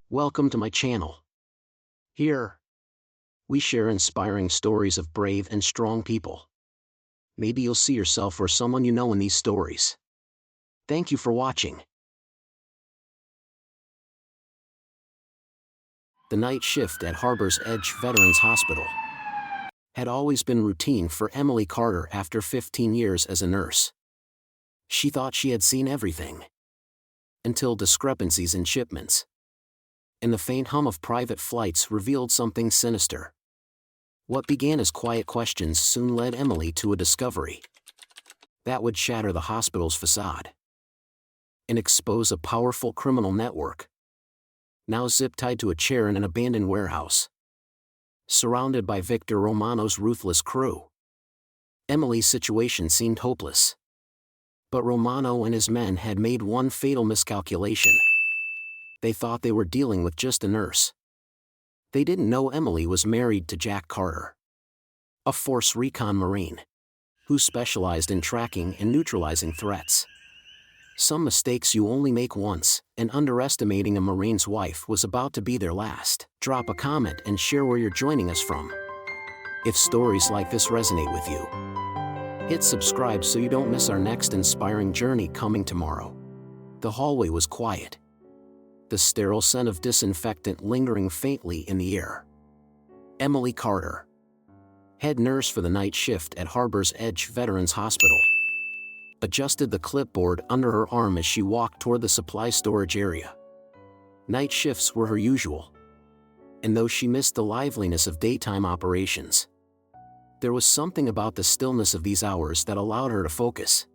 Welcome to my channel. Here, we share inspiring stories of brave and strong people. Maybe you'll see yourself or someone you know in these stories. Thank you for watching. The night shift at Harbor's Edge Veterans Hospital had always been routine for Emily Carter after 15 years as a nurse. She thought she had seen everything. Until discrepancies in shipments and the faint hum of private flights revealed something sinister. What began as quiet questions soon led Emily to a discovery that would shatter the hospital's facade and expose a powerful criminal network, now zip-tied to a chair in an abandoned warehouse. Surrounded by Victor Romano's ruthless crew, Emily's situation seemed hopeless. But Romano and his men had made one fatal miscalculation. They thought they were dealing with just a nurse. They didn't know Emily was married to Jack Carter, a Force Recon Marine, who specialized in tracking and neutralizing threats. Some mistakes you only make once, and underestimating a Marine's wife was about to be their last. Drop a comment and share where you're joining us from. If stories like this resonate with you, hit subscribe so you don't miss our next inspiring journey coming tomorrow. The hallway was quiet, the sterile scent of disinfectant lingering faintly in the air. Emily Carter, head nurse for the night shift at Harbor's Edge Veterans Hospital, adjusted the clipboard under her arm as she walked toward the supply storage area. Night shifts were her usual, and though she missed the liveliness of daytime operations, there was something about the stillness of these hours that allowed her to focus.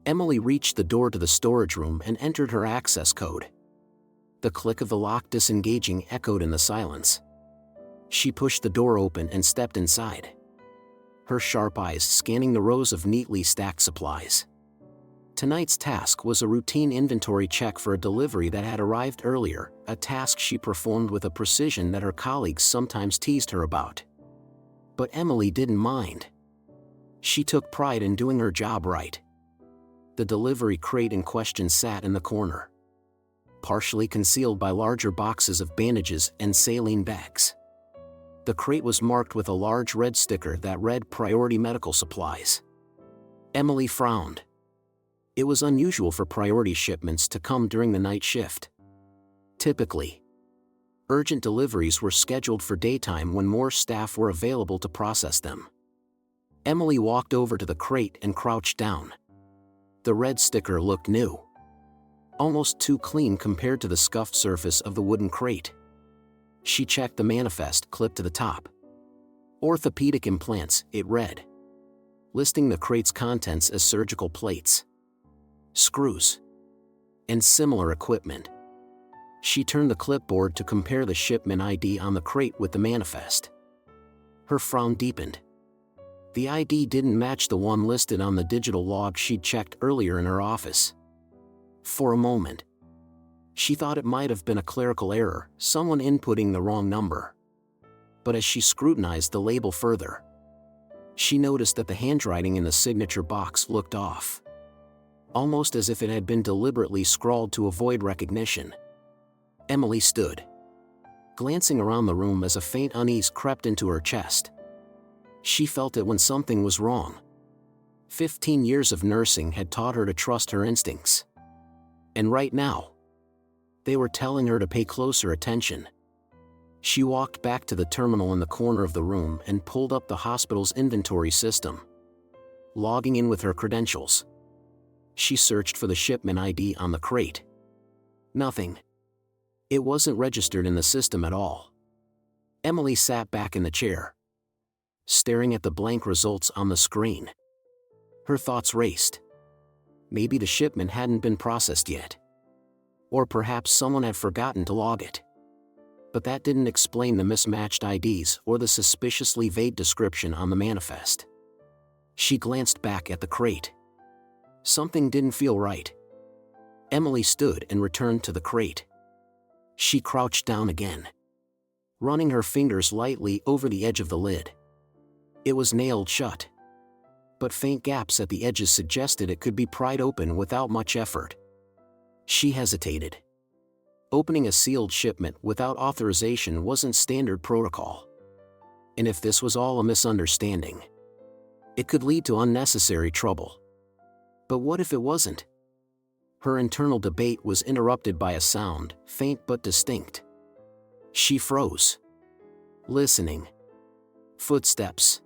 Emily reached the door to the storage room and entered her access code. The click of the lock disengaging echoed in the silence. She pushed the door open and stepped inside, her sharp eyes scanning the rows of neatly stacked supplies. Tonight's task was a routine inventory check for a delivery that had arrived earlier, a task she performed with a precision that her colleagues sometimes teased her about. But Emily didn't mind. She took pride in doing her job right. The delivery crate in question sat in the corner, partially concealed by larger boxes of bandages and saline bags. The crate was marked with a large red sticker that read "Priority Medical Supplies." Emily frowned. It was unusual for priority shipments to come during the night shift. Typically, urgent deliveries were scheduled for daytime when more staff were available to process them. Emily walked over to the crate and crouched down. The red sticker looked new, almost too clean compared to the scuffed surface of the wooden crate. She checked the manifest clipped to the top. Orthopedic implants, it read, listing the crate's contents as surgical plates, screws, and similar equipment. She turned the clipboard to compare the shipment ID on the crate with the manifest. Her frown deepened. The ID didn't match the one listed on the digital log she'd checked earlier in her office. For a moment, she thought it might have been a clerical error, someone inputting the wrong number. But as she scrutinized the label further, she noticed that the handwriting in the signature box looked off, almost as if it had been deliberately scrawled to avoid recognition. Emily stood, glancing around the room as a faint unease crept into her chest. She felt it when something was wrong. 15 years of nursing had taught her to trust her instincts. And right now, they were telling her to pay closer attention. She walked back to the terminal in the corner of the room and pulled up the hospital's inventory system, logging in with her credentials. She searched for the shipment ID on the crate. Nothing. It wasn't registered in the system at all. Emily sat back in the chair, staring at the blank results on the screen. Her thoughts raced. Maybe the shipment hadn't been processed yet. Or perhaps someone had forgotten to log it. But that didn't explain the mismatched IDs or the suspiciously vague description on the manifest. She glanced back at the crate. Something didn't feel right. Emily stood and returned to the crate. She crouched down again, running her fingers lightly over the edge of the lid. It was nailed shut, but faint gaps at the edges suggested it could be pried open without much effort. She hesitated. Opening a sealed shipment without authorization wasn't standard protocol. And if this was all a misunderstanding, it could lead to unnecessary trouble. But what if it wasn't? Her internal debate was interrupted by a sound, faint but distinct. She froze, listening. Footsteps.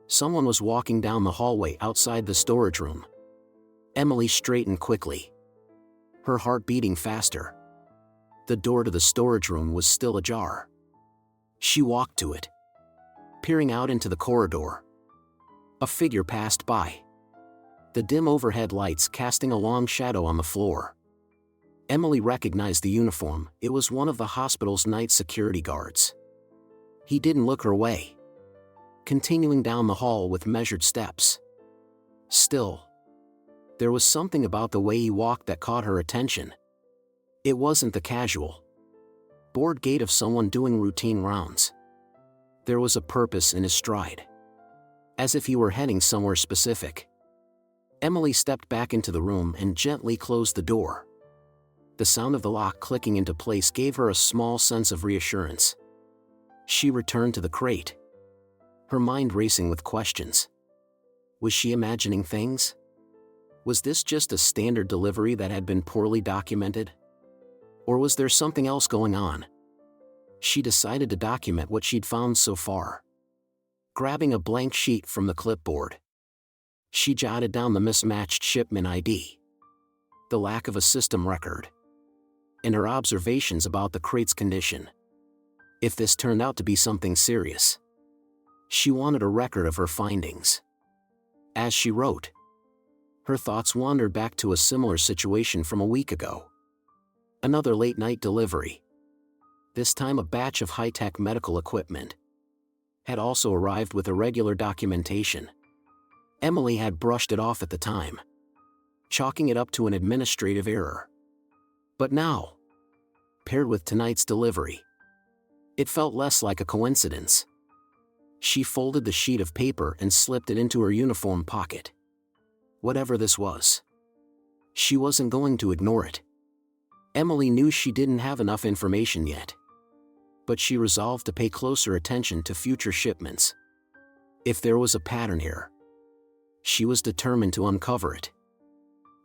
Someone was walking down the hallway outside the storage room. Emily straightened quickly, her heart beating faster. The door to the storage room was still ajar. She walked to it, peering out into the corridor. A figure passed by, the dim overhead lights casting a long shadow on the floor. Emily recognized the uniform. It was one of the hospital's night security guards. He didn't look her way, continuing down the hall with measured steps. Still, there was something about the way he walked that caught her attention. It wasn't the casual, bored gait of someone doing routine rounds. There was a purpose in his stride, as if he were heading somewhere specific. Emily stepped back into the room and gently closed the door. The sound of the lock clicking into place gave her a small sense of reassurance. She returned to the crate, her mind racing with questions. Was she imagining things? Was this just a standard delivery that had been poorly documented? Or was there something else going on? She decided to document what she'd found so far. Grabbing a blank sheet from the clipboard, she jotted down the mismatched shipment ID, the lack of a system record, and her observations about the crate's condition. If this turned out to be something serious, she wanted a record of her findings. As she wrote, her thoughts wandered back to a similar situation from a week ago. Another late-night delivery. This time a batch of high-tech medical equipment had also arrived with irregular documentation. Emily had brushed it off at the time, chalking it up to an administrative error. But now, paired with tonight's delivery, it felt less like a coincidence. She folded the sheet of paper and slipped it into her uniform pocket. Whatever this was, she wasn't going to ignore it. Emily knew she didn't have enough information yet, but she resolved to pay closer attention to future shipments. If there was a pattern here, she was determined to uncover it.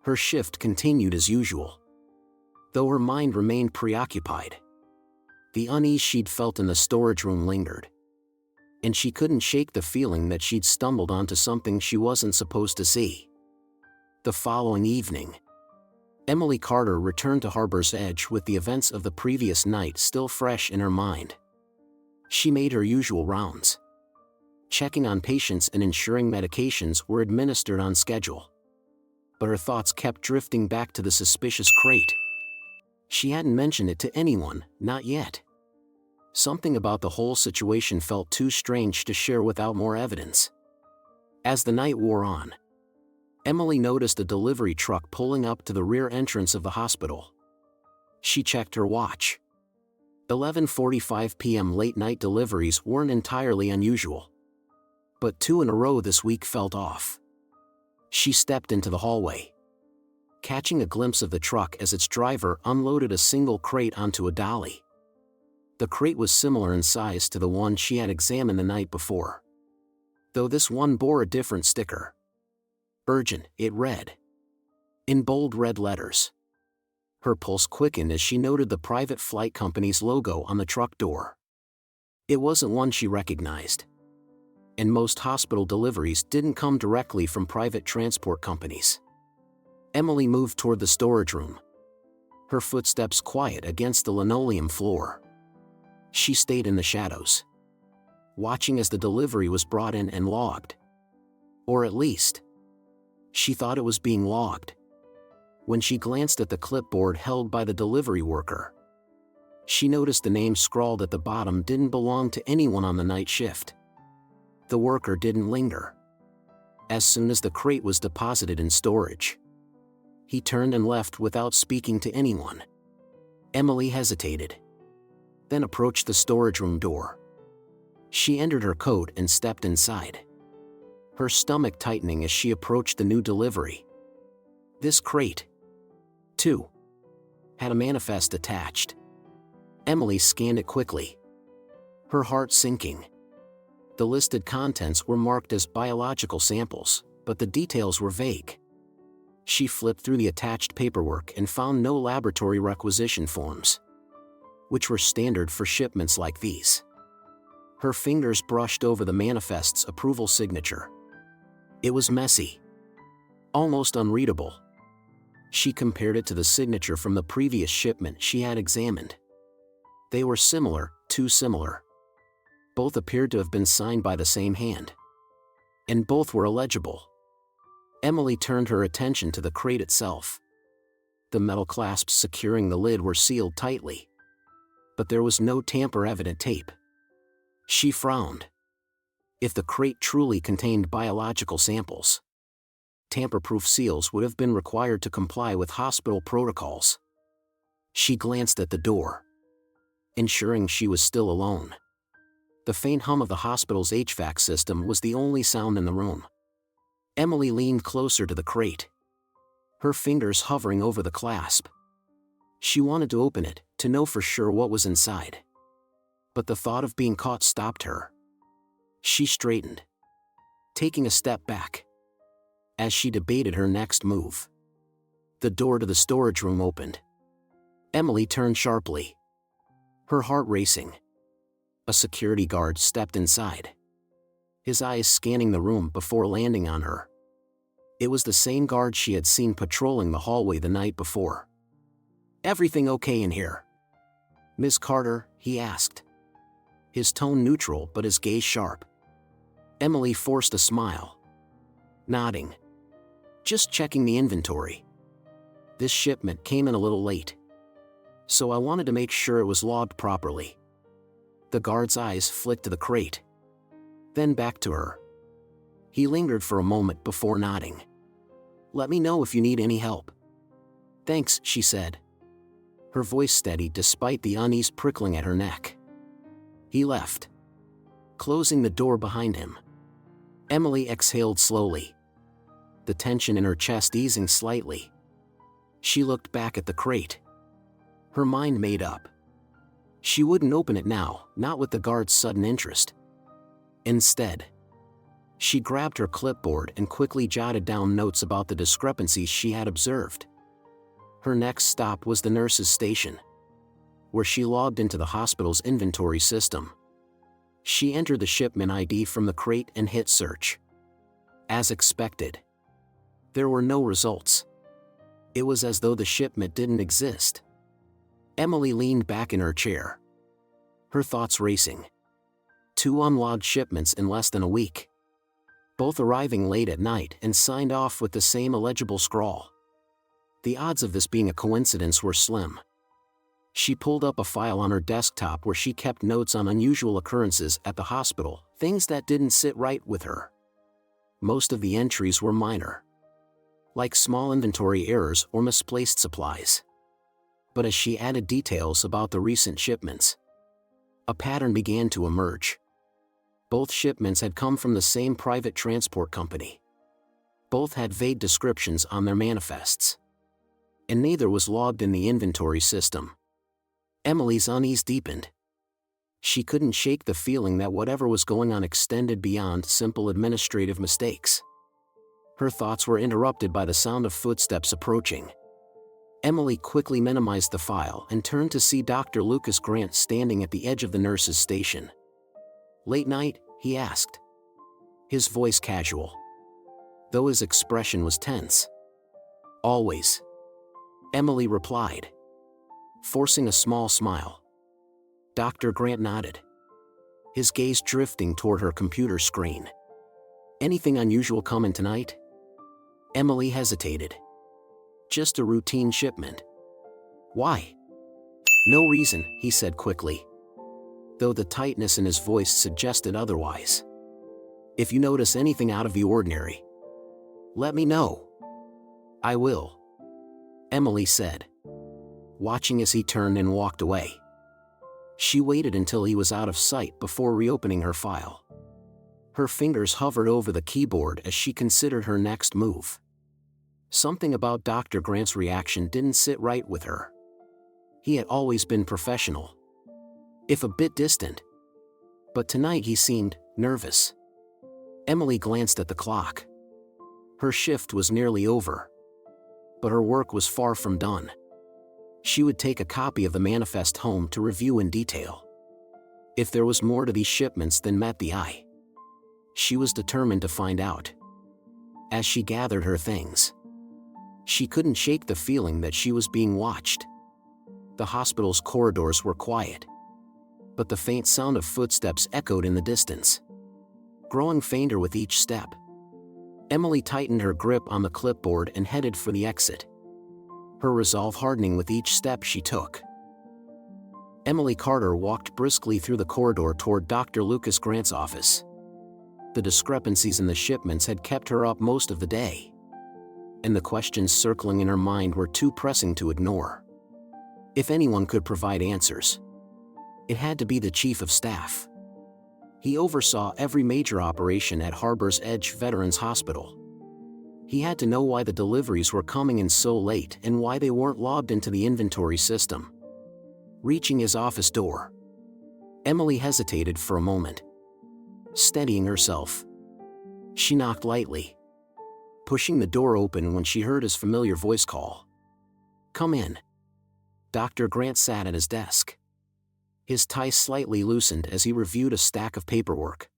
Her shift continued as usual, though her mind remained preoccupied. The unease she'd felt in the storage room lingered, and she couldn't shake the feeling that she'd stumbled onto something she wasn't supposed to see. The following evening, Emily Carter returned to Harbor's Edge with the events of the previous night still fresh in her mind. She made her usual rounds, checking on patients and ensuring medications were administered on schedule. But her thoughts kept drifting back to the suspicious crate. She hadn't mentioned it to anyone, not yet. Something about the whole situation felt too strange to share without more evidence. As the night wore on, Emily noticed a delivery truck pulling up to the rear entrance of the hospital. She checked her watch. 11:45 p.m. late-night deliveries weren't entirely unusual, but 2 in a row this week felt off. She stepped into the hallway, catching a glimpse of the truck as its driver unloaded a single crate onto a dolly. The crate was similar in size to the one she had examined the night before, though this one bore a different sticker. Urgent, it read, in bold red letters. Her pulse quickened as she noted the private flight company's logo on the truck door. It wasn't one she recognized, and most hospital deliveries didn't come directly from private transport companies. Emily moved toward the storage room, her footsteps quiet against the linoleum floor. She stayed in the shadows, watching as the delivery was brought in and logged. Or at least, she thought it was being logged. When she glanced at the clipboard held by the delivery worker, she noticed the name scrawled at the bottom didn't belong to anyone on the night shift. The worker didn't linger. As soon as the crate was deposited in storage, he turned and left without speaking to anyone. Emily hesitated, then approached the storage room door. She entered her coat and stepped inside, her stomach tightening as she approached the new delivery. This crate, too, had a manifest attached. Emily scanned it quickly, her heart sinking. The listed contents were marked as biological samples, but the details were vague. She flipped through the attached paperwork and found no laboratory requisition forms, which were standard for shipments like these. Her fingers brushed over the manifest's approval signature. It was messy, almost unreadable. She compared it to the signature from the previous shipment she had examined. They were similar, too similar. Both appeared to have been signed by the same hand, and both were illegible. Emily turned her attention to the crate itself. The metal clasps securing the lid were sealed tightly, but there was no tamper-evident tape. She frowned. If the crate truly contained biological samples, tamper-proof seals would have been required to comply with hospital protocols. She glanced at the door, ensuring she was still alone. The faint hum of the hospital's HVAC system was the only sound in the room. Emily leaned closer to the crate, her fingers hovering over the clasp. She wanted to open it, to know for sure what was inside. But the thought of being caught stopped her. She straightened, taking a step back, as she debated her next move. The door to the storage room opened. Emily turned sharply, her heart racing. A security guard stepped inside, his eyes scanning the room before landing on her. It was the same guard she had seen patrolling the hallway the night before. "Everything okay in here, Ms. Carter?" he asked, his tone neutral but his gaze sharp. Emily forced a smile, nodding. "Just checking the inventory. This shipment came in a little late, so I wanted to make sure it was logged properly." The guard's eyes flicked to the crate, then back to her. He lingered for a moment before nodding. "Let me know if you need any help." "Thanks," she said, her voice steady despite the unease prickling at her neck. He left, closing the door behind him. Emily exhaled slowly, the tension in her chest easing slightly. She looked back at the crate, her mind made up. She wouldn't open it now, not with the guard's sudden interest. Instead, she grabbed her clipboard and quickly jotted down notes about the discrepancies she had observed. Her next stop was the nurse's station, where she logged into the hospital's inventory system. She entered the shipment ID from the crate and hit search. As expected, there were no results. It was as though the shipment didn't exist. Emily leaned back in her chair, her thoughts racing. 2 unlogged shipments in less than a week, both arriving late at night and signed off with the same illegible scrawl. The odds of this being a coincidence were slim. She pulled up a file on her desktop where she kept notes on unusual occurrences at the hospital, things that didn't sit right with her. Most of the entries were minor, like small inventory errors or misplaced supplies. But as she added details about the recent shipments, a pattern began to emerge. Both shipments had come from the same private transport company. Both had vague descriptions on their manifests, and neither was logged in the inventory system. Emily's unease deepened. She couldn't shake the feeling that whatever was going on extended beyond simple administrative mistakes. Her thoughts were interrupted by the sound of footsteps approaching. Emily quickly minimized the file and turned to see Dr. Lucas Grant standing at the edge of the nurse's station. "Late night?" he asked, his voice casual, though his expression was tense. "Always," Emily replied, forcing a small smile. Dr. Grant nodded, his gaze drifting toward her computer screen. "Anything unusual coming tonight?" Emily hesitated. "Just a routine shipment." "Why?" "No reason," he said quickly, though the tightness in his voice suggested otherwise. "If you notice anything out of the ordinary, let me know." "I will," Emily said, watching as he turned and walked away. She waited until he was out of sight before reopening her file. Her fingers hovered over the keyboard as she considered her next move. Something about Dr. Grant's reaction didn't sit right with her. He had always been professional, if a bit distant. But tonight he seemed nervous. Emily glanced at the clock. Her shift was nearly over. But her work was far from done. She would take a copy of the manifest home to review in detail. If there was more to these shipments than met the eye, she was determined to find out. As she gathered her things, she couldn't shake the feeling that she was being watched. The hospital's corridors were quiet, but the faint sound of footsteps echoed in the distance, growing fainter with each step. Emily tightened her grip on the clipboard and headed for the exit, her resolve hardening with each step she took. Emily Carter walked briskly through the corridor toward Dr. Lucas Grant's office. The discrepancies in the shipments had kept her up most of the day, and the questions circling in her mind were too pressing to ignore. If anyone could provide answers, it had to be the Chief of Staff. He oversaw every major operation at Harbor's Edge Veterans Hospital. He had to know why the deliveries were coming in so late and why they weren't logged into the inventory system. Reaching his office door, Emily hesitated for a moment. Steadying herself, she knocked lightly, pushing the door open when she heard his familiar voice call. "Come in." Dr. Grant sat at his desk. His tie slightly loosened as he reviewed a stack of paperwork.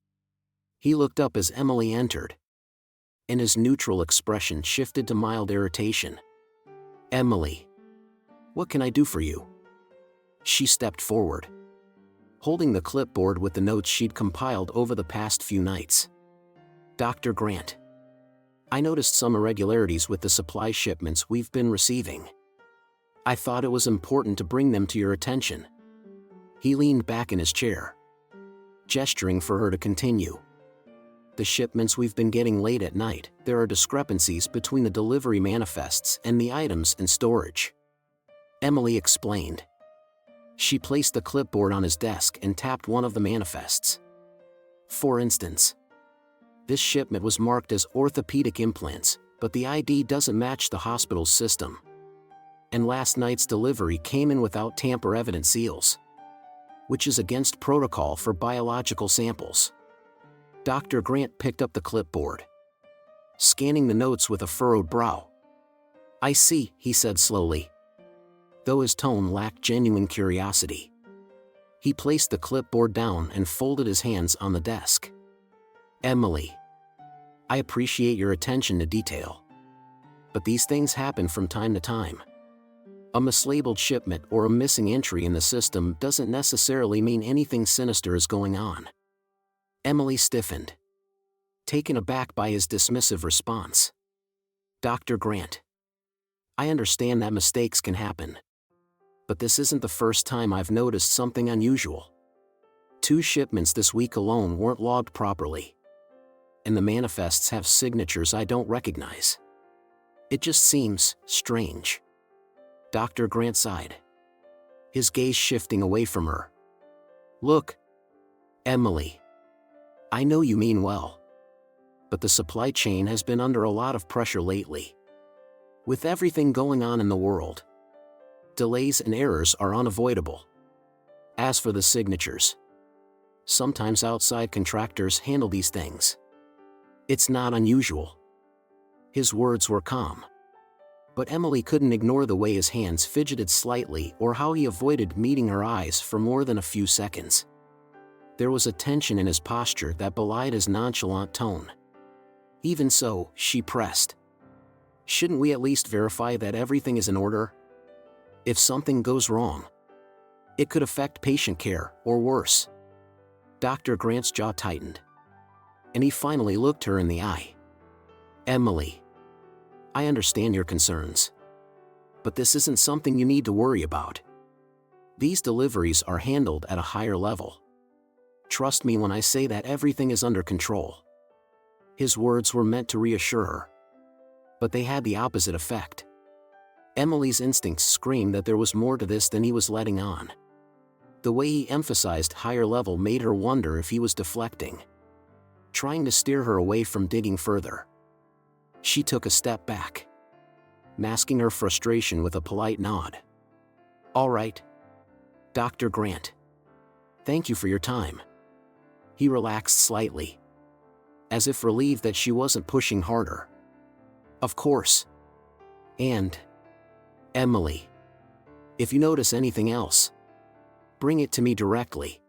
He looked up as Emily entered, and his neutral expression shifted to mild irritation. "Emily, what can I do for you?" She stepped forward, holding the clipboard with the notes she'd compiled over the past few nights. "Dr. Grant, I noticed some irregularities with the supply shipments we've been receiving. I thought it was important to bring them to your attention." He leaned back in his chair, gesturing for her to continue. "The shipments we've been getting late at night, there are discrepancies between the delivery manifests and the items in storage," Emily explained. She placed the clipboard on his desk and tapped one of the manifests. "For instance, this shipment was marked as orthopedic implants, but the ID doesn't match the hospital's system. And last night's delivery came in without tamper-evident seals, which is against protocol for biological samples." Dr. Grant picked up the clipboard, scanning the notes with a furrowed brow. "I see," he said slowly, though his tone lacked genuine curiosity. He placed the clipboard down and folded his hands on the desk. "Emily, I appreciate your attention to detail, but these things happen from time to time. A mislabeled shipment or a missing entry in the system doesn't necessarily mean anything sinister is going on." Emily stiffened, taken aback by his dismissive response. "Dr. Grant, I understand that mistakes can happen, but this isn't the first time I've noticed something unusual. 2 shipments this week alone weren't logged properly, and the manifests have signatures I don't recognize. It just seems strange." Dr. Grant sighed, his gaze shifting away from her. "Look, Emily, I know you mean well, but the supply chain has been under a lot of pressure lately. With everything going on in the world, delays and errors are unavoidable. As for the signatures, sometimes outside contractors handle these things. It's not unusual." His words were calm, but Emily couldn't ignore the way his hands fidgeted slightly or how he avoided meeting her eyes for more than a few seconds. There was a tension in his posture that belied his nonchalant tone. "Even so," she pressed, "shouldn't we at least verify that everything is in order? If something goes wrong, it could affect patient care, or worse." Dr. Grant's jaw tightened, and he finally looked her in the eye. "Emily, I understand your concerns, but this isn't something you need to worry about. These deliveries are handled at a higher level. Trust me when I say that everything is under control." His words were meant to reassure her, but they had the opposite effect. Emily's instincts screamed that there was more to this than he was letting on. The way he emphasized higher level made her wonder if he was deflecting, trying to steer her away from digging further. She took a step back, masking her frustration with a polite nod. All right, Dr. Grant. Thank you for your time. He relaxed slightly, as if relieved that she wasn't pushing harder. Of course. And, Emily, if you notice anything else, bring it to me directly.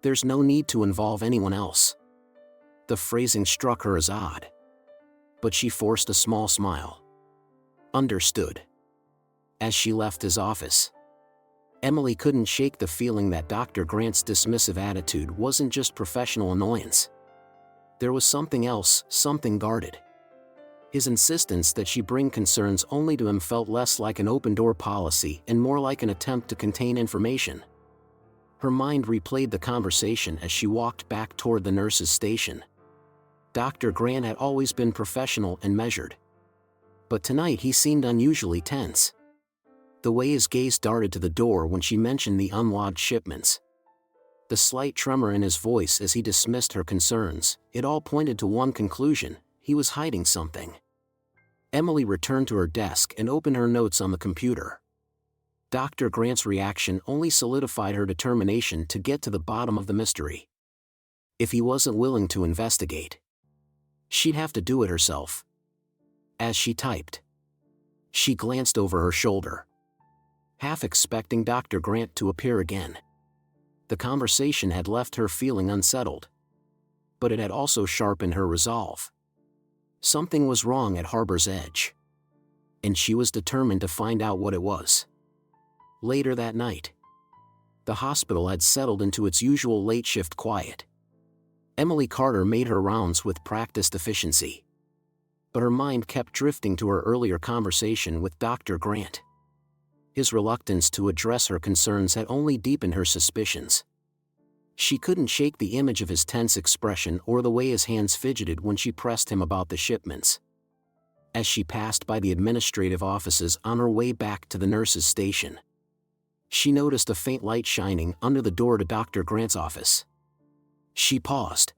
There's no need to involve anyone else. The phrasing struck her as odd, but she forced a small smile. Understood. As she left his office, Emily couldn't shake the feeling that Dr. Grant's dismissive attitude wasn't just professional annoyance. There was something else, something guarded. His insistence that she bring concerns only to him felt less like an open-door policy and more like an attempt to contain information. Her mind replayed the conversation as she walked back toward the nurse's station. Dr. Grant had always been professional and measured, but tonight he seemed unusually tense. The way his gaze darted to the door when she mentioned the unlogged shipments, the slight tremor in his voice as he dismissed her concerns, it all pointed to one conclusion: he was hiding something. Emily returned to her desk and opened her notes on the computer. Dr. Grant's reaction only solidified her determination to get to the bottom of the mystery. If he wasn't willing to investigate, she'd have to do it herself. As she typed, she glanced over her shoulder, half expecting Dr. Grant to appear again. The conversation had left her feeling unsettled, but it had also sharpened her resolve. Something was wrong at Harbor's Edge, and she was determined to find out what it was. Later that night, the hospital had settled into its usual late-shift quiet. Emily Carter made her rounds with practiced efficiency, but her mind kept drifting to her earlier conversation with Dr. Grant. His reluctance to address her concerns had only deepened her suspicions. She couldn't shake the image of his tense expression or the way his hands fidgeted when she pressed him about the shipments. As she passed by the administrative offices on her way back to the nurse's station, she noticed a faint light shining under the door to Dr. Grant's office. She paused.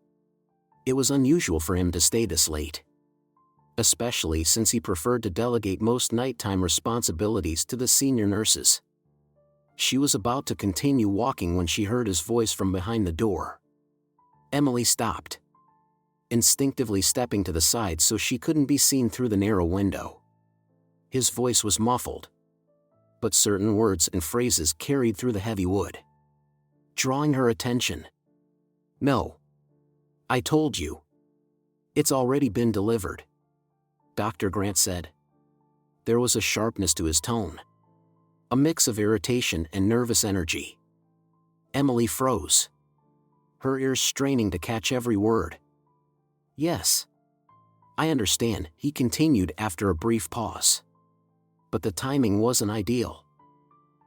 It was unusual for him to stay this late, especially since he preferred to delegate most nighttime responsibilities to the senior nurses. She was about to continue walking when she heard his voice from behind the door. Emily stopped, instinctively stepping to the side so she couldn't be seen through the narrow window. His voice was muffled, but certain words and phrases carried through the heavy wood, drawing her attention. "No. I told you. It's already been delivered," Dr. Grant said. There was a sharpness to his tone, a mix of irritation and nervous energy. Emily froze, her ears straining to catch every word. "Yes. I understand," he continued after a brief pause. "But the timing wasn't ideal.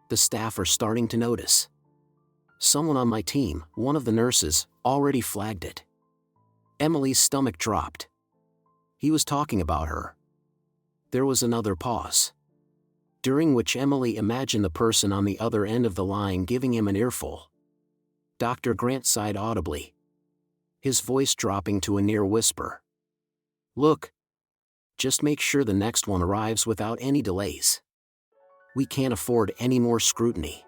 The staff are starting to notice. Someone on my team, one of the nurses, already flagged it." Emily's stomach dropped. He was talking about her. There was another pause, during which Emily imagined the person on the other end of the line giving him an earful. Dr. Grant sighed audibly, his voice dropping to a near whisper. "Look, just make sure the next one arrives without any delays. We can't afford any more scrutiny.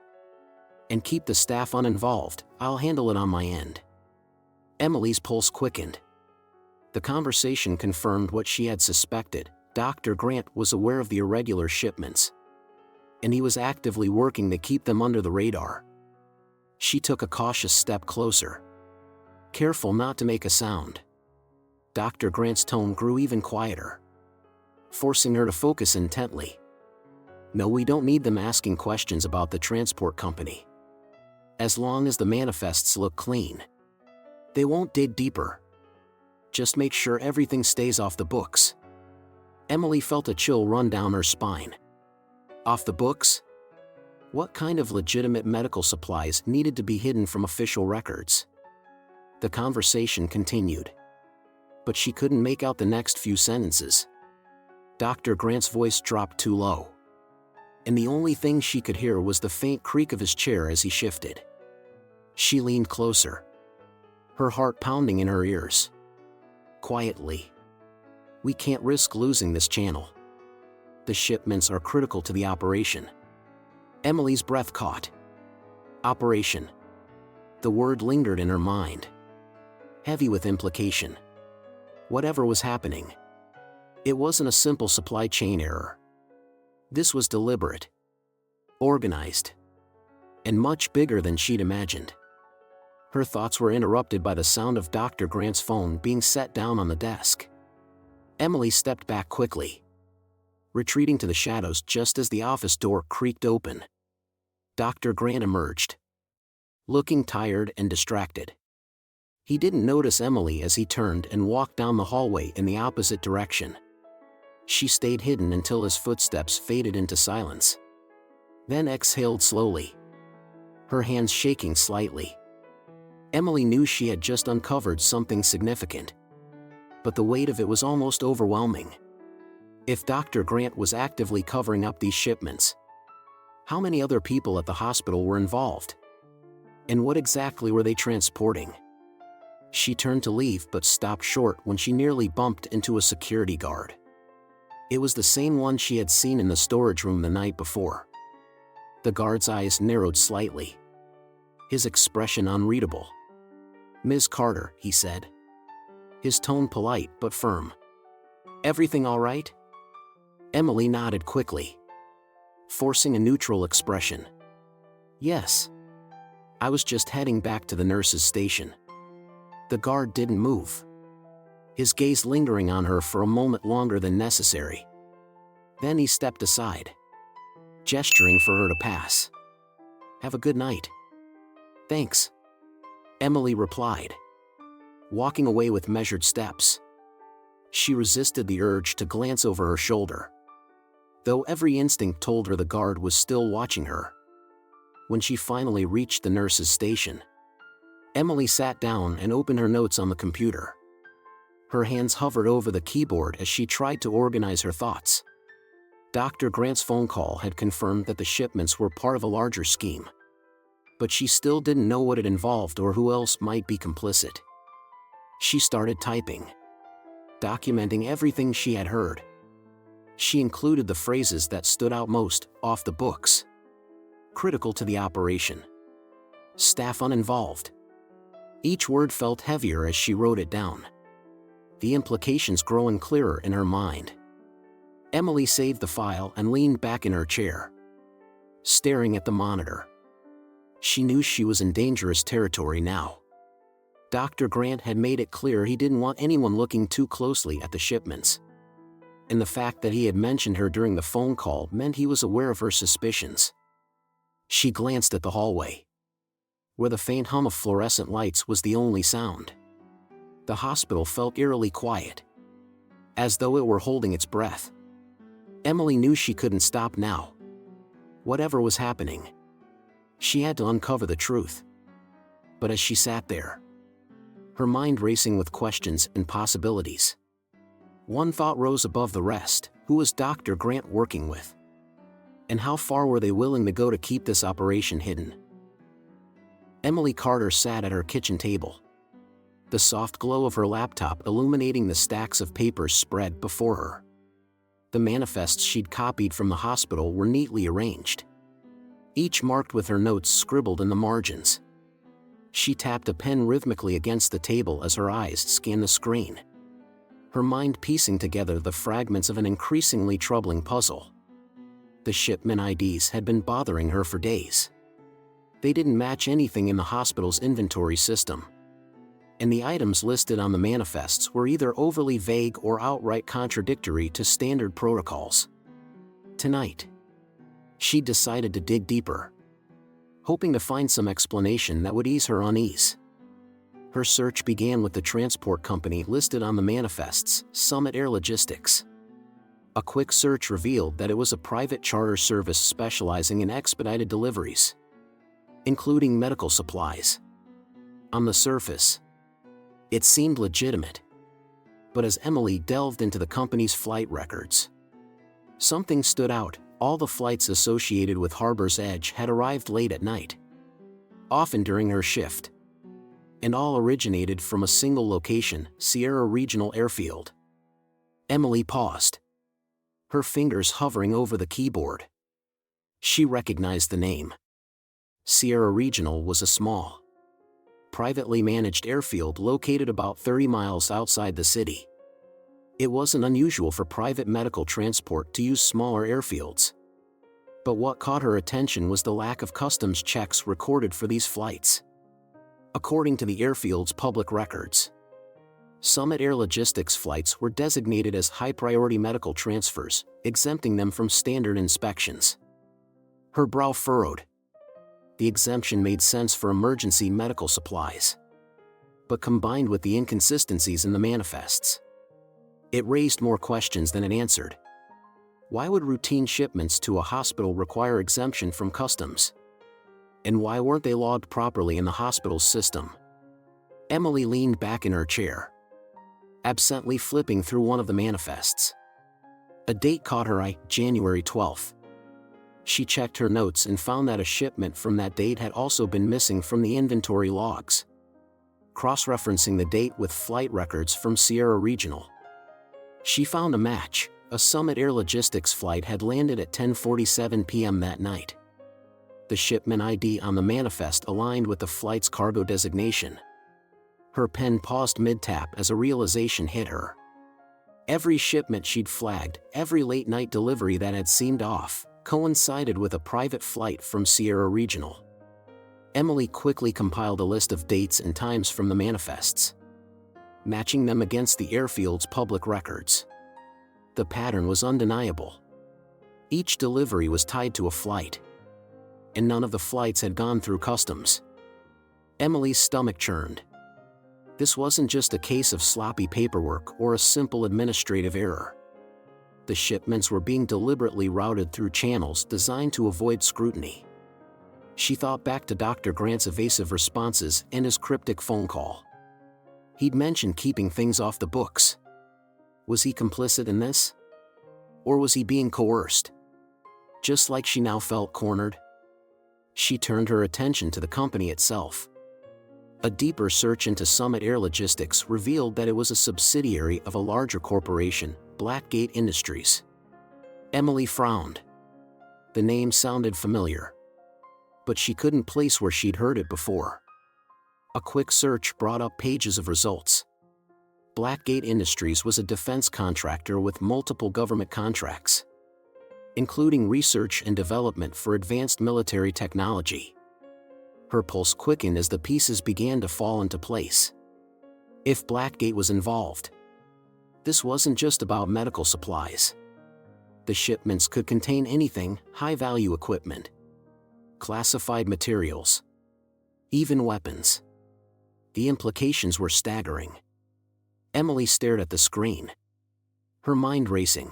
And keep the staff uninvolved, I'll handle it on my end." Emily's pulse quickened. The conversation confirmed what she had suspected. Dr. Grant was aware of the irregular shipments, and he was actively working to keep them under the radar. She took a cautious step closer, careful not to make a sound. Dr. Grant's tone grew even quieter, forcing her to focus intently. "No, we don't need them asking questions about the transport company. As long as the manifests look clean, they won't dig deeper. Just make sure everything stays off the books." Emily felt a chill run down her spine. Off the books? What kind of legitimate medical supplies needed to be hidden from official records? The conversation continued, but she couldn't make out the next few sentences. Dr. Grant's voice dropped too low, and the only thing she could hear was the faint creak of his chair as he shifted. She leaned closer, her heart pounding in her ears. Quietly, "We can't risk losing this channel. The shipments are critical to the operation. Emily's breath caught. Operation. The word lingered in her mind, heavy with implication. Whatever was happening, it wasn't a simple supply chain error. This was deliberate, organized, and much bigger than she'd imagined. Her thoughts were interrupted by the sound of Dr. Grant's phone being set down on the desk. Emily stepped back quickly, retreating to the shadows just as the office door creaked open. Dr. Grant emerged, looking tired and distracted. He didn't notice Emily as he turned and walked down the hallway in the opposite direction. She stayed hidden until his footsteps faded into silence. Then exhaled slowly, her hands shaking slightly. Emily knew she had just uncovered something significant, but the weight of it was almost overwhelming. If Dr. Grant was actively covering up these shipments, how many other people at the hospital were involved? And what exactly were they transporting? She turned to leave but stopped short when she nearly bumped into a security guard. It was the same one she had seen in the storage room the night before. The guard's eyes narrowed slightly, his expression unreadable. "Ms. Carter," he said, his tone polite but firm. "Everything all right?" Emily nodded quickly, forcing a neutral expression. "Yes. I was just heading back to the nurse's station." The guard didn't move, his gaze lingering on her for a moment longer than necessary. Then he stepped aside, gesturing for her to pass. "Have a good night." "Thanks," Emily replied, walking away with measured steps. She resisted the urge to glance over her shoulder, though every instinct told her the guard was still watching her. When she finally reached the nurse's station, Emily sat down and opened her notes on the computer. Her hands hovered over the keyboard as she tried to organize her thoughts. Dr. Grant's phone call had confirmed that the shipments were part of a larger scheme, but she still didn't know what it involved or who else might be complicit. She started typing, documenting everything she had heard. She included the phrases that stood out most: off the books, critical to the operation, staff uninvolved. Each word felt heavier as she wrote it down, the implications growing clearer in her mind. Emily saved the file and leaned back in her chair, staring at the monitor. She knew she was in dangerous territory now. Dr. Grant had made it clear he didn't want anyone looking too closely at the shipments, and the fact that he had mentioned her during the phone call meant he was aware of her suspicions. She glanced at the hallway, where the faint hum of fluorescent lights was the only sound. The hospital felt eerily quiet, as though it were holding its breath. Emily knew she couldn't stop now. Whatever was happening, she had to uncover the truth. But as she sat there, her mind racing with questions and possibilities, one thought rose above the rest: who was Dr. Grant working with? And how far were they willing to go to keep this operation hidden? Emily Carter sat at her kitchen table, the soft glow of her laptop illuminating the stacks of papers spread before her. The manifests she'd copied from the hospital were neatly arranged, each marked with her notes scribbled in the margins. She tapped a pen rhythmically against the table as her eyes scanned the screen, her mind piecing together the fragments of an increasingly troubling puzzle. The shipment IDs had been bothering her for days. They didn't match anything in the hospital's inventory system, and the items listed on the manifests were either overly vague or outright contradictory to standard protocols. Tonight, she decided to dig deeper, hoping to find some explanation that would ease her unease. Her search began with the transport company listed on the manifests, Summit Air Logistics. A quick search revealed that it was a private charter service specializing in expedited deliveries, including medical supplies. On the surface, it seemed legitimate, but as Emily delved into the company's flight records, something stood out. All the flights associated with Harbor's Edge had arrived late at night, often during her shift, and all originated from a single location, Sierra Regional Airfield. Emily paused, her fingers hovering over the keyboard. She recognized the name. Sierra Regional was a small, privately managed airfield located about 30 miles outside the city. It wasn't unusual for private medical transport to use smaller airfields. But what caught her attention was the lack of customs checks recorded for these flights. According to the airfield's public records, Summit Air Logistics flights were designated as high-priority medical transfers, exempting them from standard inspections. Her brow furrowed. The exemption made sense for emergency medical supplies. But combined with the inconsistencies in the manifests, it raised more questions than it answered. Why would routine shipments to a hospital require exemption from customs? And why weren't they logged properly in the hospital's system? Emily leaned back in her chair, absently flipping through one of the manifests. A date caught her eye, January 12th. She checked her notes and found that a shipment from that date had also been missing from the inventory logs. Cross-referencing the date with flight records from Sierra Regional, she found a match. A Summit Air Logistics flight had landed at 10:47 p.m. that night. The shipment ID on the manifest aligned with the flight's cargo designation. Her pen paused mid-tap as a realization hit her. Every shipment she'd flagged, every late-night delivery that had seemed off, coincided with a private flight from Sierra Regional. Emily quickly compiled a list of dates and times from the manifests, matching them against the airfield's public records. The pattern was undeniable. Each delivery was tied to a flight, and none of the flights had gone through customs. Emily's stomach churned. This wasn't just a case of sloppy paperwork or a simple administrative error. The shipments were being deliberately routed through channels designed to avoid scrutiny. She thought back to Dr. Grant's evasive responses and his cryptic phone call. He'd mentioned keeping things off the books. Was he complicit in this? Or was he being coerced? Just like she now felt cornered? She turned her attention to the company itself. A deeper search into Summit Air Logistics revealed that it was a subsidiary of a larger corporation, Blackgate Industries. Emily frowned. The name sounded familiar, but she couldn't place where she'd heard it before. A quick search brought up pages of results. Blackgate Industries was a defense contractor with multiple government contracts, including research and development for advanced military technology. Her pulse quickened as the pieces began to fall into place. If Blackgate was involved, this wasn't just about medical supplies. The shipments could contain anything: high-value equipment, classified materials, even weapons. The implications were staggering. Emily stared at the screen, her mind racing.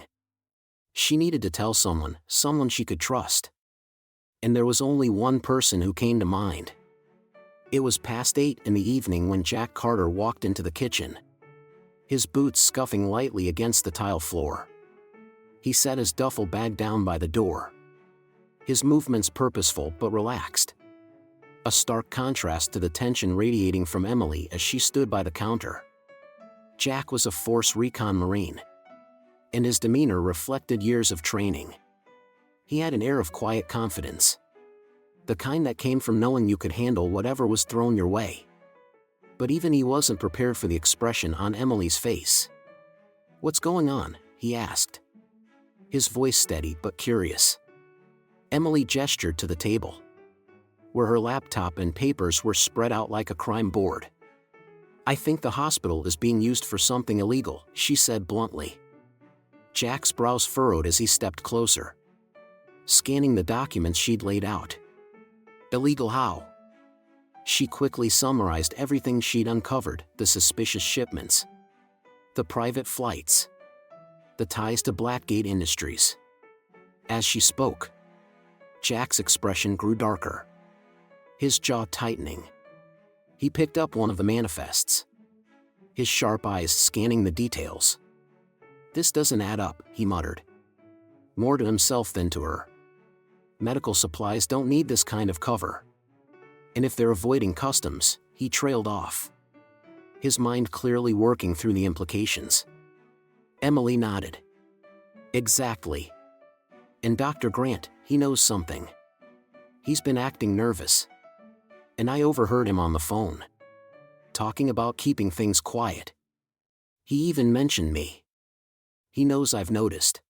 She needed to tell someone she could trust. And there was only one person who came to mind. It was past 8 in the evening when Jack Carter walked into the kitchen, his boots scuffing lightly against the tile floor. He set his duffel bag down by the door, his movements purposeful but relaxed, a stark contrast to the tension radiating from Emily as she stood by the counter. Jack was a Force Recon Marine, and his demeanor reflected years of training. He had an air of quiet confidence, the kind that came from knowing you could handle whatever was thrown your way. But even he wasn't prepared for the expression on Emily's face. "What's going on?" he asked, his voice steady but curious. Emily gestured to the table, where her laptop and papers were spread out like a crime board. "I think the hospital is being used for something illegal," she said bluntly. Jack's brows furrowed as he stepped closer, scanning the documents she'd laid out. "Illegal how?" She quickly summarized everything she'd uncovered: the suspicious shipments, the private flights, the ties to Blackgate Industries. As she spoke, Jack's expression grew darker, his jaw tightening. He picked up one of the manifests, his sharp eyes scanning the details. "This doesn't add up," he muttered, more to himself than to her. "Medical supplies don't need this kind of cover. And if they're avoiding customs," he trailed off, his mind clearly working through the implications. Emily nodded. "Exactly. And Dr. Grant," he knows something. He's been acting nervous. And I overheard him on the phone, talking about keeping things quiet. He even mentioned me. He knows I've noticed."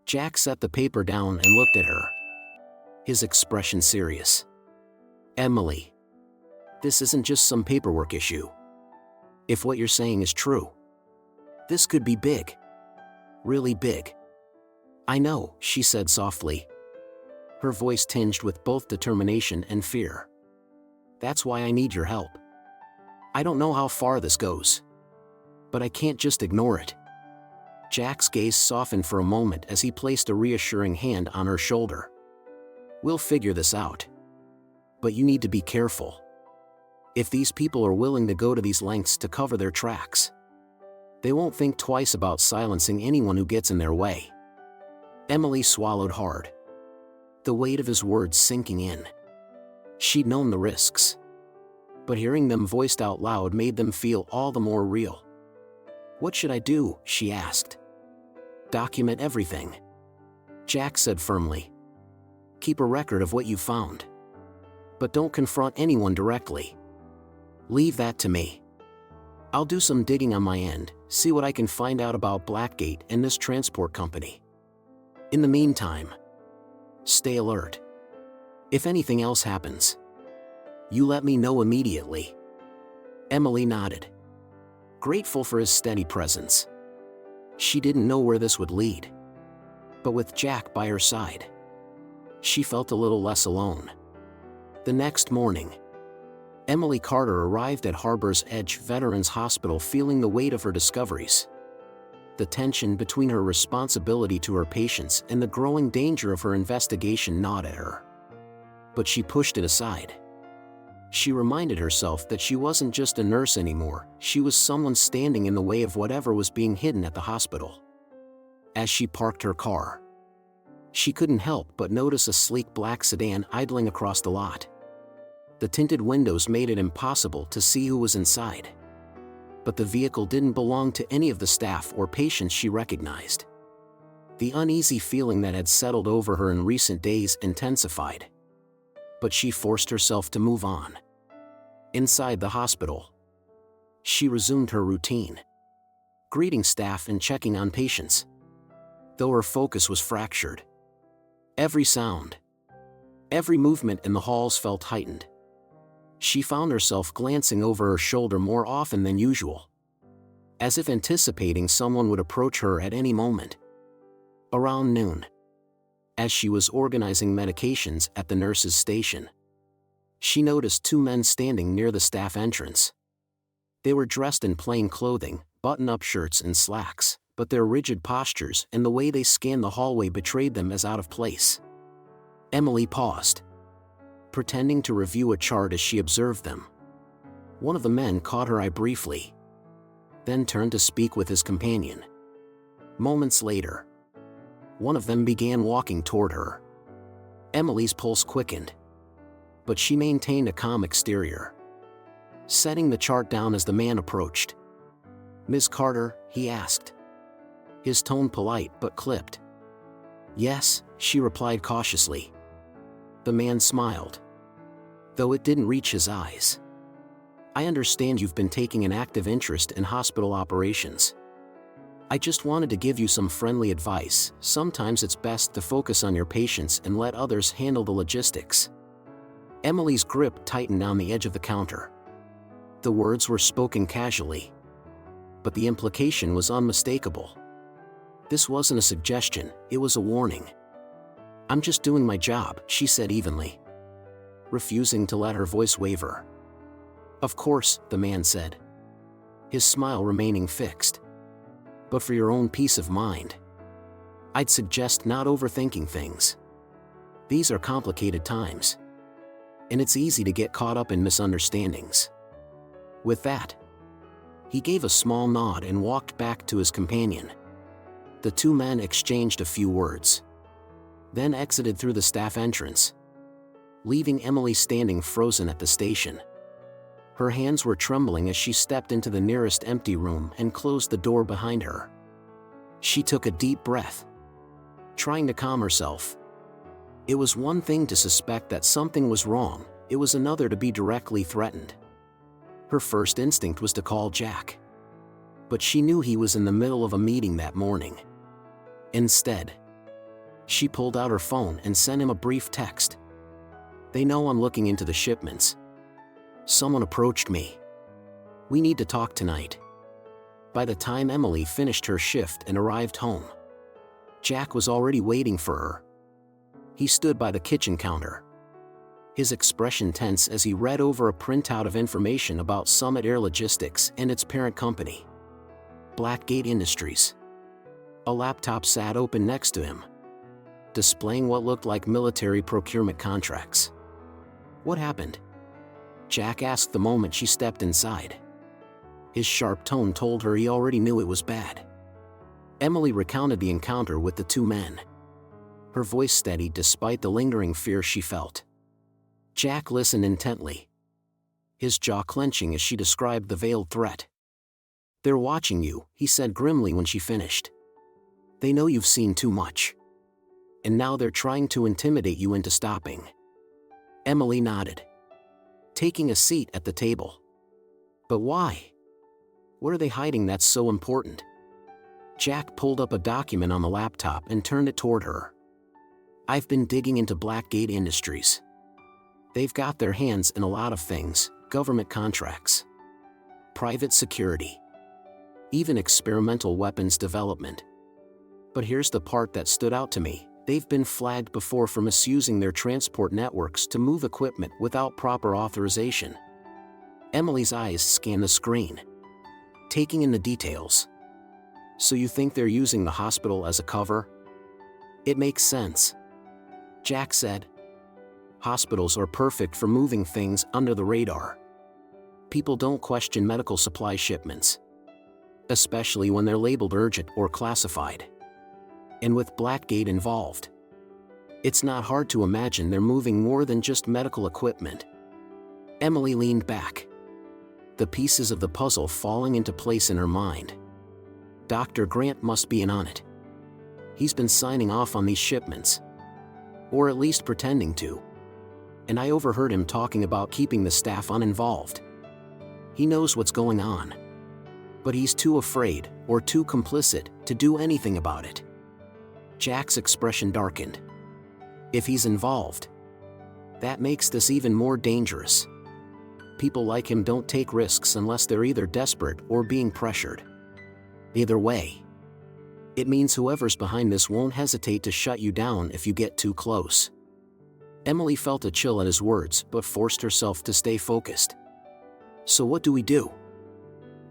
Jack set the paper down and looked at her, his expression serious. "Emily, this isn't just some paperwork issue. If what you're saying is true, this could be big. Really big." "I know," she said softly, her voice tinged with both determination and fear. "That's why I need your help. I don't know how far this goes, but I can't just ignore it." Jack's gaze softened for a moment as he placed a reassuring hand on her shoulder. "We'll figure this out. But you need to be careful. If these people are willing to go to these lengths to cover their tracks, they won't think twice about silencing anyone who gets in their way." Emily swallowed hard, the weight of his words sinking in. She'd known the risks, but hearing them voiced out loud made them feel all the more real. "What should I do?" she asked. "Document everything," Jack said firmly. "Keep a record of what you found. But don't confront anyone directly. Leave that to me. I'll do some digging on my end, see what I can find out about Blackgate and this transport company. In the meantime, stay alert. If anything else happens, you let me know immediately." Emily nodded, grateful for his steady presence. She didn't know where this would lead, but with Jack by her side, she felt a little less alone. The next morning, Emily Carter arrived at Harbor's Edge Veterans Hospital feeling the weight of her discoveries. The tension between her responsibility to her patients and the growing danger of her investigation gnawed at her. But she pushed it aside. She reminded herself that she wasn't just a nurse anymore, she was someone standing in the way of whatever was being hidden at the hospital. As she parked her car, she couldn't help but notice a sleek black sedan idling across the lot. The tinted windows made it impossible to see who was inside. But the vehicle didn't belong to any of the staff or patients she recognized. The uneasy feeling that had settled over her in recent days intensified. But she forced herself to move on. Inside the hospital, she resumed her routine, greeting staff and checking on patients. Though her focus was fractured, every sound, every movement in the halls felt heightened. She found herself glancing over her shoulder more often than usual, as if anticipating someone would approach her at any moment. Around noon, as she was organizing medications at the nurse's station, she noticed two men standing near the staff entrance. They were dressed in plain clothing, button-up shirts and slacks, but their rigid postures and the way they scanned the hallway betrayed them as out of place. Emily paused, pretending to review a chart as she observed them. One of the men caught her eye briefly, then turned to speak with his companion. Moments later, one of them began walking toward her. Emily's pulse quickened, but she maintained a calm exterior, setting the chart down as the man approached. "Ms. Carter?" he asked, his tone polite but clipped. "Yes," she replied cautiously. The man smiled, though it didn't reach his eyes. "I understand you've been taking an active interest in hospital operations. I just wanted to give you some friendly advice. Sometimes it's best to focus on your patients and let others handle the logistics." Emily's grip tightened on the edge of the counter. The words were spoken casually, but the implication was unmistakable. This wasn't a suggestion, it was a warning. "I'm just doing my job," she said evenly, refusing to let her voice waver. "Of course," the man said, his smile remaining fixed. "But for your own peace of mind, I'd suggest not overthinking things. These are complicated times, and it's easy to get caught up in misunderstandings." With that, he gave a small nod and walked back to his companion. The two men exchanged a few words, then exited through the staff entrance, leaving Emily standing frozen at the station. Her hands were trembling as she stepped into the nearest empty room and closed the door behind her. She took a deep breath, trying to calm herself. It was one thing to suspect that something was wrong, it was another to be directly threatened. Her first instinct was to call Jack. But she knew he was in the middle of a meeting that morning. Instead, she pulled out her phone and sent him a brief text. "They know I'm looking into the shipments. Someone approached me. We need to talk tonight." By the time Emily finished her shift and arrived home, Jack was already waiting for her. He stood by the kitchen counter, his expression tense as he read over a printout of information about Summit Air Logistics and its parent company, Blackgate Industries. A laptop sat open next to him, displaying what looked like military procurement contracts. "What happened?" Jack asked the moment she stepped inside. His sharp tone told her he already knew it was bad. Emily recounted the encounter with the two men, her voice steady despite the lingering fear she felt. Jack listened intently, his jaw clenching as she described the veiled threat. "They're watching you," he said grimly when she finished. "They know you've seen too much. And now they're trying to intimidate you into stopping." Emily nodded, taking a seat at the table. "But why? What are they hiding that's so important?" Jack pulled up a document on the laptop and turned it toward her. "I've been digging into Blackgate Industries. They've got their hands in a lot of things, government contracts, private security, even experimental weapons development. But here's the part that stood out to me. They've been flagged before for misusing their transport networks to move equipment without proper authorization." Emily's eyes scanned the screen, taking in the details. "So you think they're using the hospital as a cover?" "It makes sense," Jack said. "Hospitals are perfect for moving things under the radar. People don't question medical supply shipments, especially when they're labeled urgent or classified. And with Blackgate involved, it's not hard to imagine they're moving more than just medical equipment." Emily leaned back, the pieces of the puzzle falling into place in her mind. Dr. Grant must be in on it. He's been signing off on these shipments, or at least pretending to. And I overheard him talking about keeping the staff uninvolved. He knows what's going on, but he's too afraid, or too complicit, to do anything about it. Jack's expression darkened. If he's involved, that makes this even more dangerous. People like him don't take risks unless they're either desperate or being pressured. Either way, it means whoever's behind this won't hesitate to shut you down if you get too close. Emily felt a chill at his words but forced herself to stay focused. "So what do we do?"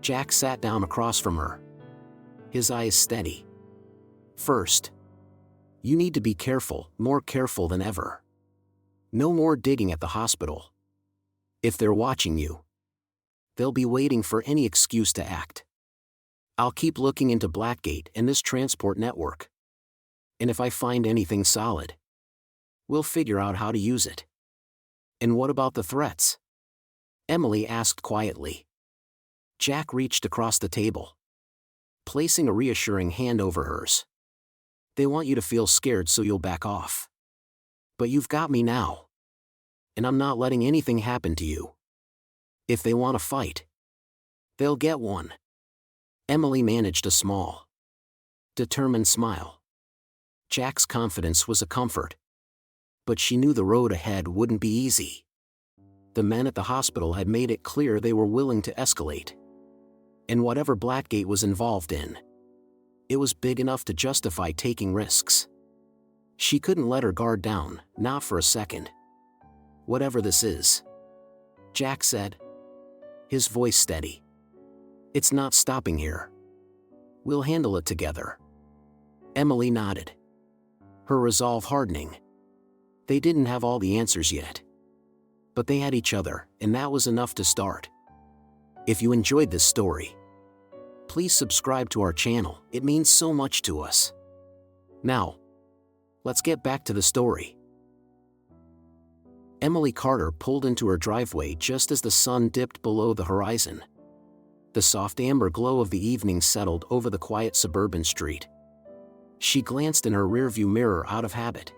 Jack sat down across from her, his eyes steady. "First, you need to be careful, more careful than ever. No more digging at the hospital. If they're watching you, they'll be waiting for any excuse to act. I'll keep looking into Blackgate and this transport network. And if I find anything solid, we'll figure out how to use it." "And what about the threats?" Emily asked quietly. Jack reached across the table, placing a reassuring hand over hers. "They want you to feel scared so you'll back off. But you've got me now. And I'm not letting anything happen to you. If they want to fight, they'll get one." Emily managed a small, determined smile. Jack's confidence was a comfort, but she knew the road ahead wouldn't be easy. The men at the hospital had made it clear they were willing to escalate. And whatever Blackgate was involved in, it was big enough to justify taking risks. She couldn't let her guard down, not for a second. "Whatever this is," Jack said, his voice steady, "it's not stopping here. We'll handle it together." Emily nodded, her resolve hardening. They didn't have all the answers yet, but they had each other, and that was enough to start. If you enjoyed this story, please subscribe to our channel, it means so much to us. Now, let's get back to the story. Emily Carter pulled into her driveway just as the sun dipped below the horizon. The soft amber glow of the evening settled over the quiet suburban street. She glanced in her rearview mirror out of habit,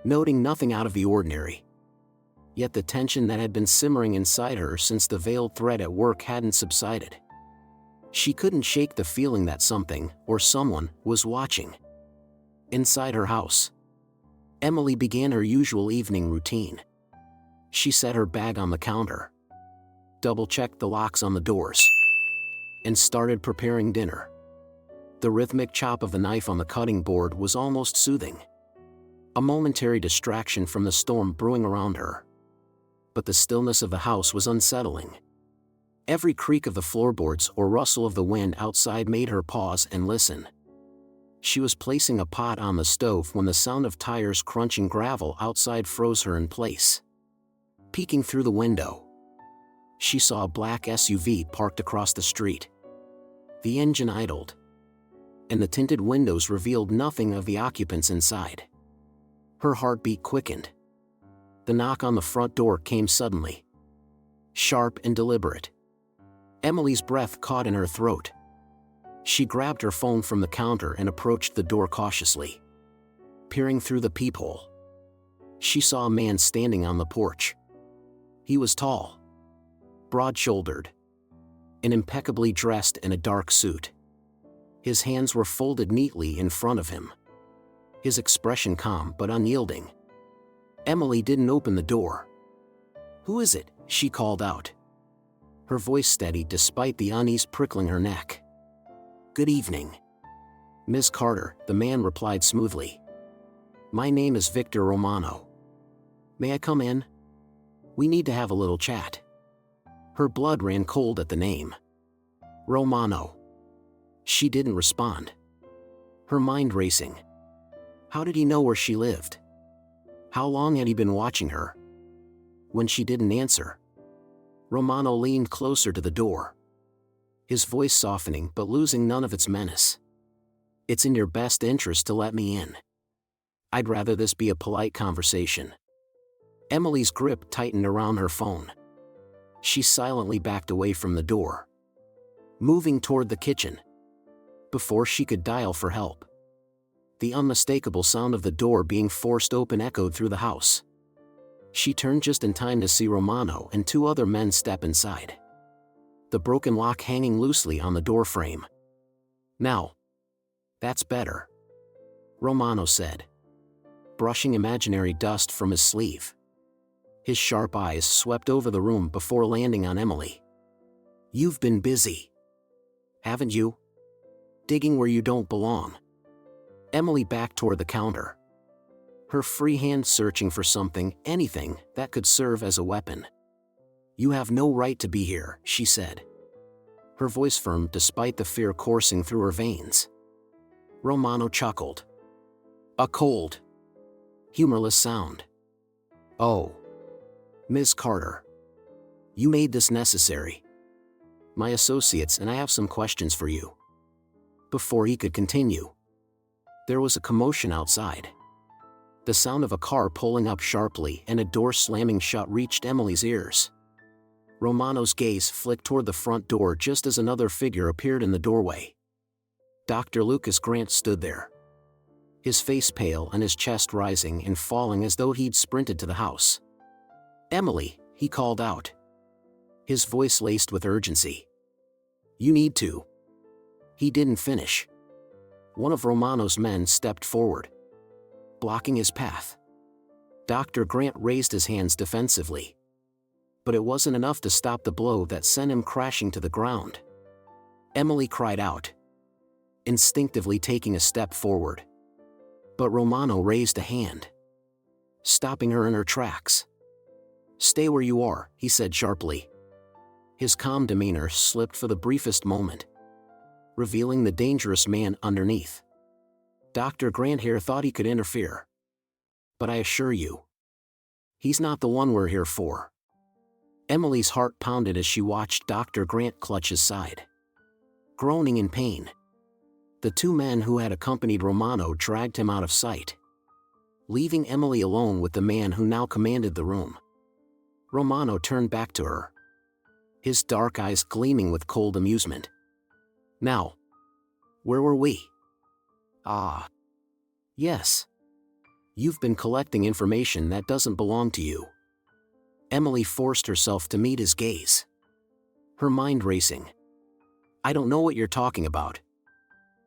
noting nothing out of the ordinary. Yet the tension that had been simmering inside her since the veiled threat at work hadn't subsided. She couldn't shake the feeling that something, or someone, was watching. Inside her house, Emily began her usual evening routine. She set her bag on the counter, double-checked the locks on the doors, and started preparing dinner. The rhythmic chop of the knife on the cutting board was almost soothing. A momentary distraction from the storm brewing around her. But the stillness of the house was unsettling. Every creak of the floorboards or rustle of the wind outside made her pause and listen. She was placing a pot on the stove when the sound of tires crunching gravel outside froze her in place. Peeking through the window, she saw a black SUV parked across the street. The engine idled, and the tinted windows revealed nothing of the occupants inside. Her heartbeat quickened. The knock on the front door came suddenly, sharp and deliberate. Emily's breath caught in her throat. She grabbed her phone from the counter and approached the door cautiously. Peering through the peephole, she saw a man standing on the porch. He was tall, broad-shouldered, and impeccably dressed in a dark suit. His hands were folded neatly in front of him, his expression calm but unyielding. Emily didn't open the door. "Who is it?" she called out, her voice steady despite the unease prickling her neck. "Good evening, Miss Carter," the man replied smoothly. "My name is Victor Romano. May I come in? We need to have a little chat." Her blood ran cold at the name. Romano. She didn't respond, her mind racing. How did he know where she lived? How long had he been watching her? When she didn't answer, Romano leaned closer to the door, his voice softening but losing none of its menace. "It's in your best interest to let me in. I'd rather this be a polite conversation." Emily's grip tightened around her phone. She silently backed away from the door, moving toward the kitchen. Before she could dial for help, the unmistakable sound of the door being forced open echoed through the house. She turned just in time to see Romano and two other men step inside, the broken lock hanging loosely on the door frame. "Now, that's better," Romano said, brushing imaginary dust from his sleeve. His sharp eyes swept over the room before landing on Emily. "You've been busy, haven't you? Digging where you don't belong." Emily backed toward the counter, her free hand searching for something, anything, that could serve as a weapon. "You have no right to be here," she said, her voice firm despite the fear coursing through her veins. Romano chuckled. A cold, humorless sound. "Oh, Ms. Carter, you made this necessary. My associates and I have some questions for you." Before he could continue, there was a commotion outside. The sound of a car pulling up sharply and a door slamming shut reached Emily's ears. Romano's gaze flicked toward the front door just as another figure appeared in the doorway. Dr. Lucas Grant stood there, his face pale and his chest rising and falling as though he'd sprinted to the house. "Emily," he called out, his voice laced with urgency. "You need to." He didn't finish. One of Romano's men stepped forward, blocking his path. Dr. Grant raised his hands defensively, but it wasn't enough to stop the blow that sent him crashing to the ground. Emily cried out, instinctively taking a step forward. But Romano raised a hand, stopping her in her tracks. "Stay where you are," he said sharply. His calm demeanor slipped for the briefest moment, revealing the dangerous man underneath. Dr. Grant here thought he could interfere, but I assure you, he's not the one we're here for. Emily's heart pounded as she watched Dr. Grant clutch his side, groaning in pain. The two men who had accompanied Romano dragged him out of sight, leaving Emily alone with the man who now commanded the room. Romano turned back to her, his dark eyes gleaming with cold amusement. "Now, where were we? Ah, yes. You've been collecting information that doesn't belong to you. Emily forced herself to meet his gaze, her mind racing. I don't know what you're talking about.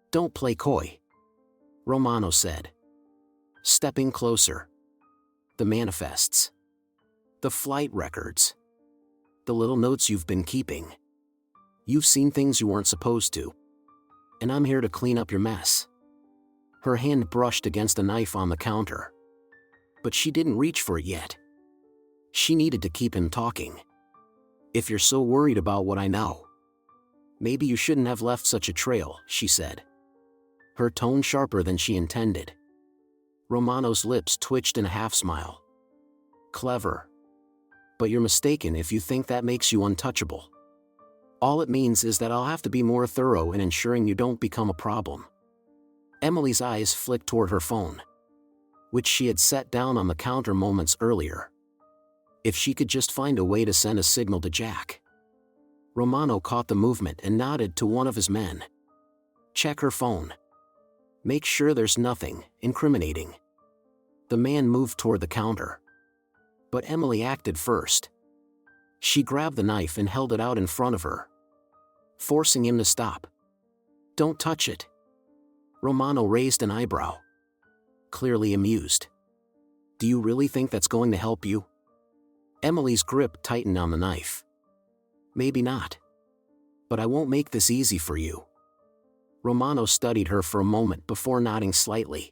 Don't play coy, Romano said, stepping closer. The manifests. The flight records. The little notes you've been keeping. You've seen things you weren't supposed to. And I'm here to clean up your mess. Her hand brushed against a knife on the counter. But she didn't reach for it yet. She needed to keep him talking. If you're so worried about what I know, maybe you shouldn't have left such a trail, she said, her tone sharper than she intended. Romano's lips twitched in a half-smile. Clever. But you're mistaken if you think that makes you untouchable. All it means is that I'll have to be more thorough in ensuring you don't become a problem. Emily's eyes flicked toward her phone, which she had set down on the counter moments earlier. If she could just find a way to send a signal to Jack. Romano caught the movement and nodded to one of his men. Check her phone. Make sure there's nothing incriminating. The man moved toward the counter. But Emily acted first. She grabbed the knife and held it out in front of her, forcing him to stop. Don't touch it. Romano raised an eyebrow, clearly amused. Do you really think that's going to help you? Emily's grip tightened on the knife. Maybe not. But I won't make this easy for you. Romano studied her for a moment before nodding slightly.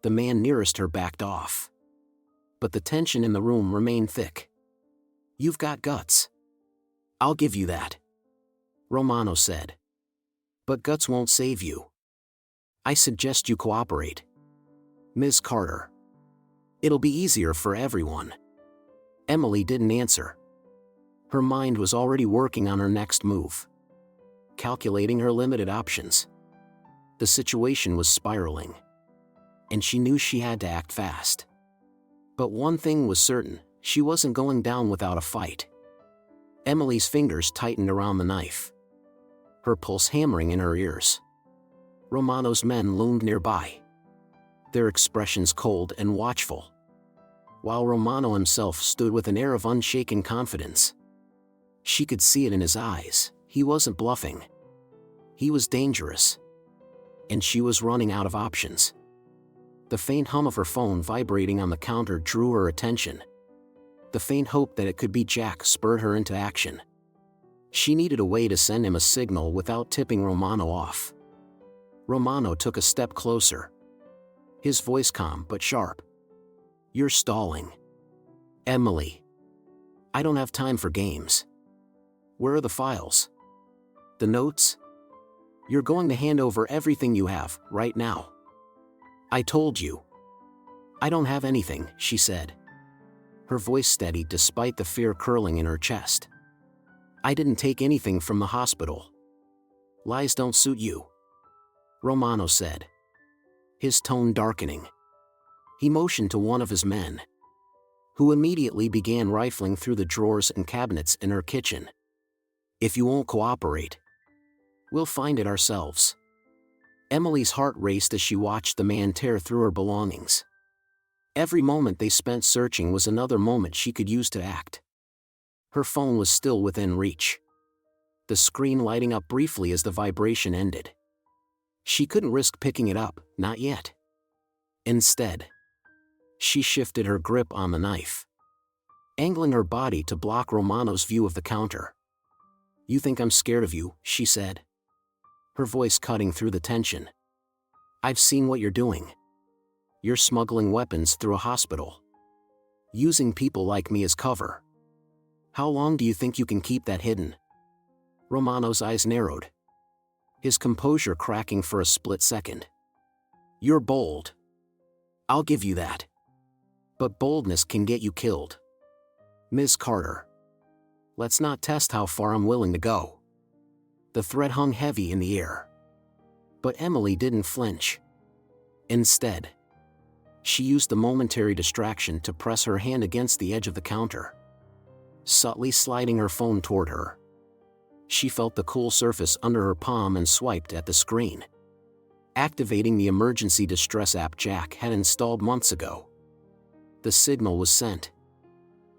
The man nearest her backed off. But the tension in the room remained thick. You've got guts. I'll give you that, Romano said. But guts won't save you. I suggest you cooperate. Ms. Carter. It'll be easier for everyone. Emily didn't answer. Her mind was already working on her next move, calculating her limited options. The situation was spiraling, and she knew she had to act fast. But one thing was certain, she wasn't going down without a fight. Emily's fingers tightened around the knife, her pulse hammering in her ears. Romano's men loomed nearby, their expressions cold and watchful, while Romano himself stood with an air of unshaken confidence. She could see it in his eyes. He wasn't bluffing. He was dangerous. And she was running out of options. The faint hum of her phone vibrating on the counter drew her attention. The faint hope that it could be Jack spurred her into action. She needed a way to send him a signal without tipping Romano off. Romano took a step closer, his voice calm but sharp. You're stalling. Emily. I don't have time for games. Where are the files? The notes? You're going to hand over everything you have, right now. I told you. I don't have anything, she said, her voice steady despite the fear curling in her chest. I didn't take anything from the hospital. Lies don't suit you, Romano said, his tone darkening. He motioned to one of his men, who immediately began rifling through the drawers and cabinets in her kitchen. If you won't cooperate, we'll find it ourselves. Emily's heart raced as she watched the man tear through her belongings. Every moment they spent searching was another moment she could use to act. Her phone was still within reach, the screen lighting up briefly as the vibration ended. She couldn't risk picking it up, not yet. Instead, she shifted her grip on the knife, angling her body to block Romano's view of the counter. You think I'm scared of you, she said, her voice cutting through the tension. I've seen what you're doing. You're smuggling weapons through a hospital, using people like me as cover. How long do you think you can keep that hidden? Romano's eyes narrowed, his composure cracking for a split second. You're bold. I'll give you that. But boldness can get you killed. Ms. Carter. Let's not test how far I'm willing to go. The threat hung heavy in the air. But Emily didn't flinch. Instead, she used the momentary distraction to press her hand against the edge of the counter, subtly sliding her phone toward her. She felt the cool surface under her palm and swiped at the screen. activating the emergency distress app Jack had installed months ago. The signal was sent.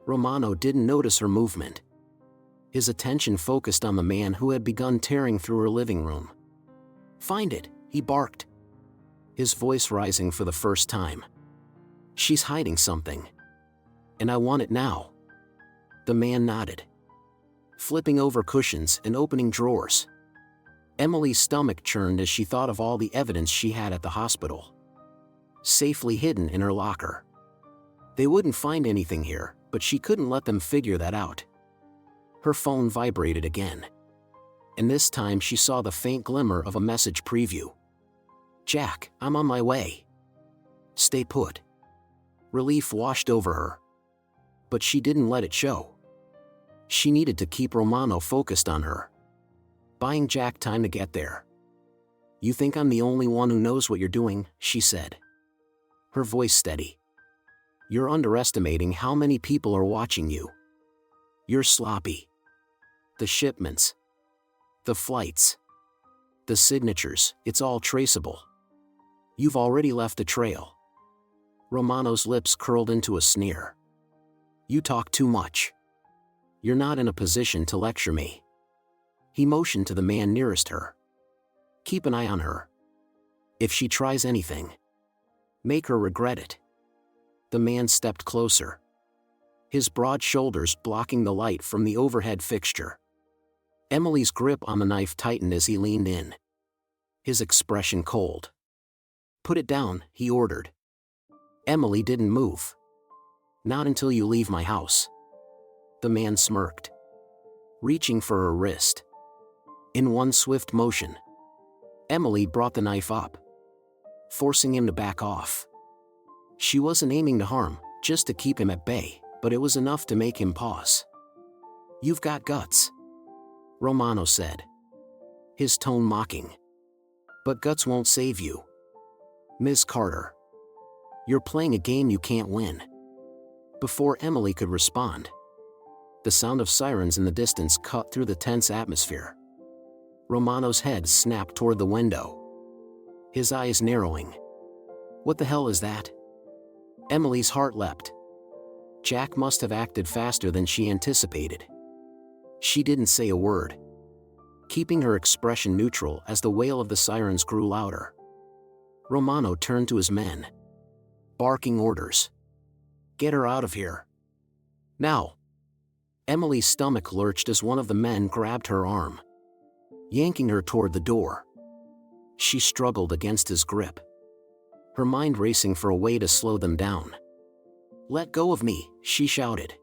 Romano didn't notice her movement. His attention focused on the man who had begun tearing through her living room. "Find it," he barked, his voice rising for the first time. "She's hiding something. And I want it now." The man nodded, flipping over cushions and opening drawers. Emily's stomach churned as she thought of all the evidence she had at the hospital, safely hidden in her locker. They wouldn't find anything here, but she couldn't let them figure that out. Her phone vibrated again, and this time she saw the faint glimmer of a message preview. "Jack, I'm on my way. Stay put." Relief washed over her, but she didn't let it show. She needed to keep Romano focused on her, buying Jack time to get there. "You think I'm the only one who knows what you're doing," she said, her voice steady. "You're underestimating how many people are watching you. You're sloppy. The shipments, the flights, the signatures, it's all traceable. You've already left a trail." Romano's lips curled into a sneer. "You talk too much. You're not in a position to lecture me." He motioned to the man nearest her. "Keep an eye on her. If she tries anything, make her regret it." The man stepped closer, his broad shoulders blocking the light from the overhead fixture. Emily's grip on the knife tightened as he leaned in, his expression cold. "Put it down," he ordered. Emily didn't move. "Not until you leave my house." The man smirked, reaching for her wrist. In one swift motion, Emily brought the knife up, forcing him to back off. She wasn't aiming to harm, just to keep him at bay, but it was enough to make him pause. "You've got guts," Romano said, his tone mocking. "But guts won't save you. Ms. Carter. You're playing a game you can't win." Before Emily could respond, the sound of sirens in the distance cut through the tense atmosphere. Romano's head snapped toward the window, his eyes narrowing. "What the hell is that?" Emily's heart leapt. Jack must have acted faster than she anticipated. She didn't say a word, keeping her expression neutral as the wail of the sirens grew louder. Romano turned to his men, barking orders. "Get her out of here. Now." Emily's stomach lurched as one of the men grabbed her arm, yanking her toward the door. She struggled against his grip, her mind racing for a way to slow them down. "Let go of me," she shouted,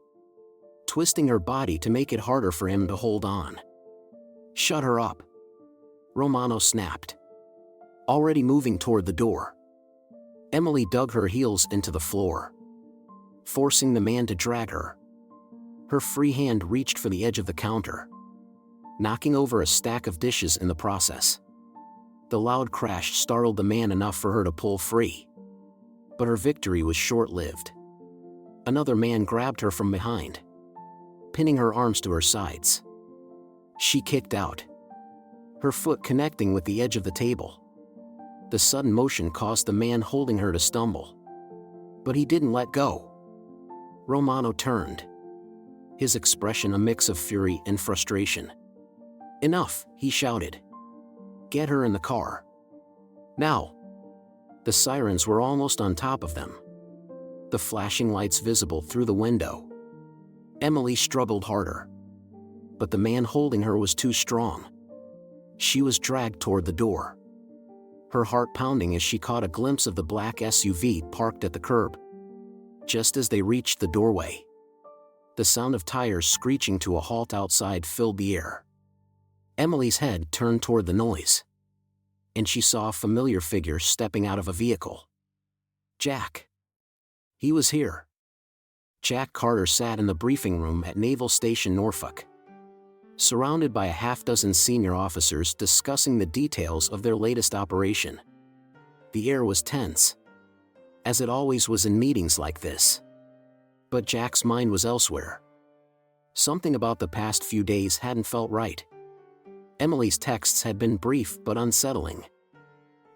twisting her body to make it harder for him to hold on. "Shut her up," Romano snapped, already moving toward the door. Emily dug her heels into the floor, forcing the man to drag her. Her free hand reached for the edge of the counter, knocking over a stack of dishes in the process. The loud crash startled the man enough for her to pull free. But her victory was short-lived. Another man grabbed her from behind, pinning her arms to her sides. She kicked out, her foot connecting with the edge of the table. The sudden motion caused the man holding her to stumble. But he didn't let go. Romano turned, his expression a mix of fury and frustration. "Enough," he shouted. "Get her in the car. Now." The sirens were almost on top of them, the flashing lights visible through the window. Emily struggled harder, but the man holding her was too strong. She was dragged toward the door, her heart pounding as she caught a glimpse of the black SUV parked at the curb. Just as they reached the doorway, the sound of tires screeching to a halt outside filled the air. Emily's head turned toward the noise, and she saw a familiar figure stepping out of a vehicle. Jack. He was here. Jack Carter sat in the briefing room at Naval Station Norfolk, surrounded by a half-dozen senior officers discussing the details of their latest operation. The air was tense, as it always was in meetings like this. But Jack's mind was elsewhere. Something about the past few days hadn't felt right. Emily's texts had been brief but unsettling,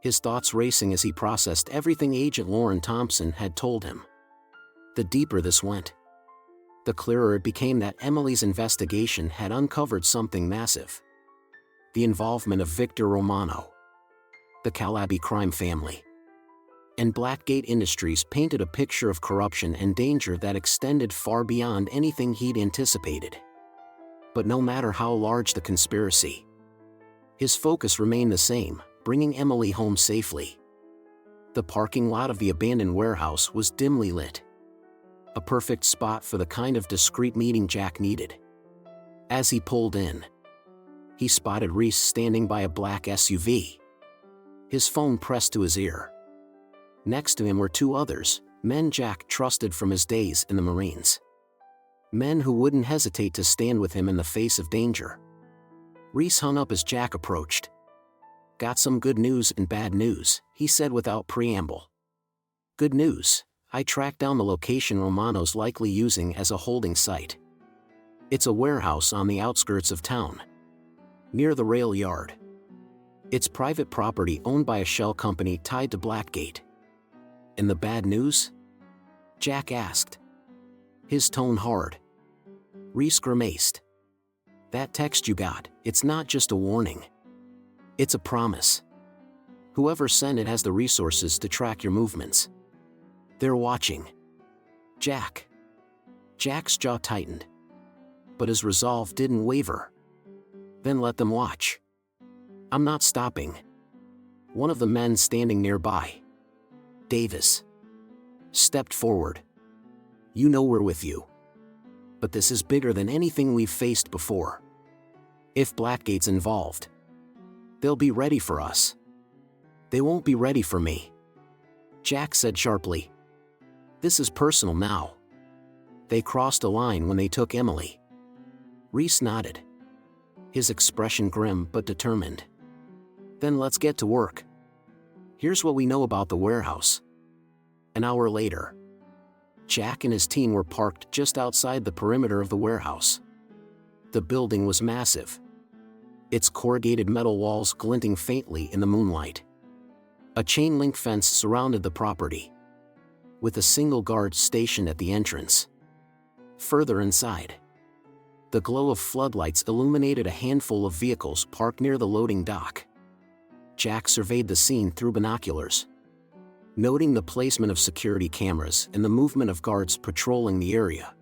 his thoughts racing as he processed everything Agent Lauren Thompson had told him. The deeper this went, the clearer it became that Emily's investigation had uncovered something massive. The involvement of Victor Romano, the Calabi crime family, and Blackgate Industries painted a picture of corruption and danger that extended far beyond anything he'd anticipated. But no matter how large the conspiracy, his focus remained the same: bringing Emily home safely. The parking lot of the abandoned warehouse was dimly lit, a perfect spot for the kind of discreet meeting Jack needed. As he pulled in, he spotted Reese standing by a black SUV, his phone pressed to his ear. Next to him were two others, men Jack trusted from his days in the Marines. Men who wouldn't hesitate to stand with him in the face of danger. Reese hung up as Jack approached. "Got some good news and bad news," he said without preamble. "Good news. I tracked down the location Romano's likely using as a holding site. It's a warehouse on the outskirts of town, near the rail yard. It's private property owned by a shell company tied to Blackgate." "And the bad news?" Jack asked, his tone hard. Reese grimaced. "That text you got, it's not just a warning. It's a promise. Whoever sent it has the resources to track your movements. They're watching." Jack's jaw tightened, but his resolve didn't waver. "Then let them watch. I'm not stopping." One of the men standing nearby, Davis, stepped forward. "You know we're with you. But this is bigger than anything we've faced before. If Blackgate's involved, they'll be ready for us. They won't be ready for me," Jack said sharply. "This is personal now. They crossed a line when they took Emily." Reese nodded, his expression grim but determined. "Then let's get to work. Here's what we know about the warehouse." An hour later, Jack and his team were parked just outside the perimeter of the warehouse. The building was massive, its corrugated metal walls glinting faintly in the moonlight. A chain-link fence surrounded the property, with a single guard stationed at the entrance. Further inside, the glow of floodlights illuminated a handful of vehicles parked near the loading dock. Jack surveyed the scene through binoculars, noting the placement of security cameras and the movement of guards patrolling the area.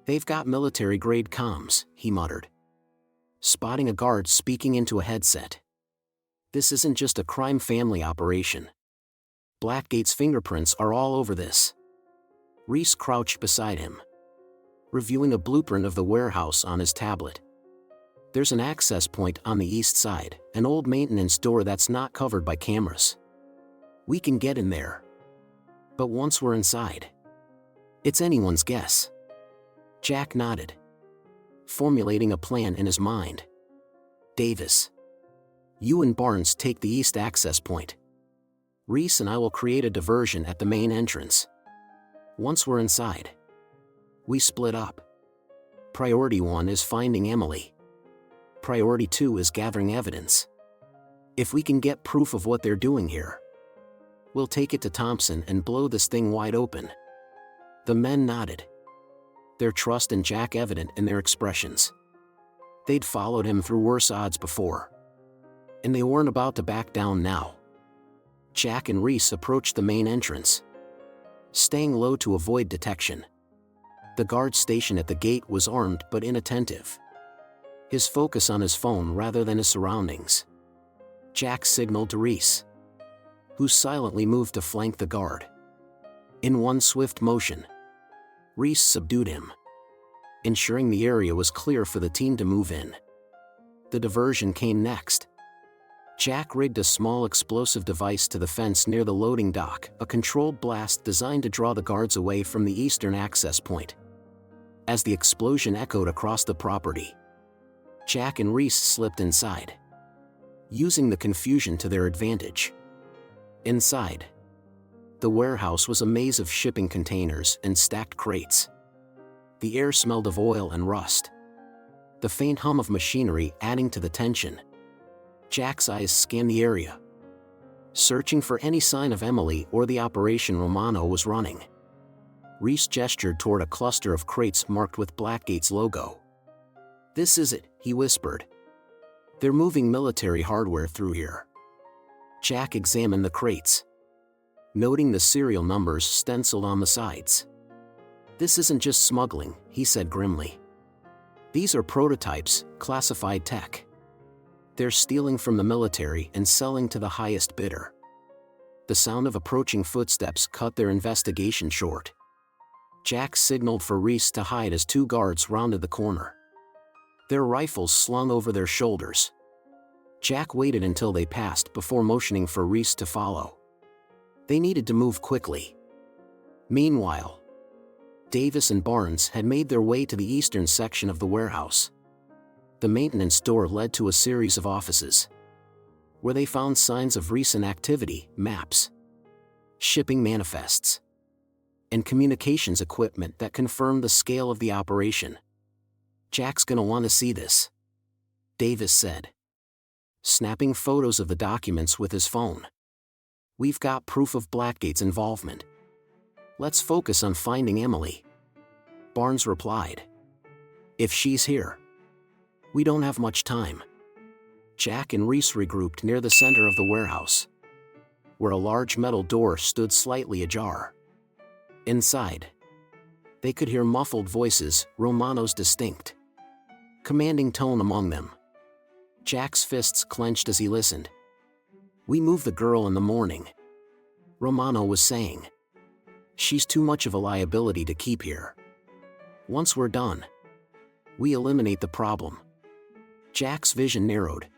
"They've got military-grade comms," he muttered, spotting a guard speaking into a headset. "This isn't just a crime family operation. Blackgate's fingerprints are all over this." Reese crouched beside him, reviewing a blueprint of the warehouse on his tablet. "There's an access point on the east side, an old maintenance door that's not covered by cameras. We can get in there. But once we're inside, it's anyone's guess." Jack nodded, formulating a plan in his mind. "Davis, you and Barnes take the east access point. Reese and I will create a diversion at the main entrance. Once we're inside, we split up. Priority 1 is finding Emily. Priority 2 is gathering evidence. If we can get proof of what they're doing here, we'll take it to Thompson and blow this thing wide open." The men nodded, their trust in Jack evident in their expressions. They'd followed him through worse odds before, and they weren't about to back down now. Jack and Reese approached the main entrance, staying low to avoid detection. The guard stationed at the gate was armed but inattentive, his focus on his phone rather than his surroundings. Jack signaled to Reese, who silently moved to flank the guard. In one swift motion, Reese subdued him, ensuring the area was clear for the team to move in. The diversion came next. Jack rigged a small explosive device to the fence near the loading dock, a controlled blast designed to draw the guards away from the eastern access point. As the explosion echoed across the property, Jack and Reese slipped inside, using the confusion to their advantage. Inside, the warehouse was a maze of shipping containers and stacked crates. The air smelled of oil and rust, the faint hum of machinery adding to the tension. Jack's eyes scanned the area, searching for any sign of Emily or the operation Romano was running. Reese gestured toward a cluster of crates marked with Blackgate's logo. "This is it," he whispered. "They're moving military hardware through here." Jack examined the crates, noting the serial numbers stenciled on the sides. "This isn't just smuggling," he said grimly. "These are prototypes, classified tech. They're stealing from the military and selling to the highest bidder." The sound of approaching footsteps cut their investigation short. Jack signaled for Reese to hide as two guards rounded the corner, their rifles slung over their shoulders. Jack waited until they passed before motioning for Reese to follow. They needed to move quickly. Meanwhile, Davis and Barnes had made their way to the eastern section of the warehouse. The maintenance door led to a series of offices, where they found signs of recent activity, maps, shipping manifests, and communications equipment that confirmed the scale of the operation. "Jack's gonna want to see this," Davis said, snapping photos of the documents with his phone. "We've got proof of Blackgate's involvement. Let's focus on finding Emily," Barnes replied. "If she's here, we don't have much time." Jack and Reese regrouped near the center of the warehouse, where a large metal door stood slightly ajar. Inside, they could hear muffled voices, Romano's distinct, commanding tone among them. Jack's fists clenched as he listened. "We moved the girl in the morning," Romano was saying. "She's too much of a liability to keep here. Once we're done, we eliminate the problem." Jack's vision narrowed.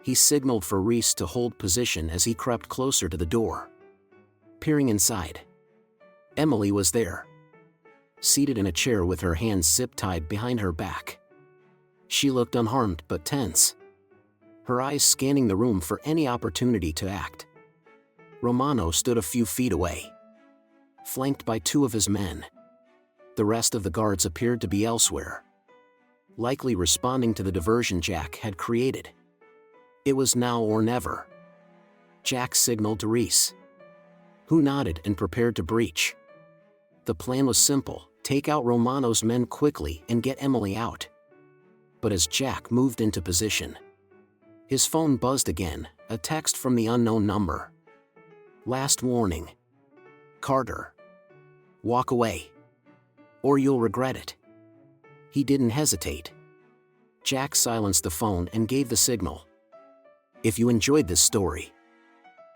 He signaled for Reese to hold position as he crept closer to the door. Peering inside, Emily was there, seated in a chair with her hands zip-tied behind her back. She looked unharmed but tense, her eyes scanning the room for any opportunity to act. Romano stood a few feet away, flanked by two of his men. The rest of the guards appeared to be elsewhere, likely responding to the diversion Jack had created. It was now or never. Jack signaled to Reese, who nodded and prepared to breach. The plan was simple: take out Romano's men quickly and get Emily out. But as Jack moved into position, his phone buzzed again, a text from the unknown number. "Last warning. Carter. Walk away, or you'll regret it." He didn't hesitate. Jack silenced the phone and gave the signal. If you enjoyed this story,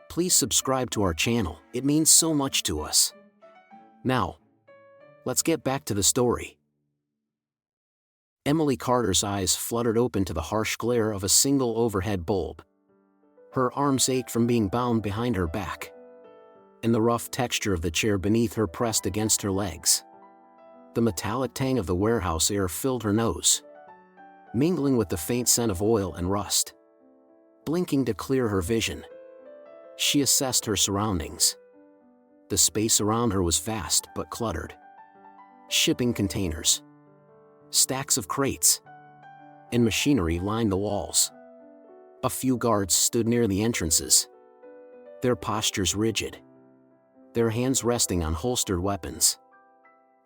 please subscribe to our channel, it means so much to us. Now, let's get back to the story. Emily Carter's eyes fluttered open to the harsh glare of a single overhead bulb. Her arms ached from being bound behind her back, and the rough texture of the chair beneath her pressed against her legs. The metallic tang of the warehouse air filled her nose, mingling with the faint scent of oil and rust. Blinking to clear her vision, she assessed her surroundings. The space around her was vast but cluttered. Shipping containers, stacks of crates, and machinery lined the walls. A few guards stood near the entrances, their postures rigid, their hands resting on holstered weapons.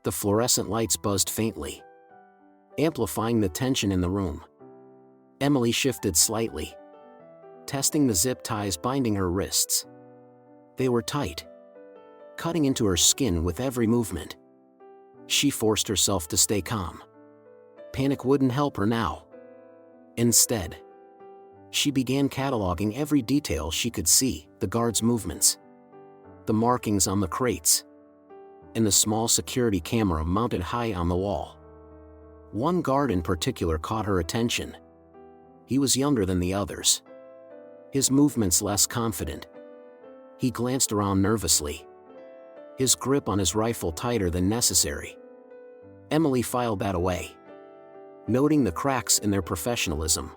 The fluorescent lights buzzed faintly, amplifying the tension in the room. Emily shifted slightly, testing the zip ties binding her wrists. They were tight, cutting into her skin with every movement. She forced herself to stay calm. Panic wouldn't help her now. Instead, she began cataloging every detail she could see: the guards' movements, the markings on the crates, and the small security camera mounted high on the wall. One guard in particular caught her attention. He was younger than the others, his movements less confident. He glanced around nervously, his grip on his rifle tighter than necessary. Emily filed that away, noting the cracks in their professionalism.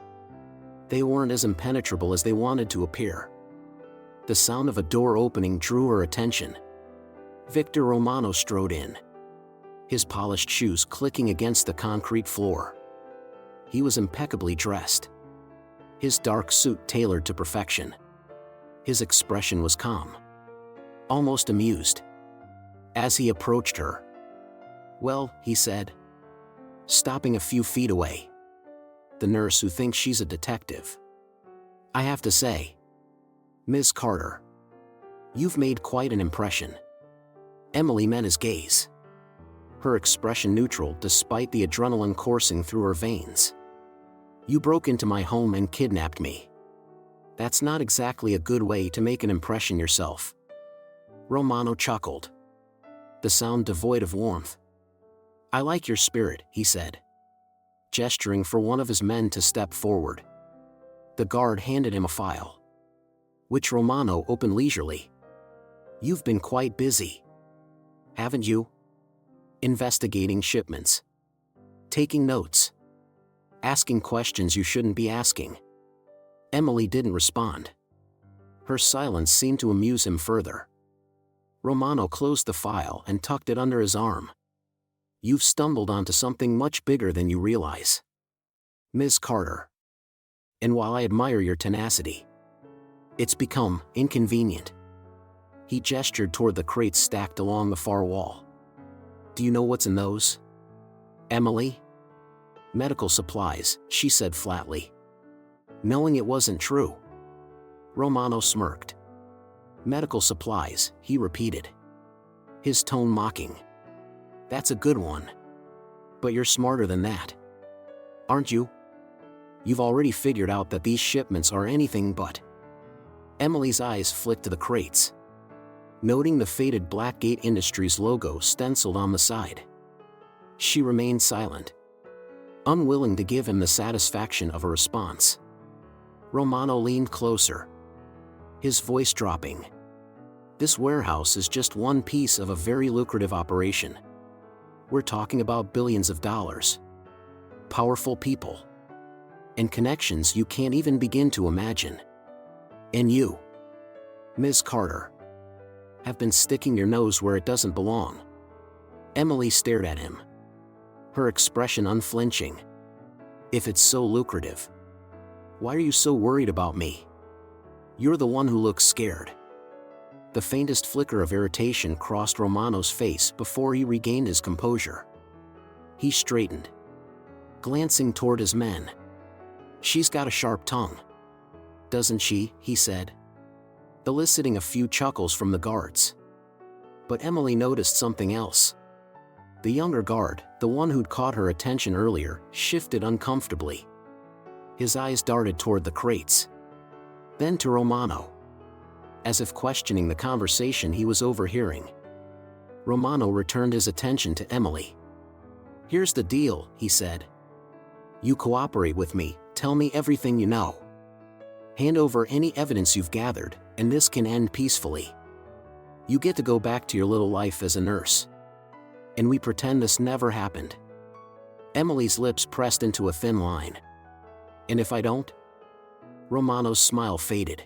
They weren't as impenetrable as they wanted to appear. The sound of a door opening drew her attention. Victor Romano strode in, his polished shoes clicking against the concrete floor. He was impeccably dressed, his dark suit tailored to perfection. His expression was calm, almost amused. As he approached her, "Well," he said, stopping a few feet away. "The nurse who thinks she's a detective. I have to say, Ms. Carter, you've made quite an impression." Emily met his gaze, her expression neutral despite the adrenaline coursing through her veins. "You broke into my home and kidnapped me. That's not exactly a good way to make an impression yourself." Romano chuckled, the sound devoid of warmth. "I like your spirit," he said, gesturing for one of his men to step forward. The guard handed him a file, which Romano opened leisurely. "You've been quite busy, haven't you? Investigating shipments, taking notes, asking questions you shouldn't be asking." Emily didn't respond. Her silence seemed to amuse him further. Romano closed the file and tucked it under his arm. "You've stumbled onto something much bigger than you realize, Ms. Carter. And while I admire your tenacity, it's become inconvenient." He gestured toward the crates stacked along the far wall. "Do you know what's in those, Emily?" "Medical supplies," she said flatly, knowing it wasn't true. Romano smirked. "Medical supplies," he repeated, his tone mocking. "That's a good one. But you're smarter than that, aren't you? You've already figured out that these shipments are anything but." Emily's eyes flicked to the crates, noting the faded Blackgate Industries logo stenciled on the side. She remained silent, unwilling to give him the satisfaction of a response. Romano leaned closer, his voice dropping. "This warehouse is just one piece of a very lucrative operation. We're talking about billions of dollars, powerful people, and connections you can't even begin to imagine. And you, Ms. Carter, have been sticking your nose where it doesn't belong." Emily stared at him, her expression unflinching. "If it's so lucrative, why are you so worried about me? You're the one who looks scared." The faintest flicker of irritation crossed Romano's face before he regained his composure. He straightened, glancing toward his men. "She's got a sharp tongue, doesn't she?" he said, eliciting a few chuckles from the guards. But Emily noticed something else. The younger guard, the one who'd caught her attention earlier, shifted uncomfortably. His eyes darted toward the crates, then to Romano, as if questioning the conversation he was overhearing. Romano returned his attention to Emily. "Here's the deal," he said. "You cooperate with me, tell me everything you know. Hand over any evidence you've gathered, and this can end peacefully. You get to go back to your little life as a nurse. And we pretend this never happened." Emily's lips pressed into a thin line. "And if I don't?" Romano's smile faded.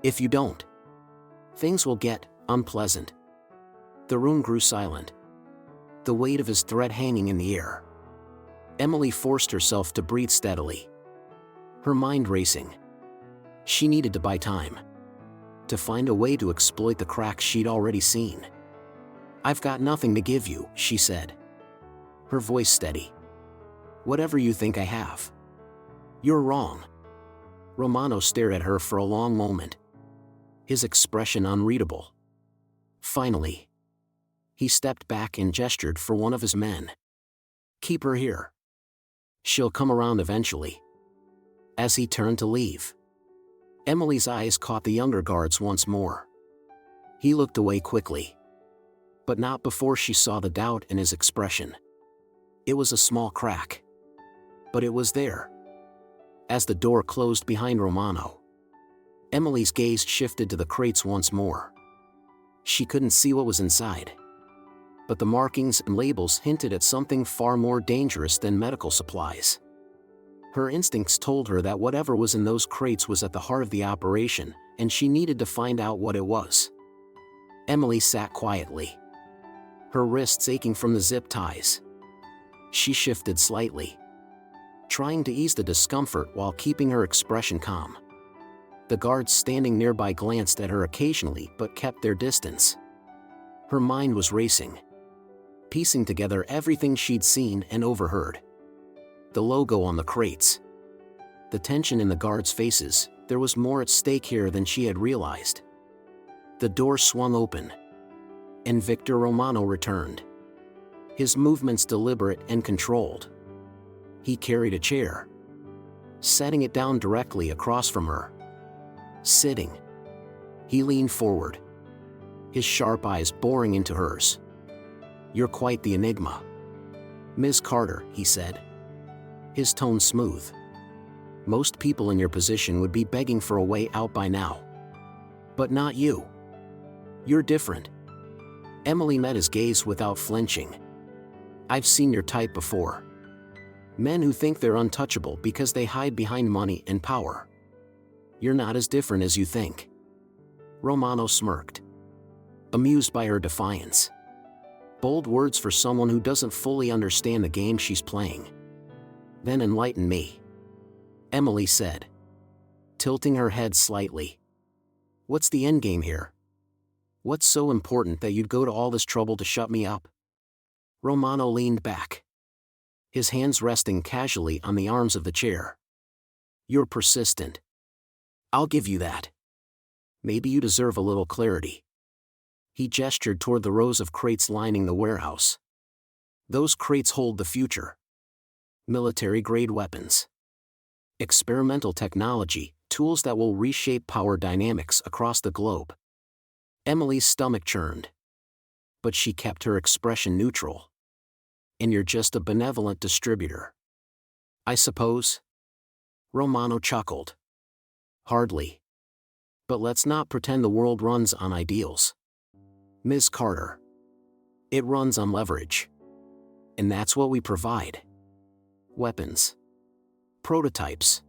"If you don't, things will get unpleasant." The room grew silent, the weight of his threat hanging in the air. Emily forced herself to breathe steadily, her mind racing. She needed to buy time, to find a way to exploit the cracks she'd already seen. "I've got nothing to give you," she said, her voice steady. "Whatever you think I have, you're wrong." Romano stared at her for a long moment, his expression unreadable. Finally, he stepped back and gestured for one of his men. "Keep her here. She'll come around eventually." As he turned to leave, Emily's eyes caught the younger guards once more. He looked away quickly, but not before she saw the doubt in his expression. It was a small crack, but it was there. As the door closed behind Romano, Emily's gaze shifted to the crates once more. She couldn't see what was inside, but the markings and labels hinted at something far more dangerous than medical supplies. Her instincts told her that whatever was in those crates was at the heart of the operation, and she needed to find out what it was. Emily sat quietly, her wrists aching from the zip ties. She shifted slightly, trying to ease the discomfort while keeping her expression calm. The guards standing nearby glanced at her occasionally but kept their distance. Her mind was racing, piecing together everything she'd seen and overheard. The logo on the crates, the tension in the guards' faces, there was more at stake here than she had realized. The door swung open, and Victor Romano returned. His movements deliberate and controlled. He carried a chair, setting it down directly across from her. Sitting, he leaned forward, his sharp eyes boring into hers. "You're quite the enigma, Ms. Carter," he said, his tone smooth. "Most people in your position would be begging for a way out by now. But not you. You're different." Emily met his gaze without flinching. "I've seen your type before. Men who think they're untouchable because they hide behind money and power. You're not as different as you think." Romano smirked, amused by her defiance. Bold words for someone who doesn't fully understand the game she's playing. "Then enlighten me," Emily said, tilting her head slightly. "What's the endgame here? What's so important that you'd go to all this trouble to shut me up?" Romano leaned back, his hands resting casually on the arms of the chair. "You're persistent. I'll give you that. Maybe you deserve a little clarity." He gestured toward the rows of crates lining the warehouse. "Those crates hold the future. Military-grade weapons, experimental technology, tools that will reshape power dynamics across the globe." Emily's stomach churned, but she kept her expression neutral. "And you're just a benevolent distributor, I suppose?" Romano chuckled. "Hardly. But let's not pretend the world runs on ideals, Ms. Carter. It runs on leverage. And that's what we provide. Weapons, prototypes,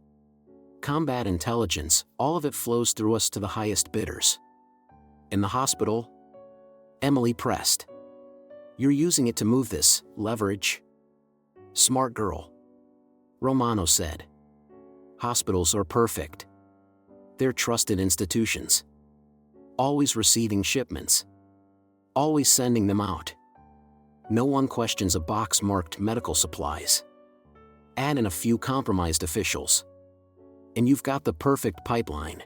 combat intelligence, all of it flows through us to the highest bidders. In the hospital?" Emily pressed. "You're using it to move this leverage?" "Smart girl," Romano said. "Hospitals are perfect. They're trusted institutions. Always receiving shipments. Always sending them out. No one questions a box marked medical supplies. Add in a few compromised officials, and you've got the perfect pipeline."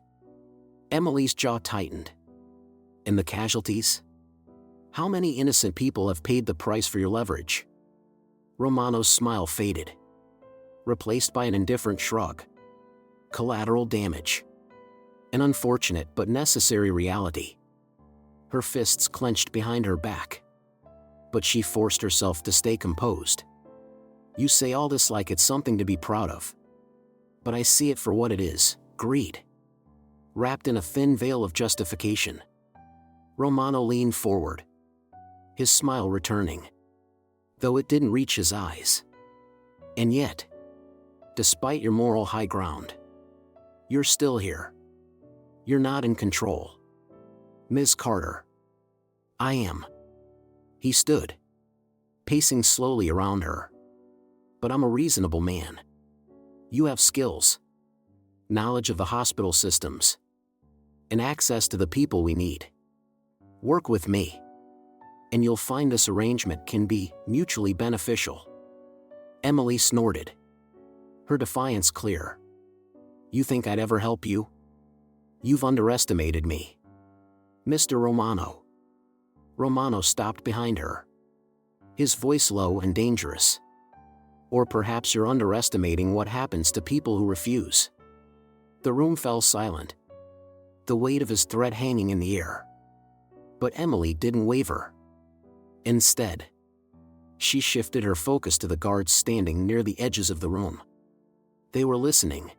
Emily's jaw tightened. "And the casualties? How many innocent people have paid the price for your leverage?" Romano's smile faded, replaced by an indifferent shrug. "Collateral damage. An unfortunate but necessary reality." Her fists clenched behind her back, but she forced herself to stay composed. "You say all this like it's something to be proud of. But I see it for what it is, greed, wrapped in a thin veil of justification." Romano leaned forward, his smile returning, though it didn't reach his eyes. "And yet, despite your moral high ground, you're still here. You're not in control, Ms. Carter." "I am." He stood, pacing slowly around her. "But I'm a reasonable man. You have skills, knowledge of the hospital systems, and access to the people we need. Work with me, and you'll find this arrangement can be mutually beneficial." Emily snorted, her defiance clear. "You think I'd ever help you? You've underestimated me, Mr. Romano." Romano stopped behind her, his voice low and dangerous. "Or perhaps you're underestimating what happens to people who refuse." The room fell silent, the weight of his threat hanging in the air. But Emily didn't waver. Instead, she shifted her focus to the guards standing near the edges of the room. They were listening,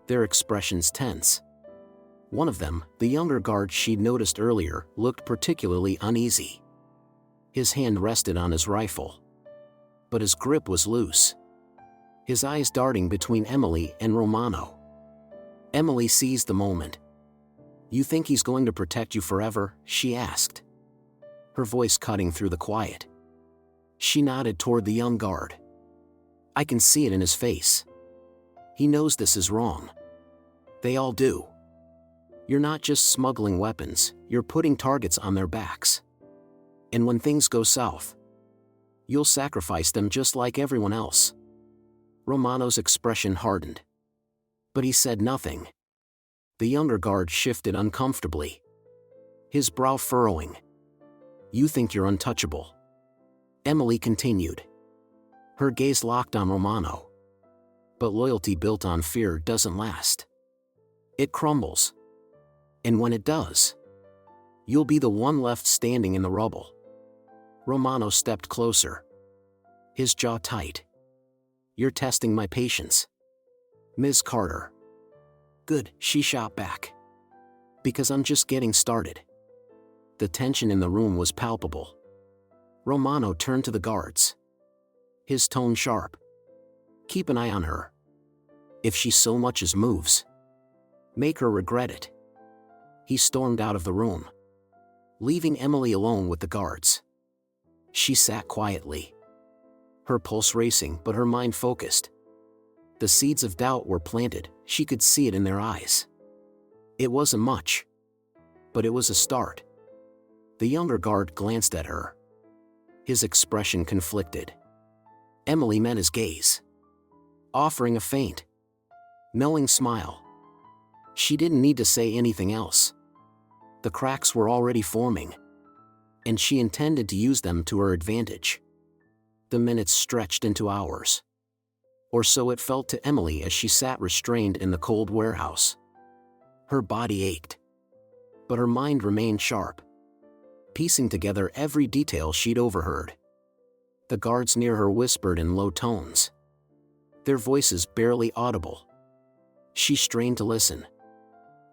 their expressions tense. One of them, the younger guard she'd noticed earlier, looked particularly uneasy. His hand rested on his rifle, but his grip was loose, his eyes darting between Emily and Romano. Emily seized the moment. "You think he's going to protect you forever?" she asked, her voice cutting through the quiet. She nodded toward the young guard. "I can see it in his face. He knows this is wrong. They all do. You're not just smuggling weapons, you're putting targets on their backs. And when things go south, you'll sacrifice them just like everyone else. Romano's expression hardened. But he said nothing. The younger guard shifted uncomfortably, his brow furrowing. You think you're untouchable? Emily continued. Her gaze locked on Romano. But loyalty built on fear doesn't last. It crumbles. And when it does, you'll be the one left standing in the rubble. Romano stepped closer, his jaw tight. You're testing my patience, Ms. Carter. Good, she shot back. Because I'm just getting started. The tension in the room was palpable. Romano turned to the guards, his tone sharp. Keep an eye on her. If she so much as moves, make her regret it. He stormed out of the room, leaving Emily alone with the guards. She sat quietly, her pulse racing but her mind focused. The seeds of doubt were planted, she could see it in their eyes. It wasn't much, but it was a start. The younger guard glanced at her, his expression conflicted. Emily met his gaze, offering a faint, knowing smile. She didn't need to say anything else. The cracks were already forming, and she intended to use them to her advantage. The minutes stretched into hours. Or so it felt to Emily as she sat restrained in the cold warehouse. Her body ached, but her mind remained sharp, piecing together every detail she'd overheard. The guards near her whispered in low tones, their voices barely audible. She strained to listen,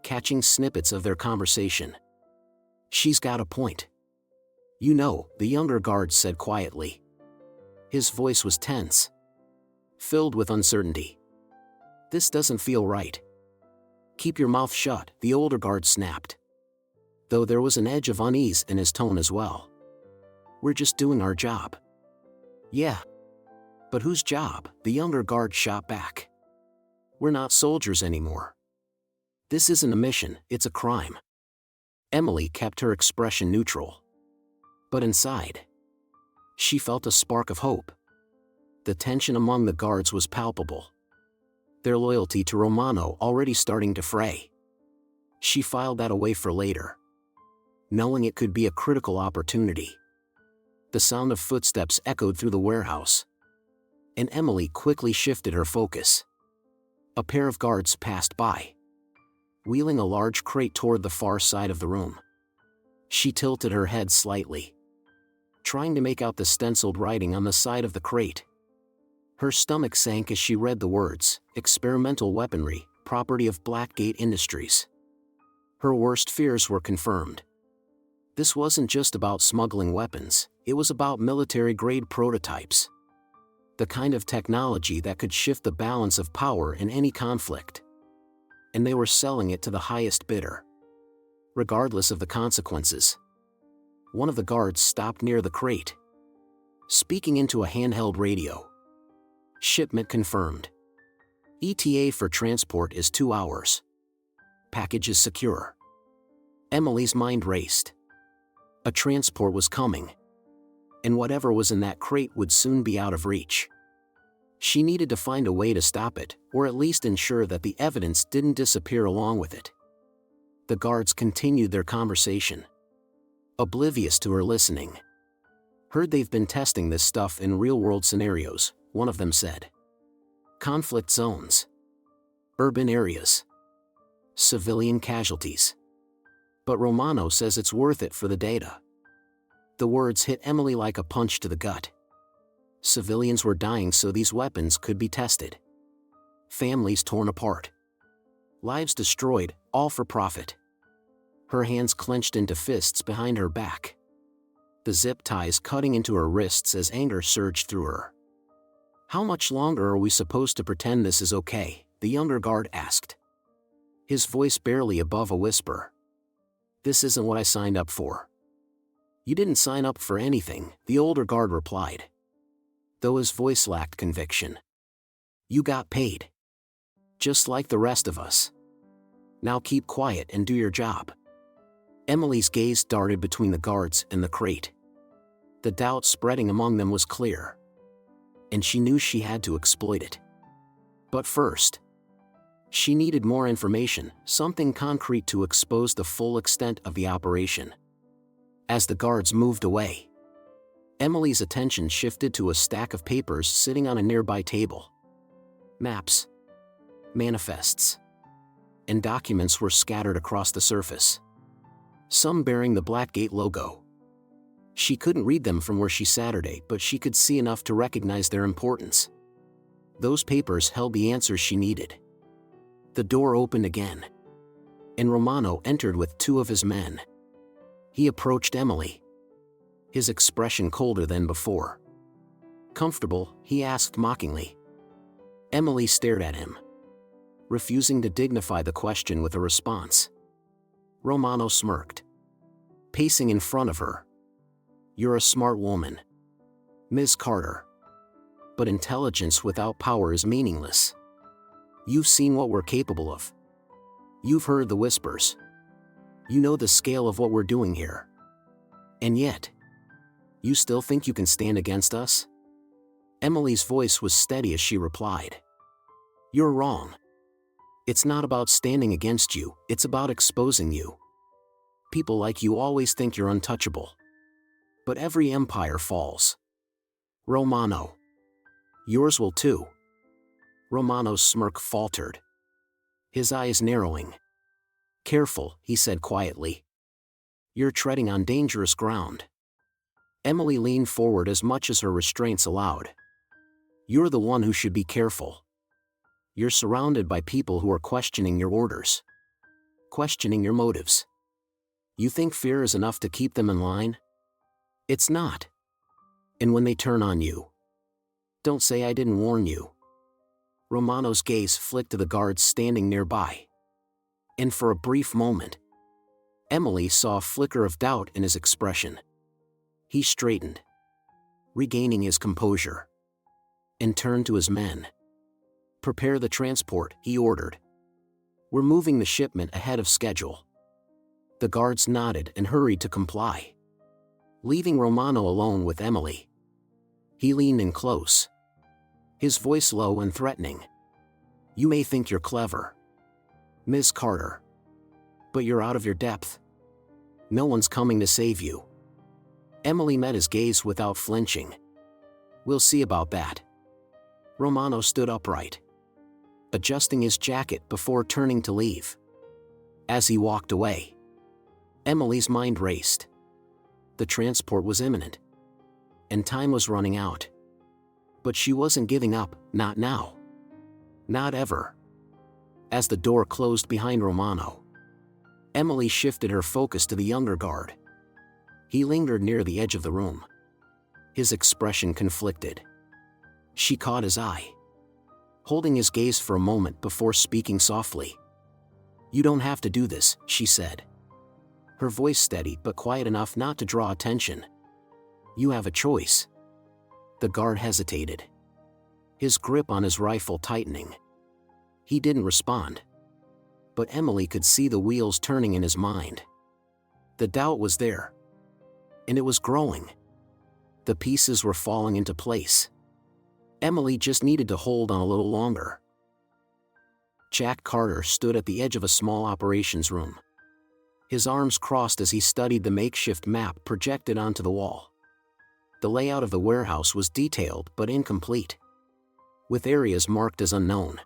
catching snippets of their conversation. She's got a point. You know, the younger guard said quietly. His voice was tense, filled with uncertainty. This doesn't feel right. Keep your mouth shut, the older guard snapped, though there was an edge of unease in his tone as well. We're just doing our job. Yeah. But whose job? The younger guard shot back. We're not soldiers anymore. This isn't a mission, it's a crime. Emily kept her expression neutral. But inside, she felt a spark of hope. The tension among the guards was palpable, their loyalty to Romano already starting to fray. She filed that away for later, knowing it could be a critical opportunity. The sound of footsteps echoed through the warehouse, and Emily quickly shifted her focus. A pair of guards passed by, wheeling a large crate toward the far side of the room. She tilted her head slightly, trying to make out the stenciled writing on the side of the crate. Her stomach sank as she read the words, experimental weaponry, property of Blackgate Industries. Her worst fears were confirmed. This wasn't just about smuggling weapons, it was about military-grade prototypes. The kind of technology that could shift the balance of power in any conflict. And they were selling it to the highest bidder, regardless of the consequences. One of the guards stopped near the crate, speaking into a handheld radio. Shipment confirmed. ETA for transport is 2 hours. Package is secure. Emily's mind raced. A transport was coming, and whatever was in that crate would soon be out of reach. She needed to find a way to stop it, or at least ensure that the evidence didn't disappear along with it. The guards continued their conversation, oblivious to her listening. Heard they've been testing this stuff in real-world scenarios, one of them said. Conflict zones. Urban areas. Civilian casualties. But Romano says it's worth it for the data. The words hit Emily like a punch to the gut. Civilians were dying so these weapons could be tested. Families torn apart. Lives destroyed, all for profit. Her hands clenched into fists behind her back, the zip ties cutting into her wrists as anger surged through her. How much longer are we supposed to pretend this is okay? The younger guard asked, his voice barely above a whisper. This isn't what I signed up for. You didn't sign up for anything, the older guard replied, though his voice lacked conviction. You got paid. Just like the rest of us. Now keep quiet and do your job." Emily's gaze darted between the guards and the crate. The doubt spreading among them was clear, and she knew she had to exploit it. But first, she needed more information, something concrete to expose the full extent of the operation. As the guards moved away, Emily's attention shifted to a stack of papers sitting on a nearby table. Maps, manifests, and documents were scattered across the surface, some bearing the Blackgate logo. She couldn't read them from where she sat, but she could see enough to recognize their importance. Those papers held the answers she needed. The door opened again, and Romano entered with 2 of his men. He approached Emily, his expression colder than before. "Comfortable?" he asked mockingly. Emily stared at him, refusing to dignify the question with a response. Romano smirked, pacing in front of her. "You're a smart woman, Ms. Carter. But intelligence without power is meaningless. You've seen what we're capable of. You've heard the whispers. You know the scale of what we're doing here. And yet, you still think you can stand against us?" Emily's voice was steady as she replied, "You're wrong. It's not about standing against you, it's about exposing you. People like you always think you're untouchable. But every empire falls. Romano. Yours will too." Romano's smirk faltered, his eyes narrowing. "Careful," he said quietly. "You're treading on dangerous ground." Emily leaned forward as much as her restraints allowed. "You're the one who should be careful. You're surrounded by people who are questioning your orders, questioning your motives. You think fear is enough to keep them in line? It's not. And when they turn on you, don't say I didn't warn you." Romano's gaze flicked to the guards standing nearby, and for a brief moment, Emily saw a flicker of doubt in his expression. He straightened, regaining his composure, and turned to his men. "Prepare the transport," he ordered. "We're moving the shipment ahead of schedule." The guards nodded and hurried to comply, leaving Romano alone with Emily. He leaned in close, his voice low and threatening. "You may think you're clever, Ms. Carter, but you're out of your depth. No one's coming to save you." Emily met his gaze without flinching. "We'll see about that." Romano stood upright, adjusting his jacket before turning to leave. As he walked away, Emily's mind raced. The transport was imminent, and time was running out. But she wasn't giving up, not now. Not ever. As the door closed behind Romano, Emily shifted her focus to the younger guard. He lingered near the edge of the room, his expression conflicted. She caught his eye, holding his gaze for a moment before speaking softly. "You don't have to do this," she said, her voice steady but quiet enough not to draw attention. "You have a choice." The guard hesitated, his grip on his rifle tightening. He didn't respond, but Emily could see the wheels turning in his mind. The doubt was there, and it was growing. The pieces were falling into place. Emily just needed to hold on a little longer. Jack Carter stood at the edge of a small operations room, his arms crossed as he studied the makeshift map projected onto the wall. The layout of the warehouse was detailed but incomplete, with areas marked as unknown.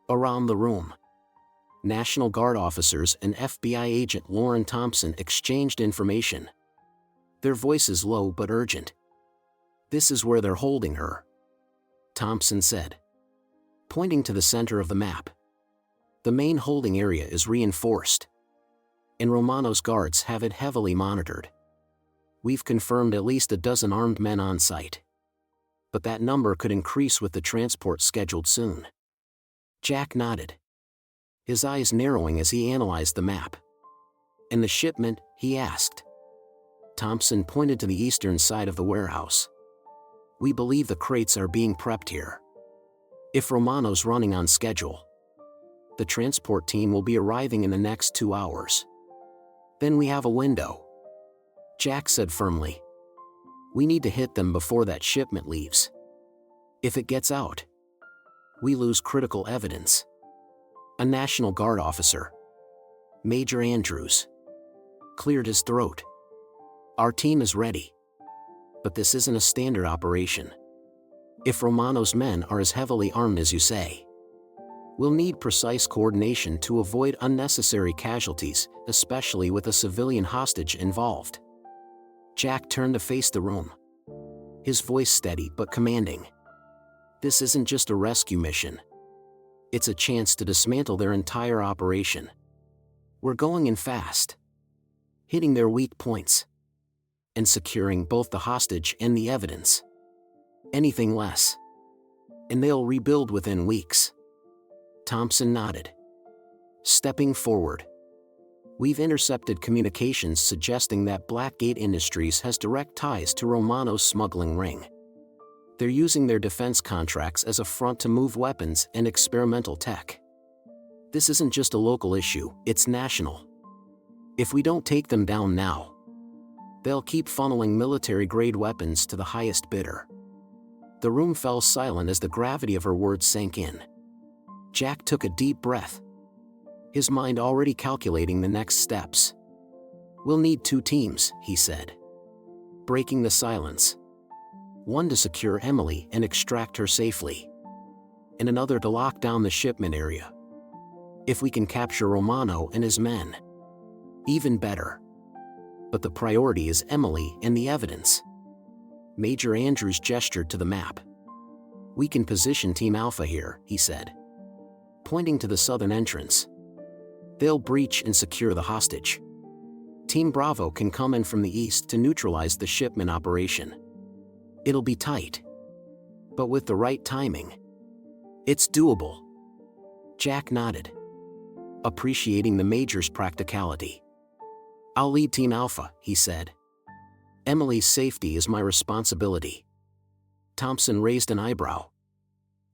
Around the room, National Guard officers and FBI agent Lauren Thompson exchanged information, their voices low but urgent. "This is where they're holding her," Thompson said, pointing to the center of the map. "The main holding area is reinforced, and Romano's guards have it heavily monitored. We've confirmed at least a dozen armed men on site, but that number could increase with the transport scheduled soon." Jack nodded, his eyes narrowing as he analyzed the map. "And the shipment?" he asked. Thompson pointed to the eastern side of the warehouse. "We believe the crates are being prepped here. If Romano's running on schedule, The transport team will be arriving in the next 2 hours. Then we have a window. Jack said firmly. We need to hit them before that shipment leaves. If it gets out, we lose critical evidence. A National Guard officer, Major Andrews, cleared his throat. Our team is ready. But this isn't a standard operation. If Romano's men are as heavily armed as you say, we'll need precise coordination to avoid unnecessary casualties, especially with a civilian hostage involved. Jack turned to face the room, his voice steady but commanding. This isn't just a rescue mission. It's a chance to dismantle their entire operation. We're going in fast, hitting their weak points, and securing both the hostage and the evidence. Anything less, and they'll rebuild within weeks. Thompson nodded. Stepping forward. We've intercepted communications suggesting that Blackgate Industries has direct ties to Romano's smuggling ring. They're using their defense contracts as a front to move weapons and experimental tech. This isn't just a local issue, it's national. If we don't take them down now, they'll keep funneling military-grade weapons to the highest bidder. The room fell silent as the gravity of her words sank in. Jack took a deep breath, his mind already calculating the next steps. We'll need 2 teams, he said, breaking the silence. One to secure Emily and extract her safely, and another to lock down the shipment area. If we can capture Romano and his men, even better. But the priority is Emily and the evidence. Major Andrews gestured to the map. We can position Team Alpha here, he said, pointing to the southern entrance. They'll breach and secure the hostage. Team Bravo can come in from the east to neutralize the shipment operation. It'll be tight, but with the right timing, it's doable. Jack nodded, appreciating the Major's practicality. I'll lead Team Alpha, he said. Emily's safety is my responsibility. Thompson raised an eyebrow.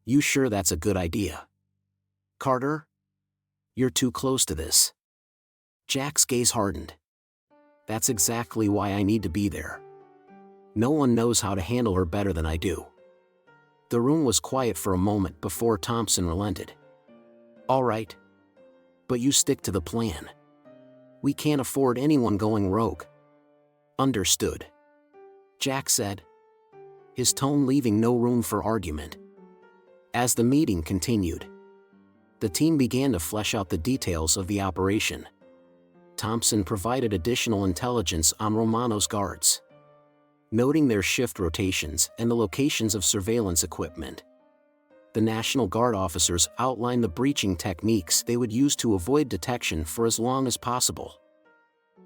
You sure that's a good idea? Carter? You're too close to this. Jack's gaze hardened. That's exactly why I need to be there. No one knows how to handle her better than I do. The room was quiet for a moment before Thompson relented. All right. But you stick to the plan. We can't afford anyone going rogue. Understood. Jack said, his tone leaving no room for argument. As the meeting continued, the team began to flesh out the details of the operation. Thompson provided additional intelligence on Romano's guards, noting their shift rotations and the locations of surveillance equipment. The National Guard officers outlined the breaching techniques they would use to avoid detection for as long as possible.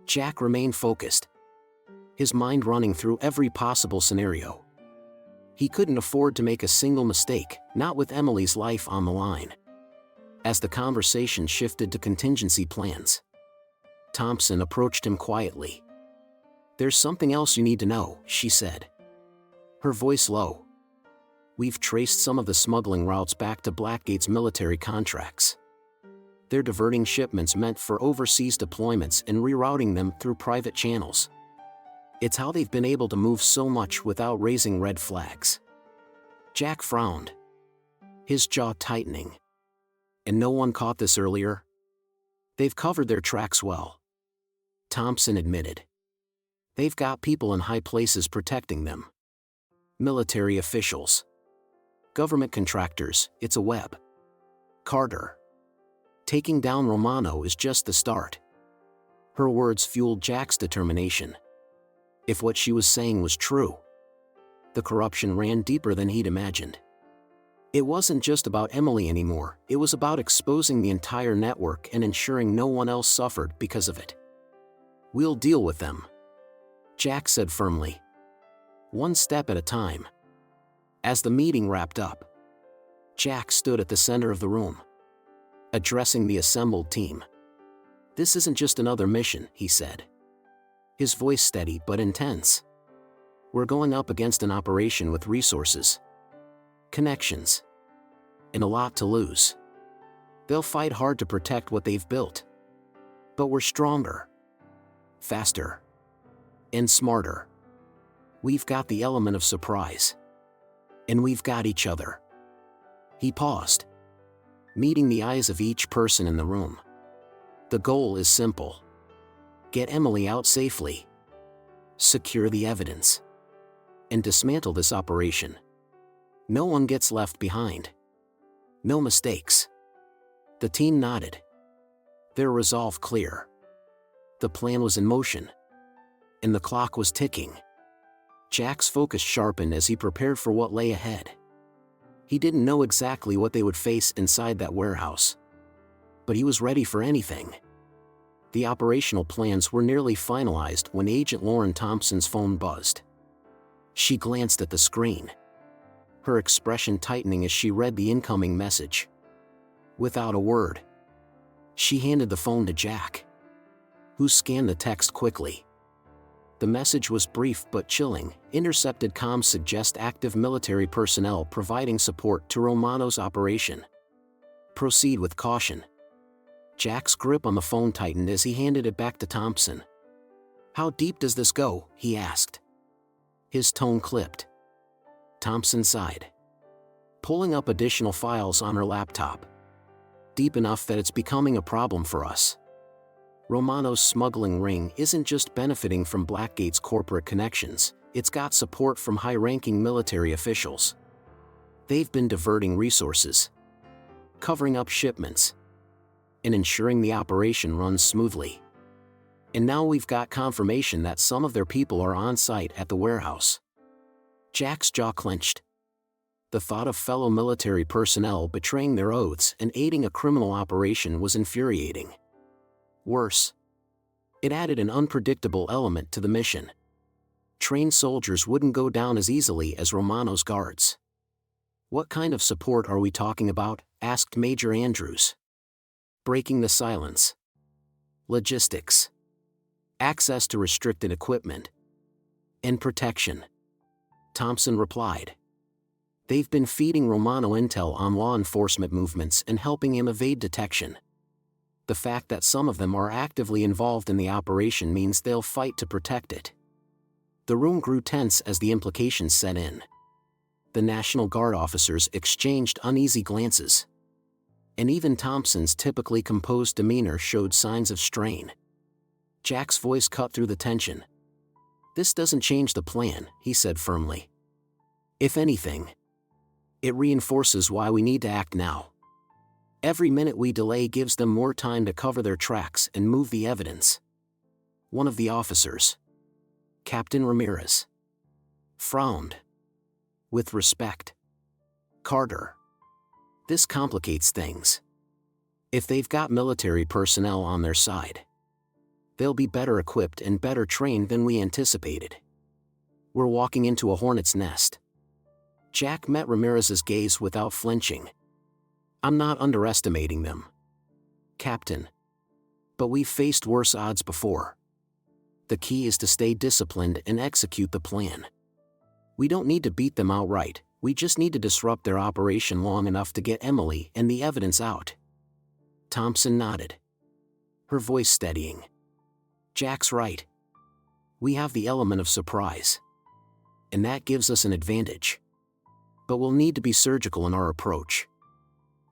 Jack remained focused, his mind running through every possible scenario. He couldn't afford to make a single mistake, not with Emily's life on the line. As the conversation shifted to contingency plans, Thompson approached him quietly. There's something else you need to know, she said, her voice low. We've traced some of the smuggling routes back to Blackgate's military contracts. They're diverting shipments meant for overseas deployments and rerouting them through private channels. It's how they've been able to move so much without raising red flags. Jack frowned, his jaw tightening. And no one caught this earlier? They've covered their tracks well, Thompson admitted. They've got people in high places protecting them. Military officials, government contractors, it's a web. Carter, taking down Romano is just the start. Her words fueled Jack's determination. If what she was saying was true, the corruption ran deeper than he'd imagined. It wasn't just about Emily anymore, it was about exposing the entire network and ensuring no one else suffered because of it. We'll deal with them, Jack said firmly. One step at a time. As the meeting wrapped up, Jack stood at the center of the room, addressing the assembled team. This isn't just another mission, he said, his voice steady but intense. We're going up against an operation with resources, connections, and a lot to lose. They'll fight hard to protect what they've built. But we're stronger, faster, and smarter. We've got the element of surprise. And we've got each other." He paused, meeting the eyes of each person in the room. "The goal is simple. Get Emily out safely, secure the evidence, and dismantle this operation. No one gets left behind. No mistakes." The team nodded, their resolve clear. The plan was in motion, and the clock was ticking. Jack's focus sharpened as he prepared for what lay ahead. He didn't know exactly what they would face inside that warehouse, but he was ready for anything. The operational plans were nearly finalized when Agent Lauren Thompson's phone buzzed. She glanced at the screen, her expression tightening as she read the incoming message. Without a word, she handed the phone to Jack, who scanned the text quickly. The message was brief but chilling. "Intercepted comms suggest active military personnel providing support to Romano's operation. Proceed with caution." Jack's grip on the phone tightened as he handed it back to Thompson. "How deep does this go?" he asked. His tone clipped. Thompson sighed, pulling up additional files on her laptop. "Deep enough that it's becoming a problem for us. Romano's smuggling ring isn't just benefiting from Blackgate's corporate connections, it's got support from high-ranking military officials. They've been diverting resources, covering up shipments, and ensuring the operation runs smoothly. And now we've got confirmation that some of their people are on site at the warehouse." Jack's jaw clenched. The thought of fellow military personnel betraying their oaths and aiding a criminal operation was infuriating. Worse, it added an unpredictable element to the mission. Trained soldiers wouldn't go down as easily as Romano's guards. "What kind of support are we talking about?" asked Major Andrews, breaking the silence. "Logistics, access to restricted equipment, and protection," Thompson replied. "They've been feeding Romano intel on law enforcement movements and helping him evade detection. The fact that some of them are actively involved in the operation means they'll fight to protect it." The room grew tense as the implications set in. The National Guard officers exchanged uneasy glances, and even Thompson's typically composed demeanor showed signs of strain. Jack's voice cut through the tension. "This doesn't change the plan," he said firmly. "If anything, it reinforces why we need to act now. Every minute we delay gives them more time to cover their tracks and move the evidence." One of the officers, Captain Ramirez, frowned. "With respect, Carter, this complicates things. If they've got military personnel on their side, they'll be better equipped and better trained than we anticipated. We're walking into a hornet's nest." Jack met Ramirez's gaze without flinching. "I'm not underestimating them, Captain. But we've faced worse odds before. The key is to stay disciplined and execute the plan. We don't need to beat them outright, we just need to disrupt their operation long enough to get Emily and the evidence out." Thompson nodded, her voice steadying. "Jack's right. We have the element of surprise, and that gives us an advantage. But we'll need to be surgical in our approach.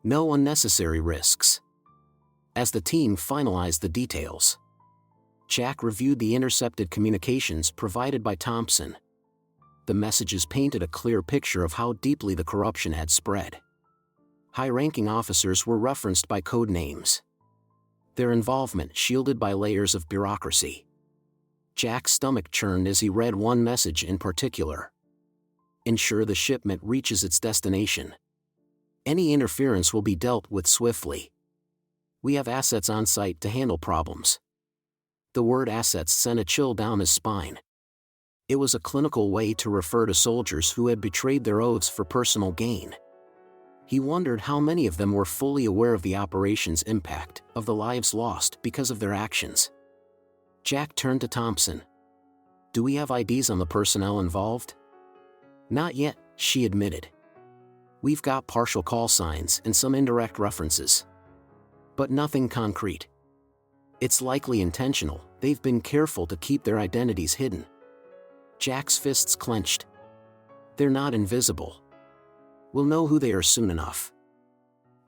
No unnecessary risks." As the team finalized the details, Jack reviewed the intercepted communications provided by Thompson. The messages painted a clear picture of how deeply the corruption had spread. High-ranking officers were referenced by code names, their involvement shielded by layers of bureaucracy. Jack's stomach churned as he read one message in particular. "Ensure the shipment reaches its destination. Any interference will be dealt with swiftly. We have assets on site to handle problems." The word assets sent a chill down his spine. It was a clinical way to refer to soldiers who had betrayed their oaths for personal gain. He wondered how many of them were fully aware of the operation's impact, of the lives lost because of their actions. Jack turned to Thompson. "Do we have IDs on the personnel involved?" "Not yet," she admitted. "We've got partial call signs and some indirect references. but nothing concrete. It's likely intentional, they've been careful to keep their identities hidden. Jack's fists clenched. They're not invisible. We'll know who they are soon enough.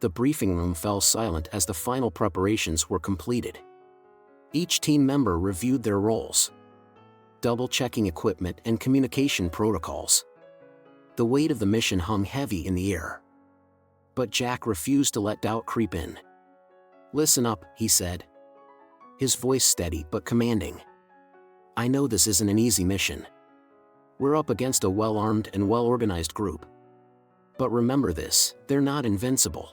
The briefing room fell silent as the final preparations were completed. Each team member reviewed their roles, double-checking equipment and communication protocols. The weight of the mission hung heavy in the air. But Jack refused to let doubt creep in. "Listen up," he said, his voice steady but commanding. "I know this isn't an easy mission. We're up against a well-armed and well-organized group. But remember this, they're not invincible.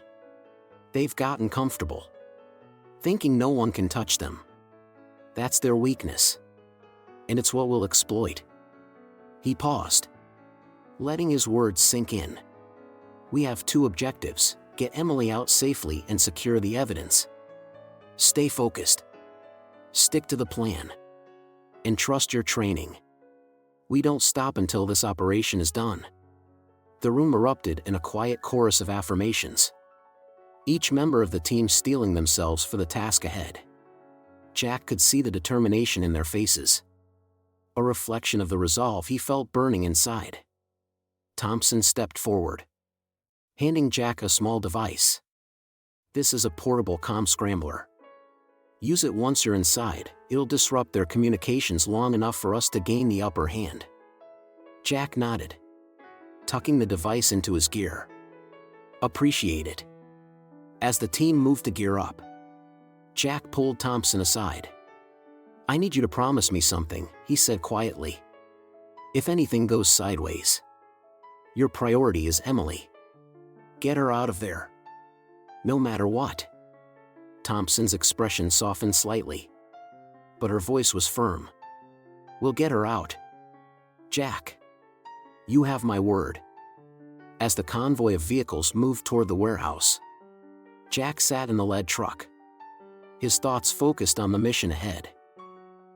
They've gotten comfortable, thinking no one can touch them. That's their weakness. And it's what we'll exploit." He paused, letting his words sink in. "We have two objectives: get Emily out safely and secure the evidence. Stay focused. Stick to the plan. And trust your training. We don't stop until this operation is done." The room erupted in a quiet chorus of affirmations, each member of the team steeling themselves for the task ahead. Jack could see the determination in their faces, a reflection of the resolve he felt burning inside. Thompson stepped forward, handing Jack a small device. "This is a portable comm scrambler. Use it once you're inside, it'll disrupt their communications long enough for us to gain the upper hand." Jack nodded, tucking the device into his gear. "Appreciate it." As the team moved to gear up, Jack pulled Thompson aside. "I need you to promise me something," he said quietly. "If anything goes sideways, your priority is Emily. Get her out of there, no matter what." Thompson's expression softened slightly, but her voice was firm. "We'll get her out, Jack. You have my word." As the convoy of vehicles moved toward the warehouse, Jack sat in the lead truck, his thoughts focused on the mission ahead.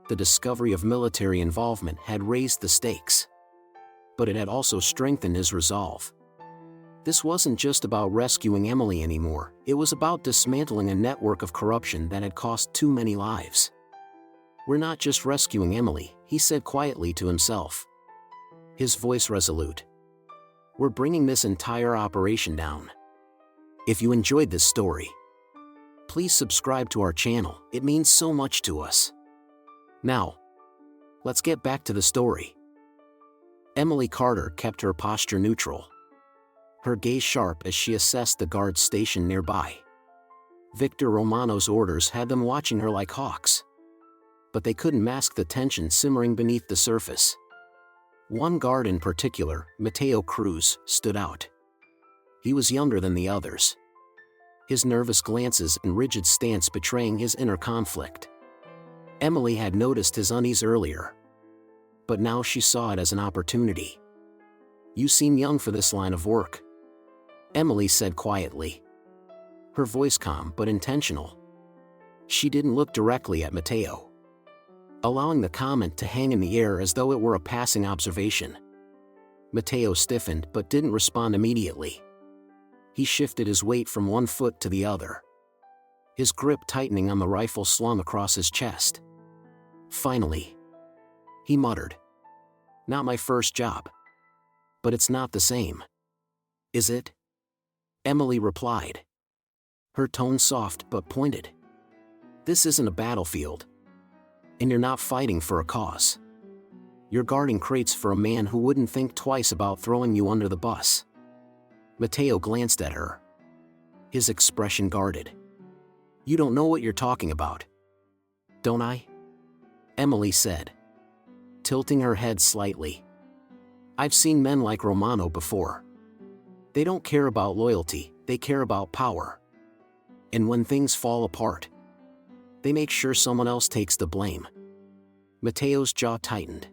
The discovery of military involvement had raised the stakes, but it had also strengthened his resolve. This wasn't just about rescuing Emily anymore, it was about dismantling a network of corruption that had cost too many lives. "We're not just rescuing Emily," he said quietly to himself, his voice resolute. "We're bringing this entire operation down." If you enjoyed this story, please subscribe to our channel, it means so much to us. Now, let's get back to the story. Emily Carter kept her posture neutral, her gaze sharp as she assessed the guards stationed nearby. Victor Romano's orders had them watching her like hawks, but they couldn't mask the tension simmering beneath the surface. One guard in particular, Mateo Cruz, stood out. He was younger than the others, his nervous glances and rigid stance betraying his inner conflict. Emily had noticed his unease earlier, but now she saw it as an opportunity. "You seem young for this line of work," Emily said quietly, her voice calm but intentional. She didn't look directly at Mateo, allowing the comment to hang in the air as though it were a passing observation. Mateo stiffened but didn't respond immediately. He shifted his weight from one foot to the other, his grip tightening on the rifle slung across his chest. Finally, he muttered, "Not my first job. But it's not the same, is it?" Emily replied, her tone soft but pointed. "This isn't a battlefield, and you're not fighting for a cause. You're guarding crates for a man who wouldn't think twice about throwing you under the bus." Mateo glanced at her, his expression guarded. "You don't know what you're talking about, don't I?" Emily said, tilting her head slightly. "I've seen men like Romano before. They don't care about loyalty, they care about power. And when things fall apart, they make sure someone else takes the blame." Mateo's jaw tightened,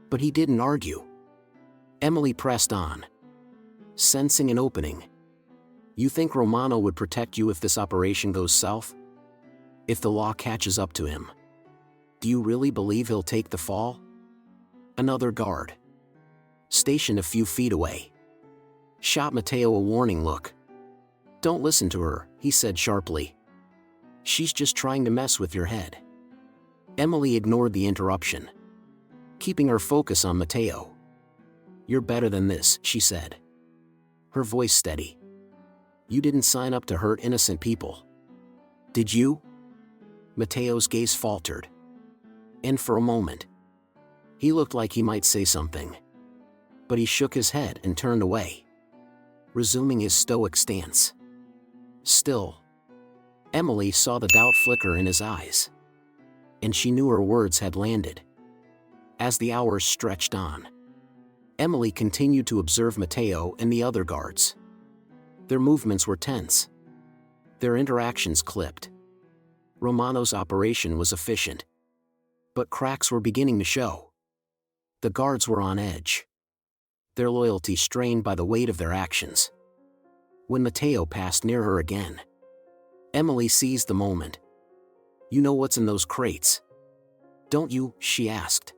but he didn't argue. Emily pressed on, sensing an opening. "You think Romano would protect you if this operation goes south? If the law catches up to him? Do you really believe he'll take the fall?" Another guard, stationed a few feet away, shot Mateo a warning look. "Don't listen to her," he said sharply. She's just trying to mess with your head. Emily ignored the interruption, keeping her focus on Matteo. You're better than this, she said, her voice steady. You didn't sign up to hurt innocent people. Did you? Matteo's gaze faltered. And for a moment, he looked like he might say something. But he shook his head and turned away, resuming his stoic stance. Still, Emily saw the doubt flicker in his eyes, and she knew her words had landed. As the hours stretched on, Emily continued to observe Matteo and the other guards. Their movements were tense, their interactions clipped. Romano's operation was efficient, but cracks were beginning to show. The guards were on edge, their loyalty strained by the weight of their actions. When Matteo passed near her again, Emily seized the moment. You know what's in those crates, don't you? She asked,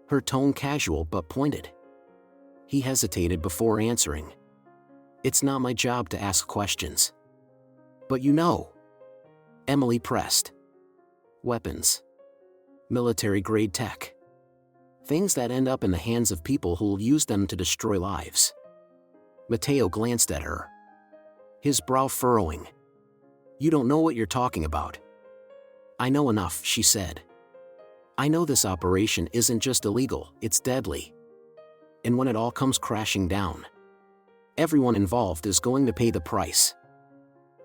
her tone casual but pointed. He hesitated before answering. It's not my job to ask questions. But you know. Emily pressed. Weapons. Military-grade tech. Things that end up in the hands of people who'll use them to destroy lives. Matteo glanced at her, his brow furrowing. You don't know what you're talking about. I know enough, she said. I know this operation isn't just illegal, it's deadly. And when it all comes crashing down, everyone involved is going to pay the price.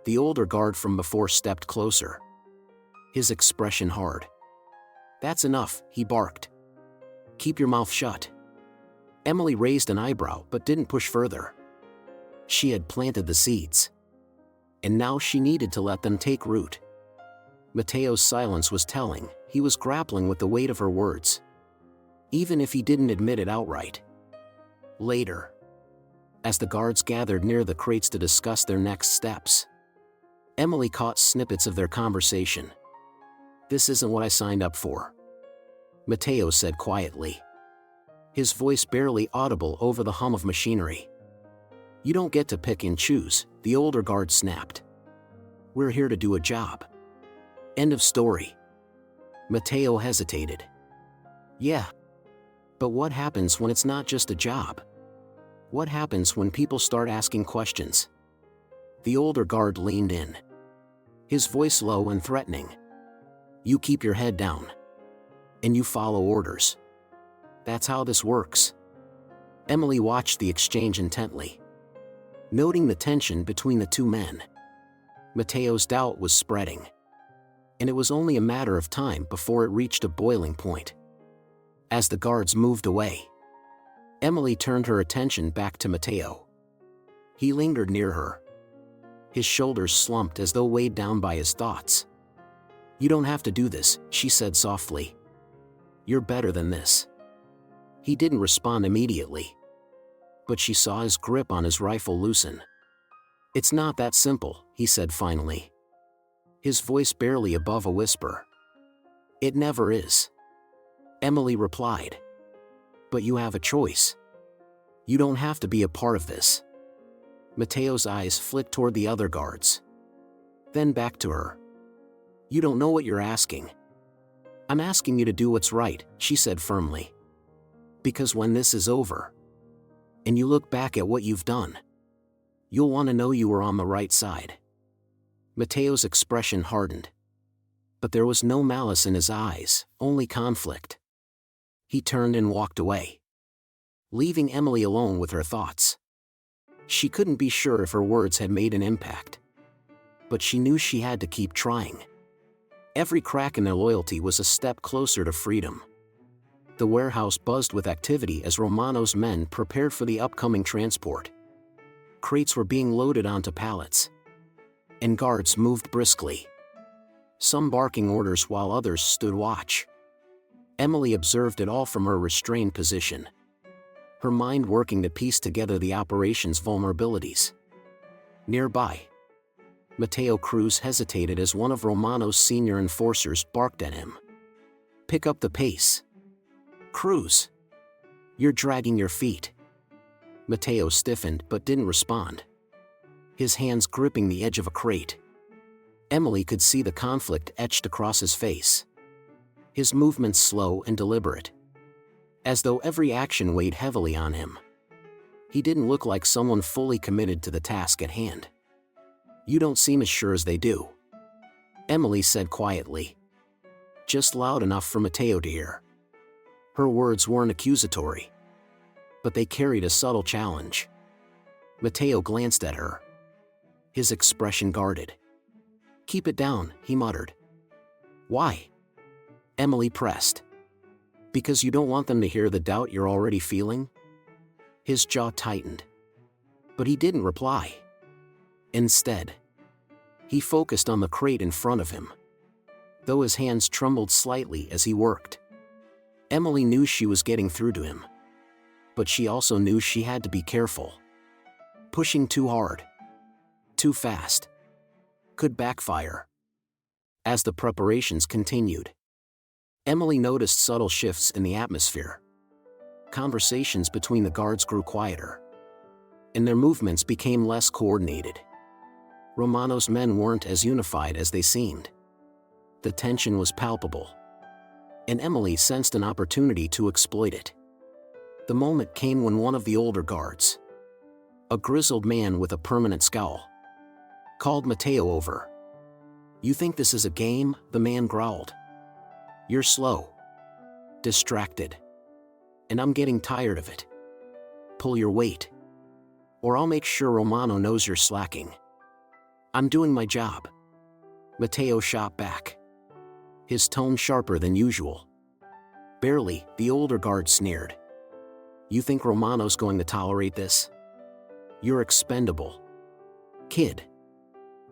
The older guard from before stepped closer, his expression hard. That's enough, he barked. Keep your mouth shut. Emily raised an eyebrow but didn't push further. She had planted the seeds, and now she needed to let them take root. Matteo's silence was telling. He was grappling with the weight of her words, even if he didn't admit it outright. Later, as the guards gathered near the crates to discuss their next steps, Emily caught snippets of their conversation. This isn't what I signed up for, Matteo said quietly, his voice barely audible over the hum of machinery. You don't get to pick and choose, the older guard snapped. We're here to do a job. End of story. Matteo hesitated. Yeah. But what happens when it's not just a job? What happens when people start asking questions? The older guard leaned in, his voice low and threatening. You keep your head down, and you follow orders. That's how this works. Emily watched the exchange intently, noting the tension between the two men. Matteo's doubt was spreading, and it was only a matter of time before it reached a boiling point. As the guards moved away, Emily turned her attention back to Matteo. He lingered near her, his shoulders slumped as though weighed down by his thoughts. You don't have to do this, she said softly. You're better than this. He didn't respond immediately, but she saw his grip on his rifle loosen. It's not that simple, he said finally, his voice barely above a whisper. It never is, Emily replied. But you have a choice. You don't have to be a part of this. Matteo's eyes flicked toward the other guards, then back to her. You don't know what you're asking. I'm asking you to do what's right, she said firmly. Because when this is over, and you look back at what you've done, you'll want to know you were on the right side. Matteo's expression hardened, but there was no malice in his eyes, only conflict. He turned and walked away, leaving Emily alone with her thoughts. She couldn't be sure if her words had made an impact, but she knew she had to keep trying. Every crack in their loyalty was a step closer to freedom. The warehouse buzzed with activity as Romano's men prepared for the upcoming transport. Crates were being loaded onto pallets, and guards moved briskly, some barking orders while others stood watch. Emily observed it all from her restrained position, her mind working to piece together the operation's vulnerabilities. Nearby, Matteo Cruz hesitated as one of Romano's senior enforcers barked at him. Pick up the pace, Cruz. You're dragging your feet. Matteo stiffened but didn't respond, his hands gripping the edge of a crate. Emily could see the conflict etched across his face. His movements slow and deliberate, as though every action weighed heavily on him. He didn't look like someone fully committed to the task at hand. "You don't seem as sure as they do," Emily said quietly, just loud enough for Matteo to hear. Her words weren't accusatory, but they carried a subtle challenge. Matteo glanced at her, his expression guarded. "Keep it down," he muttered. "Why?" Emily pressed. "Because you don't want them to hear the doubt you're already feeling?" His jaw tightened, but he didn't reply. Instead, he focused on the crate in front of him, though his hands trembled slightly as he worked. Emily knew she was getting through to him, but she also knew she had to be careful. Pushing too hard, too fast, could backfire. As the preparations continued, Emily noticed subtle shifts in the atmosphere. Conversations between the guards grew quieter, and their movements became less coordinated. Romano's men weren't as unified as they seemed. The tension was palpable, and Emily sensed an opportunity to exploit it. The moment came when one of the older guards, a grizzled man with a permanent scowl, called Matteo over. "You think this is a game?" the man growled. "You're slow, distracted, and I'm getting tired of it. Pull your weight, or I'll make sure Romano knows you're slacking." "I'm doing my job," Matteo shot back, his tone sharper than usual. "Barely," the older guard sneered. "You think Romano's going to tolerate this? You're expendable, kid.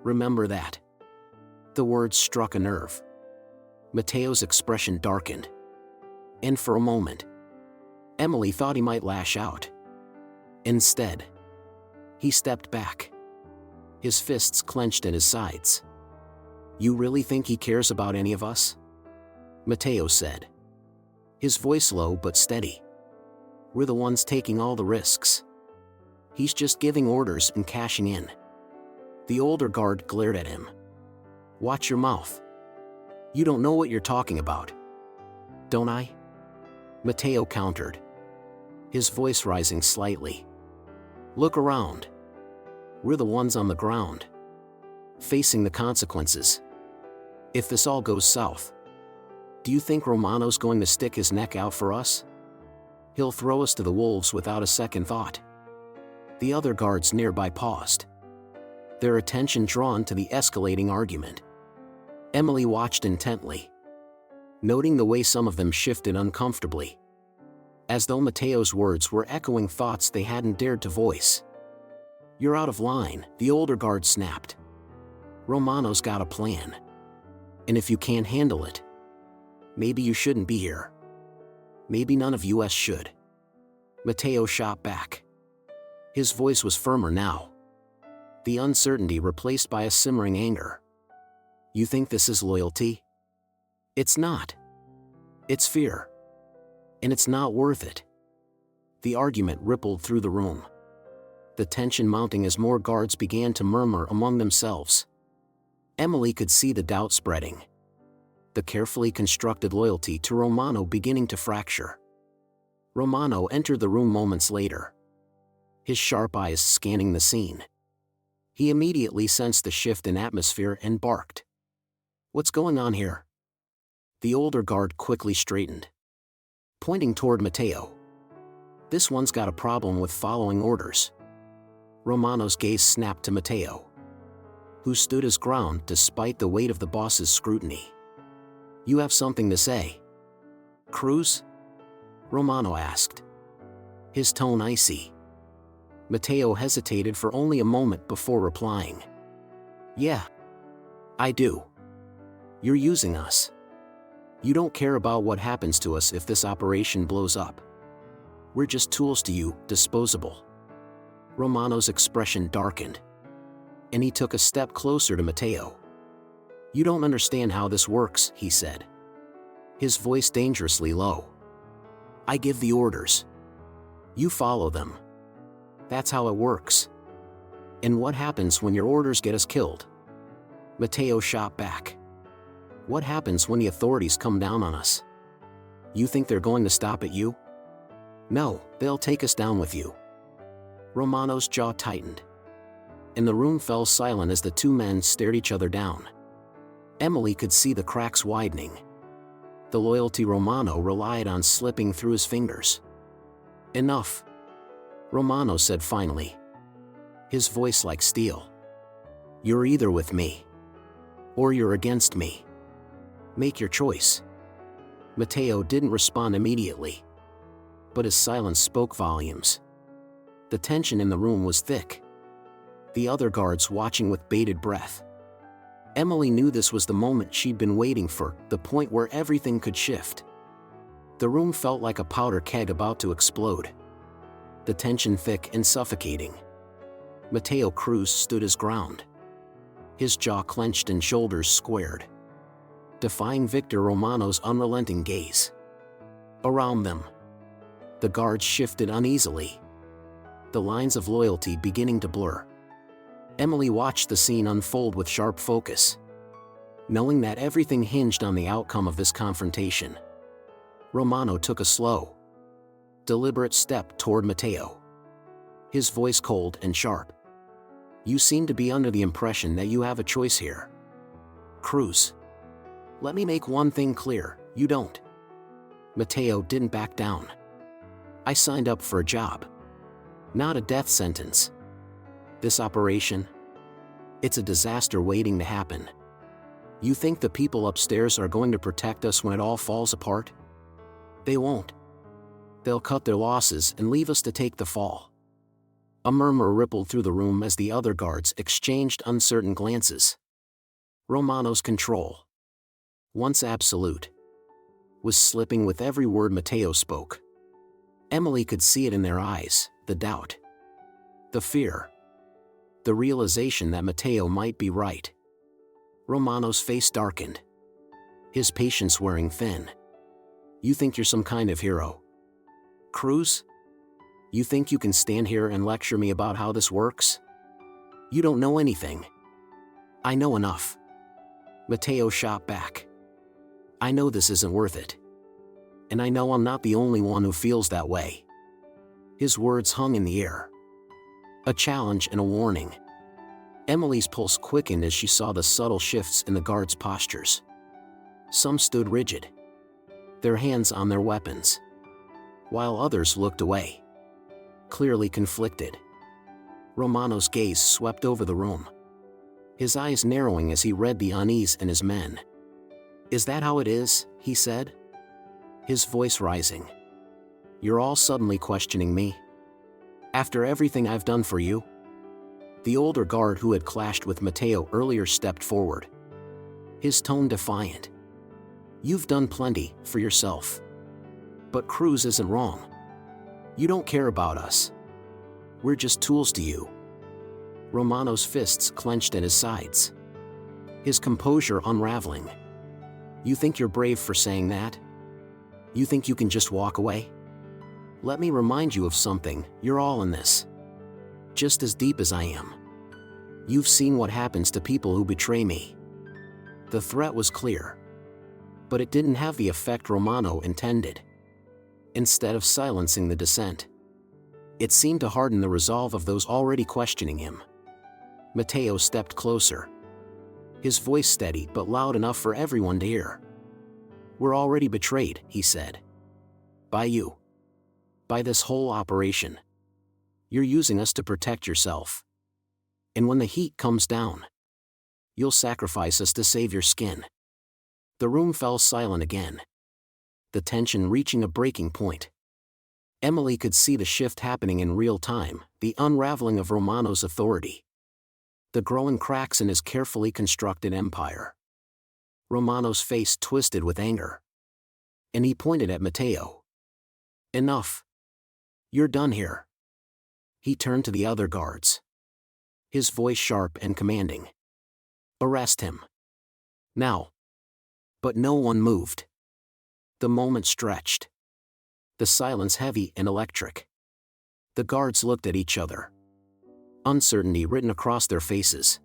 Remember that." The words struck a nerve. Matteo's expression darkened, and for a moment, Emily thought he might lash out. Instead, he stepped back, his fists clenched at his sides. "You really think he cares about any of us?" Matteo said, his voice low but steady. "We're the ones taking all the risks. He's just giving orders and cashing in." The older guard glared at him. "Watch your mouth. You don't know what you're talking about." "Don't I?" Matteo countered, his voice rising slightly. "Look around. We're the ones on the ground, facing the consequences. If this all goes south, do you think Romano's going to stick his neck out for us? He'll throw us to the wolves without a second thought." The other guards nearby paused, their attention drawn to the escalating argument. Emily watched intently, noting the way some of them shifted uncomfortably, as though Matteo's words were echoing thoughts they hadn't dared to voice. "You're out of line," the older guard snapped. "Romano's got a plan, and if you can't handle it, maybe you shouldn't be here. Maybe none of us should." Matteo shot back. His voice was firmer now, the uncertainty replaced by a simmering anger. "You think this is loyalty? It's not. It's fear. And it's not worth it." The argument rippled through the room, the tension mounting as more guards began to murmur among themselves. Emily could see the doubt spreading, the carefully constructed loyalty to Romano beginning to fracture. Romano entered the room moments later, his sharp eyes scanning the scene. He immediately sensed the shift in atmosphere and barked. "What's going on here?" The older guard quickly straightened, pointing toward Matteo. "This one's got a problem with following orders." Romano's gaze snapped to Matteo, who stood his ground despite the weight of the boss's scrutiny. "You have something to say, Cruz?" Romano asked, his tone icy. Matteo hesitated for only a moment before replying. "Yeah, I do. You're using us. You don't care about what happens to us if this operation blows up. We're just tools to you, disposable." Romano's expression darkened, and he took a step closer to Matteo. "You don't understand how this works," he said, his voice dangerously low. "I give the orders. You follow them. That's how it works. And what happens when your orders get us killed? Matteo shot back. What happens when the authorities come down on us? You think they're going to stop at you? No, they'll take us down with you. Romano's jaw tightened, and the room fell silent as the two men stared each other down. Emily could see the cracks widening. The loyalty Romano relied on slipping through his fingers. Enough, Romano said finally, his voice like steel. You're either with me, or you're against me. Make your choice. Matteo didn't respond immediately, but his silence spoke volumes. The tension in the room was thick, the other guards watching with bated breath. Emily knew this was the moment she'd been waiting for, the point where everything could shift. The room felt like a powder keg about to explode, the tension thick and suffocating. Matteo Cruz stood his ground, his jaw clenched and shoulders squared, defying Victor Romano's unrelenting gaze. Around them, the guards shifted uneasily, the lines of loyalty beginning to blur. Emily watched the scene unfold with sharp focus, knowing that everything hinged on the outcome of this confrontation. Romano took a slow, deliberate step toward Matteo, his voice cold and sharp. You seem to be under the impression that you have a choice here, Cruz. Let me make one thing clear, you don't. Matteo didn't back down. I signed up for a job, not a death sentence. This operation, it's a disaster waiting to happen. You think the people upstairs are going to protect us when it all falls apart? They won't. They'll cut their losses and leave us to take the fall. A murmur rippled through the room as the other guards exchanged uncertain glances. Romano's control, once absolute, was slipping with every word Matteo spoke. Emily could see it in their eyes, the doubt, the fear, the realization that Matteo might be right. Romano's face darkened, his patience wearing thin. You think you're some kind of hero, Cruz? You think you can stand here and lecture me about how this works? You don't know anything. I know enough. Matteo shot back. I know this isn't worth it. And I know I'm not the only one who feels that way. His words hung in the air, a challenge and a warning. Emily's pulse quickened as she saw the subtle shifts in the guards' postures. Some stood rigid, their hands on their weapons, while others looked away, clearly conflicted. Romano's gaze swept over the room, his eyes narrowing as he read the unease in his men. Is that how it is? He said, his voice rising. You're all suddenly questioning me? After everything I've done for you? The older guard who had clashed with Matteo earlier stepped forward, his tone defiant. You've done plenty for yourself. But Cruz isn't wrong. You don't care about us. We're just tools to you. Romano's fists clenched at his sides, his composure unraveling. You think you're brave for saying that? You think you can just walk away? Let me remind you of something, you're all in this, just as deep as I am. You've seen what happens to people who betray me. The threat was clear, but it didn't have the effect Romano intended. Instead of silencing the dissent, it seemed to harden the resolve of those already questioning him. Matteo stepped closer, his voice steady but loud enough for everyone to hear. We're already betrayed, he said. By you. By this whole operation. You're using us to protect yourself. And when the heat comes down, you'll sacrifice us to save your skin. The room fell silent again, the tension reaching a breaking point. Emily could see the shift happening in real time, the unraveling of Romano's authority, the growing cracks in his carefully constructed empire. Romano's face twisted with anger, and he pointed at Matteo. Enough. You're done here. He turned to the other guards, his voice sharp and commanding. Arrest him. Now. But no one moved. The moment stretched, the silence heavy and electric. The guards looked at each other, uncertainty written across their faces.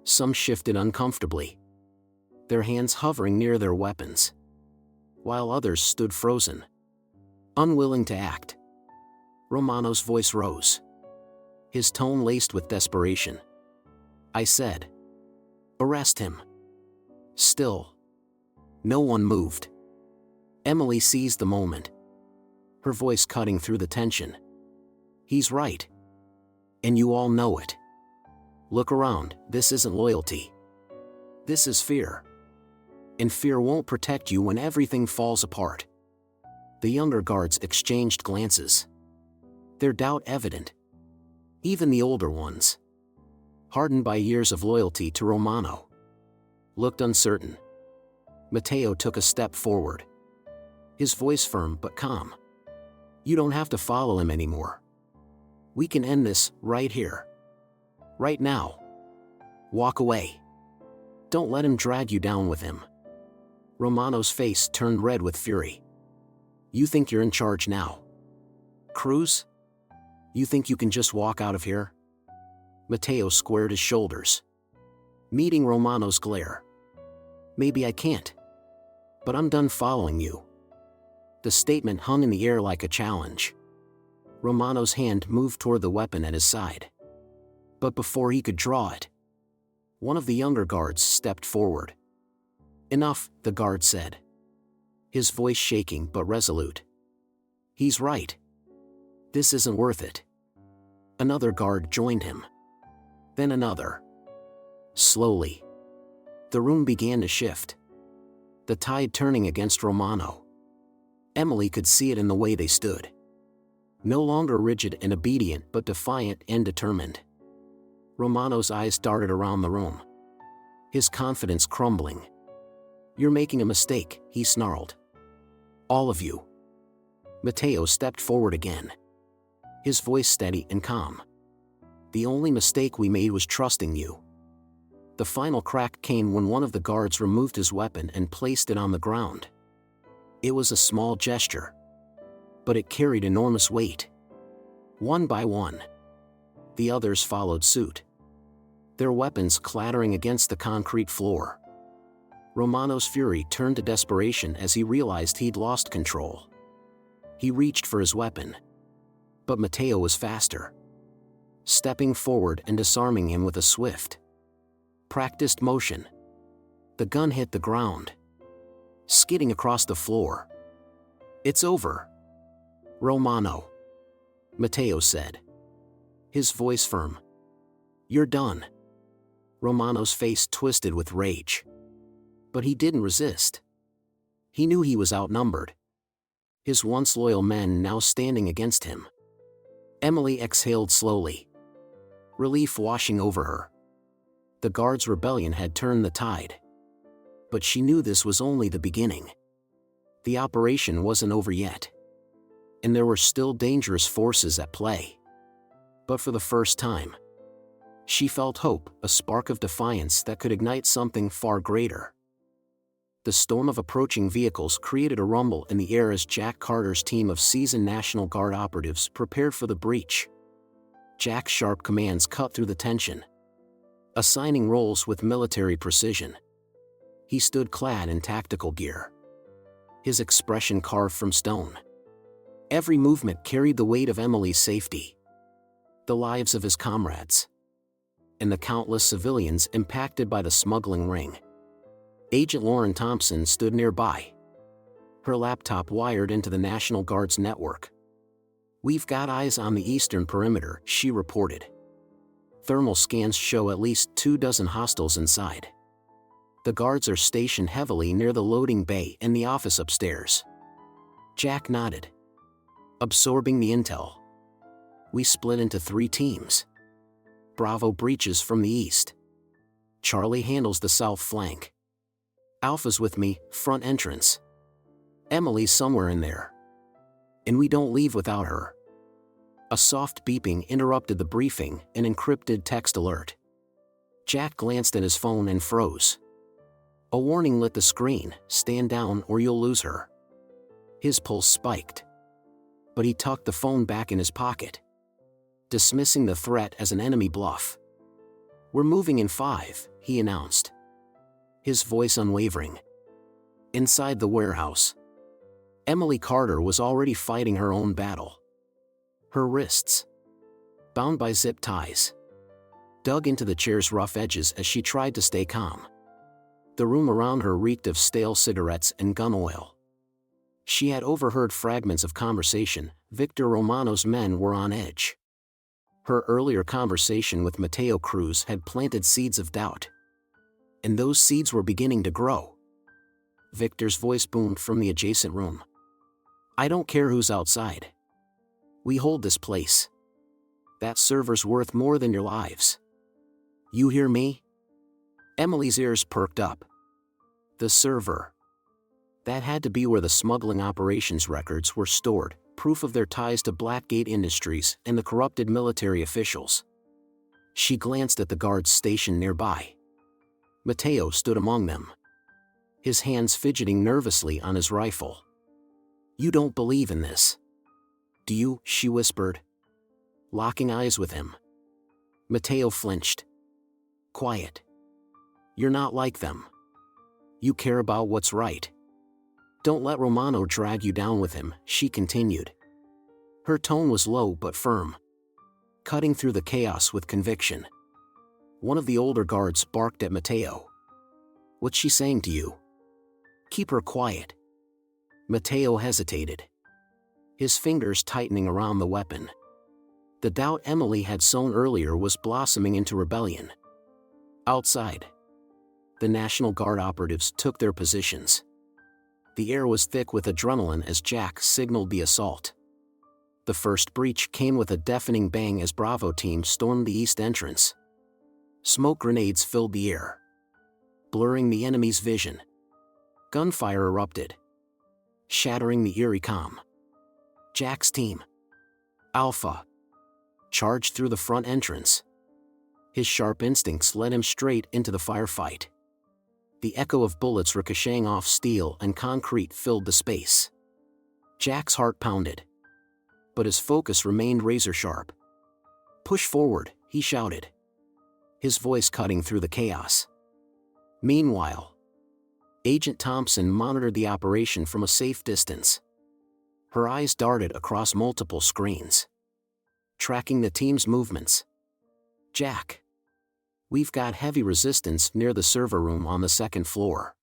Some shifted uncomfortably, their hands hovering near their weapons, while others stood frozen, unwilling to act. Romano's voice rose, his tone laced with desperation. I said, "Arrest him." Still, no one moved. Emily seized the moment, her voice cutting through the tension. He's right. And you all know it. Look around, this isn't loyalty. This is fear. And fear won't protect you when everything falls apart. The younger guards exchanged glances, their doubt evident. Even the older ones, hardened by years of loyalty to Romano, looked uncertain. Matteo took a step forward, his voice firm but calm. You don't have to follow him anymore. We can end this right here. Right now. Walk away. Don't let him drag you down with him. Romano's face turned red with fury. You think you're in charge now? Cruz? You think you can just walk out of here? Matteo squared his shoulders, meeting Romano's glare. Maybe I can't, but I'm done following you. The statement hung in the air like a challenge. Romano's hand moved toward the weapon at his side. But before he could draw it, one of the younger guards stepped forward. Enough, the guard said, his voice shaking but resolute. He's right. This isn't worth it. Another guard joined him. Then another. Slowly, the room began to shift, the tide turning against Romano. Emily could see it in the way they stood. No longer rigid and obedient, but defiant and determined. Romano's eyes darted around the room, his confidence crumbling. You're making a mistake, he snarled. All of you. Matteo stepped forward again, his voice steady and calm. The only mistake we made was trusting you. The final crack came when one of the guards removed his weapon and placed it on the ground. It was a small gesture, but it carried enormous weight. One by one, the others followed suit, their weapons clattering against the concrete floor. Romano's fury turned to desperation as he realized he'd lost control. He reached for his weapon, but Matteo was faster, stepping forward and disarming him with a swift, practiced motion. The gun hit the ground, skidding across the floor. It's over, Romano, Matteo said, his voice firm. You're done. Romano's face twisted with rage. But he didn't resist. He knew he was outnumbered, his once loyal men now standing against him. Emily exhaled slowly, relief washing over her. The guards' rebellion had turned the tide. But she knew this was only the beginning. The operation wasn't over yet, and there were still dangerous forces at play. But for the first time, she felt hope, a spark of defiance that could ignite something far greater. The storm of approaching vehicles created a rumble in the air as Jack Carter's team of seasoned National Guard operatives prepared for the breach. Jack's sharp commands cut through the tension, assigning roles with military precision. He stood clad in tactical gear, his expression carved from stone. Every movement carried the weight of Emily's safety, the lives of his comrades, and the countless civilians impacted by the smuggling ring. Agent Lauren Thompson stood nearby, her laptop wired into the National Guard's network. We've got eyes on the eastern perimeter, she reported. Thermal scans show at least 24 hostiles inside. The guards are stationed heavily near the loading bay and the office upstairs. Jack nodded, absorbing the intel. We split into 3 teams. Bravo breaches from the east. Charlie handles the south flank. Alpha's with me, front entrance. Emily's somewhere in there. And we don't leave without her. A soft beeping interrupted the briefing, an encrypted text alert. Jack glanced at his phone and froze. A warning lit the screen, stand down or you'll lose her. His pulse spiked, but he tucked the phone back in his pocket, dismissing the threat as an enemy bluff. We're moving in 5, he announced, his voice unwavering. Inside the warehouse, Emily Carter was already fighting her own battle. Her wrists, bound by zip ties, dug into the chair's rough edges as she tried to stay calm. The room around her reeked of stale cigarettes and gun oil. She had overheard fragments of conversation. Victor Romano's men were on edge. Her earlier conversation with Mateo Cruz had planted seeds of doubt. And those seeds were beginning to grow. Victor's voice boomed from the adjacent room. I don't care who's outside. We hold this place. That server's worth more than your lives. You hear me? Emily's ears perked up. The server. That had to be where the smuggling operations records were stored, proof of their ties to Blackgate Industries and the corrupted military officials. She glanced at the guards stationed nearby. Mateo stood among them, his hands fidgeting nervously on his rifle. You don't believe in this, do you? She whispered, locking eyes with him. Mateo flinched. Quiet. You're not like them. You care about what's right. Don't let Romano drag you down with him, she continued. Her tone was low but firm, cutting through the chaos with conviction. One of the older guards barked at Mateo. What's she saying to you? Keep her quiet. Mateo hesitated, his fingers tightening around the weapon. The doubt Emily had sown earlier was blossoming into rebellion. Outside, the National Guard operatives took their positions. The air was thick with adrenaline as Jack signaled the assault. The first breach came with a deafening bang as Bravo team stormed the east entrance. Smoke grenades filled the air, blurring the enemy's vision. Gunfire erupted, shattering the eerie calm. Jack's team, Alpha, charged through the front entrance. His sharp instincts led him straight into the firefight. The echo of bullets ricocheting off steel and concrete filled the space. Jack's heart pounded, but his focus remained razor-sharp. Push forward, he shouted, his voice cutting through the chaos. Meanwhile, Agent Thompson monitored the operation from a safe distance. Her eyes darted across multiple screens, tracking the team's movements. Jack, we've got heavy resistance near the server room on the second floor.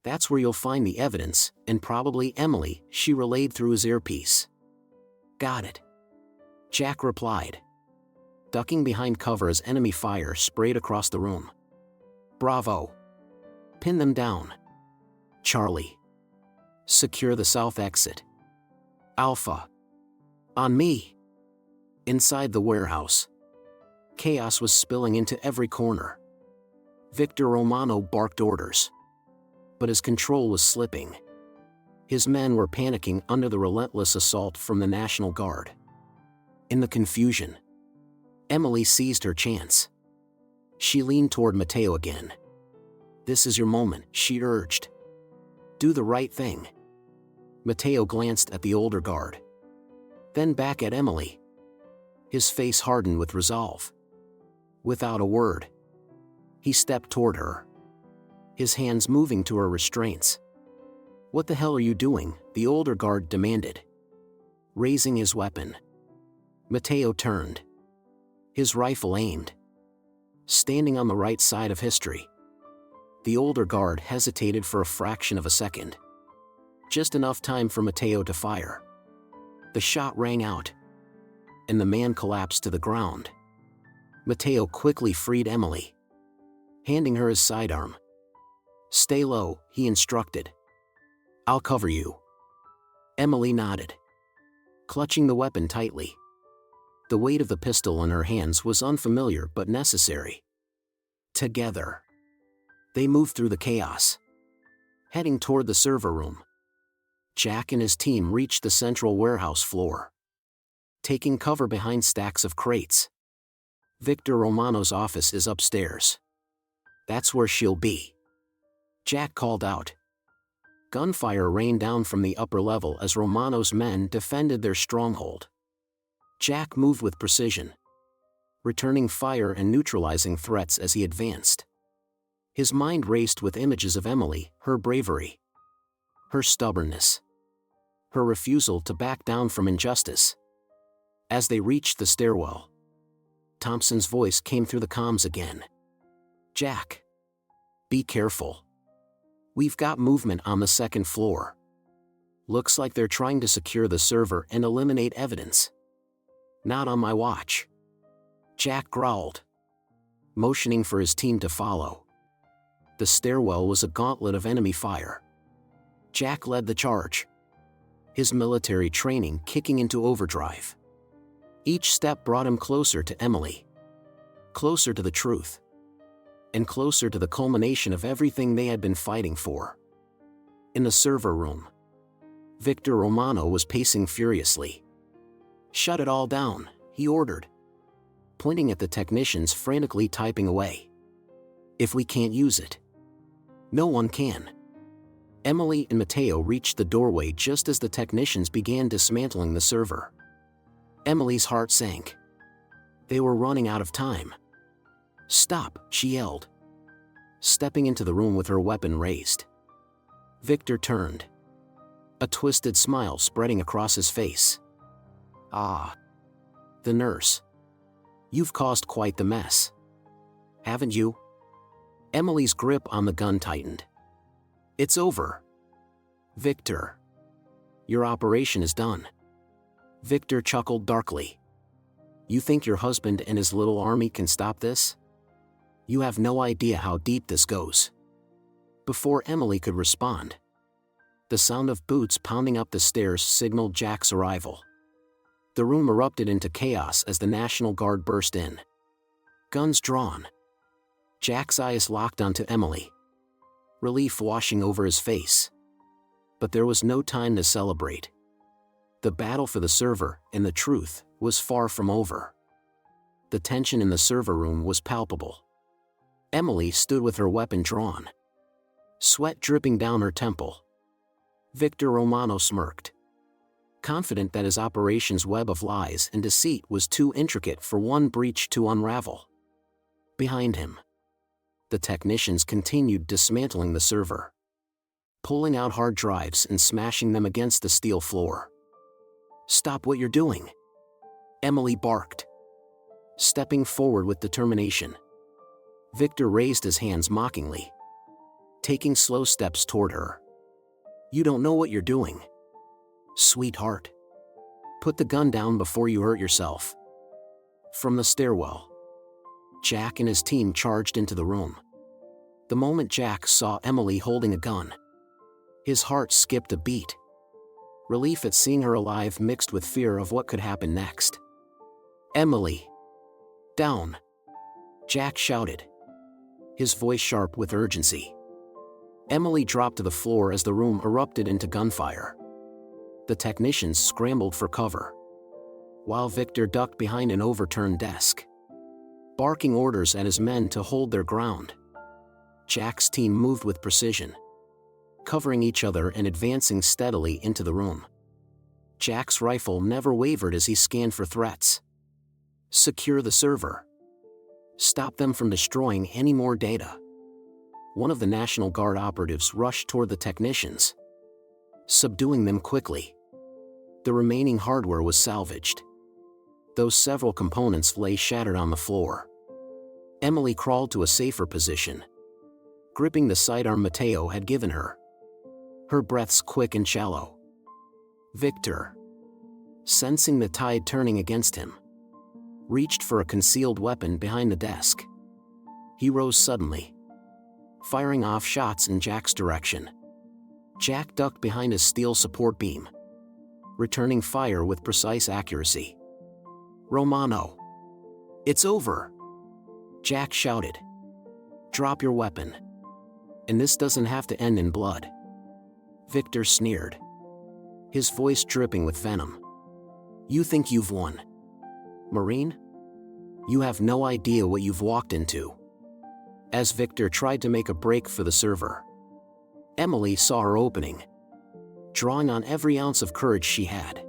That's where you'll find the evidence, and probably Emily, she relayed through his earpiece. Got it, Jack replied, ducking behind cover as enemy fire sprayed across the room. Bravo. Pin them down. Charlie. Secure the south exit. Alpha. On me. Inside the warehouse, chaos was spilling into every corner. Victor Romano barked orders, but his control was slipping. His men were panicking under the relentless assault from the National Guard. In the confusion, Emily seized her chance. She leaned toward Mateo again. This is your moment, she urged. Do the right thing. Mateo glanced at the older guard, then back at Emily. His face hardened with resolve. Without a word, he stepped toward her, his hands moving to her restraints. What the hell are you doing? The older guard demanded, raising his weapon. Mateo turned, his rifle aimed. Standing on the right side of history. The older guard hesitated for a fraction of a second. Just enough time for Mateo to fire. The shot rang out, and the man collapsed to the ground. Mateo quickly freed Emily, handing her his sidearm. Stay low, he instructed. I'll cover you. Emily nodded, clutching the weapon tightly. The weight of the pistol in her hands was unfamiliar but necessary. Together, they moved through the chaos, heading toward the server room. Jack and his team reached the central warehouse floor, taking cover behind stacks of crates. Victor Romano's office is upstairs. That's where she'll be, Jack called out. Gunfire rained down from the upper level as Romano's men defended their stronghold. Jack moved with precision, returning fire and neutralizing threats as he advanced. His mind raced with images of Emily, her bravery, her stubbornness, her refusal to back down from injustice. As they reached the stairwell, Thompson's voice came through the comms again. "Jack, be careful. We've got movement on the second floor. Looks like they're trying to secure the server and eliminate evidence." "Not on my watch," Jack growled, motioning for his team to follow. The stairwell was a gauntlet of enemy fire. Jack led the charge, his military training kicking into overdrive. Each step brought him closer to Emily, closer to the truth, and closer to the culmination of everything they had been fighting for. In the server room, Victor Romano was pacing furiously. "Shut it all down," he ordered, pointing at the technicians frantically typing away. "If we can't use it, no one can." Emily and Matteo reached the doorway just as the technicians began dismantling the server. Emily's heart sank. They were running out of time. "Stop," she yelled, stepping into the room with her weapon raised. Victor turned, a twisted smile spreading across his face. "Ah, the nurse. You've caused quite the mess, haven't you?" Emily's grip on the gun tightened. "It's over, Victor. Your operation is done." Victor chuckled darkly. "You think your husband and his little army can stop this? You have no idea how deep this goes." Before Emily could respond, the sound of boots pounding up the stairs signaled Jack's arrival. The room erupted into chaos as the National Guard burst in, guns drawn. Jack's eyes locked onto Emily, relief washing over his face. But there was no time to celebrate. The battle for the server and the truth was far from over. The tension in the server room was palpable. Emily stood with her weapon drawn, sweat dripping down her temple. Victor Romano smirked, confident that his operation's web of lies and deceit was too intricate for one breach to unravel. Behind him, the technicians continued dismantling the server, pulling out hard drives and smashing them against the steel floor. "Stop what you're doing," Emily barked, stepping forward with determination. Victor raised his hands mockingly, taking slow steps toward her. "You don't know what you're doing, sweetheart. Put the gun down before you hurt yourself." From the stairwell, Jack and his team charged into the room. The moment Jack saw Emily holding a gun, his heart skipped a beat. Relief at seeing her alive mixed with fear of what could happen next. "Emily, down!" Jack shouted, his voice sharp with urgency. Emily dropped to the floor as the room erupted into gunfire. The technicians scrambled for cover, while Victor ducked behind an overturned desk, barking orders at his men to hold their ground. Jack's team moved with precision, covering each other and advancing steadily into the room. Jack's rifle never wavered as he scanned for threats. Secure the server. Stop them from destroying any more data. One of the National Guard operatives rushed toward the technicians, subduing them quickly. The remaining hardware was salvaged, though several components lay shattered on the floor. Emily crawled to a safer position, gripping the sidearm Matteo had given her, her breaths quick and shallow. Victor, sensing the tide turning against him, reached for a concealed weapon behind the desk. He rose suddenly, firing off shots in Jack's direction. Jack ducked behind a steel support beam, returning fire with precise accuracy. "Romano, it's over!" Jack shouted. "Drop your weapon. And this doesn't have to end in blood." Victor sneered, his voice dripping with venom. "You think you've won, Marine? You have no idea what you've walked into." As Victor tried to make a break for the server, Emily saw her opening. Drawing on every ounce of courage she had,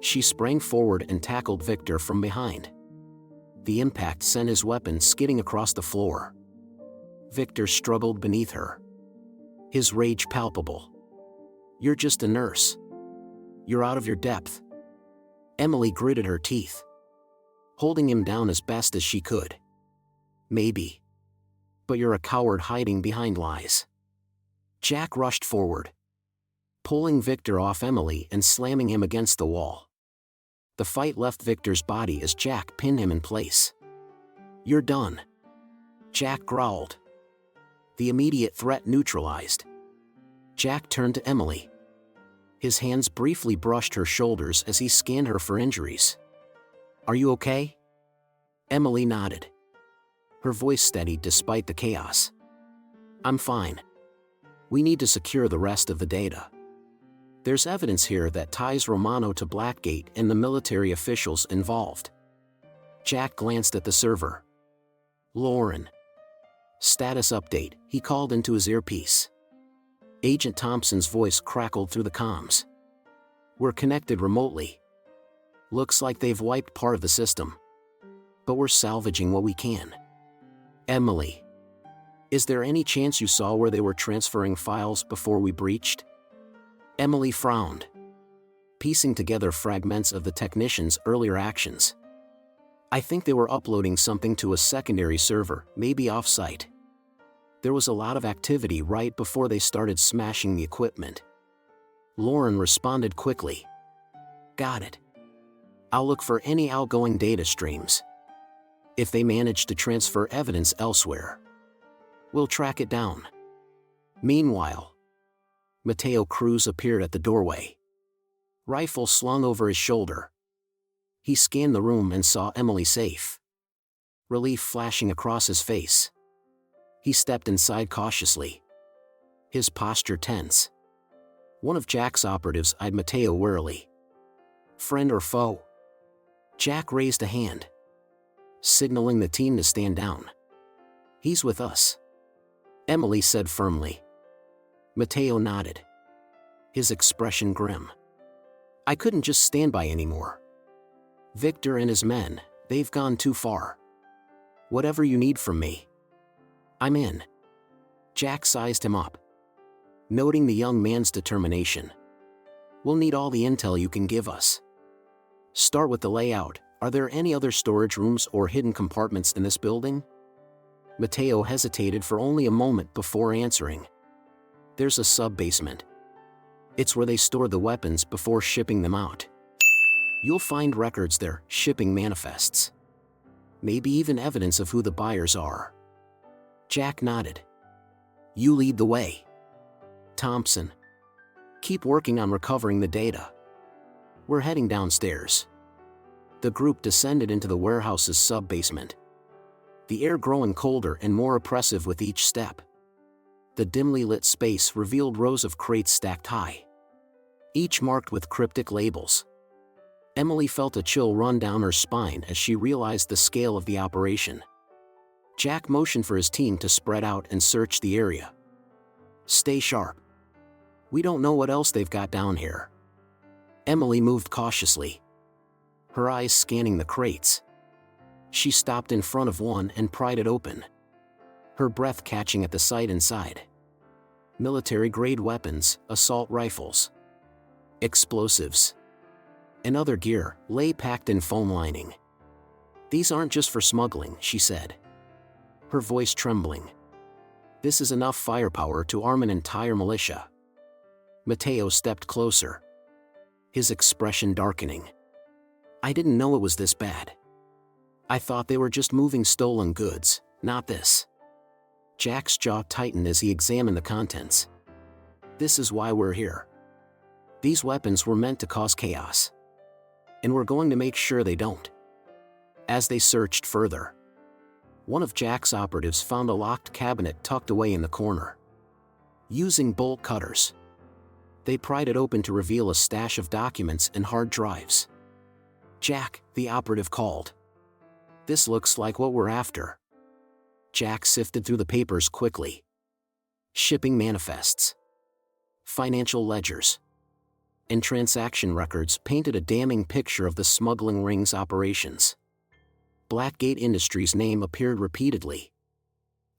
she sprang forward and tackled Victor from behind. The impact sent his weapon skidding across the floor. Victor struggled beneath her, his rage palpable. "You're just a nurse. You're out of your depth." Emily gritted her teeth, holding him down as best as she could. "Maybe. But you're a coward hiding behind lies." Jack rushed forward, pulling Victor off Emily and slamming him against the wall. The fight left Victor's body as Jack pinned him in place. "You're done," Jack growled. The immediate threat neutralized. Jack turned to Emily. His hands briefly brushed her shoulders as he scanned her for injuries. "Are you okay?" Emily nodded, her voice steady despite the chaos. "I'm fine. We need to secure the rest of the data. There's evidence here that ties Romano to Blackgate and the military officials involved." Jack glanced at the server. "Lauren. Status update," he called into his earpiece. Agent Thompson's voice crackled through the comms. "We're connected remotely. Looks like they've wiped part of the system. But we're salvaging what we can." "Emily. Is there any chance you saw where they were transferring files before we breached?" Emily frowned, piecing together fragments of the technicians' earlier actions. "I think they were uploading something to a secondary server, maybe off-site. There was a lot of activity right before they started smashing the equipment." Lauren responded quickly. "Got it. I'll look for any outgoing data streams. If they manage to transfer evidence elsewhere, we'll track it down." Meanwhile, Mateo Cruz appeared at the doorway, rifle slung over his shoulder. He scanned the room and saw Emily safe, relief flashing across his face. He stepped inside cautiously, his posture tense. One of Jack's operatives eyed Mateo warily. "Friend or foe?" Jack raised a hand, signaling the team to stand down. "He's with us," Emily said firmly. Mateo nodded, his expression grim. "I couldn't just stand by anymore. Victor and his men, they've gone too far. Whatever you need from me, I'm in." Jack sized him up, noting the young man's determination. "We'll need all the intel you can give us. Start with the layout. Are there any other storage rooms or hidden compartments in this building?" Mateo hesitated for only a moment before answering. "There's a sub-basement. It's where they store the weapons before shipping them out. You'll find records there, shipping manifests. Maybe even evidence of who the buyers are." Jack nodded. "You lead the way, Thompson. Keep working on recovering the data. We're heading downstairs." The group descended into the warehouse's sub-basement, the air growing colder and more oppressive with each step. The dimly lit space revealed rows of crates stacked high, each marked with cryptic labels. Emily felt a chill run down her spine as she realized the scale of the operation. Jack motioned for his team to spread out and search the area. "Stay sharp. We don't know what else they've got down here." Emily moved cautiously, her eyes scanning the crates. She stopped in front of one and pried it open, her breath catching at the sight inside. Military-grade weapons, assault rifles, explosives, and other gear lay packed in foam lining. "These aren't just for smuggling," she said, her voice trembling. "This is enough firepower to arm an entire militia." Mateo stepped closer, his expression darkening. "I didn't know it was this bad. I thought they were just moving stolen goods, not this." Jack's jaw tightened as he examined the contents. "This is why we're here. These weapons were meant to cause chaos, and we're going to make sure they don't." As they searched further, one of Jack's operatives found a locked cabinet tucked away in the corner. Using bolt cutters, they pried it open to reveal a stash of documents and hard drives. "Jack," the operative called. "This looks like what we're after." Jack sifted through the papers quickly. Shipping manifests, financial ledgers, and transaction records painted a damning picture of the smuggling ring's operations. Blackgate Industries' name appeared repeatedly,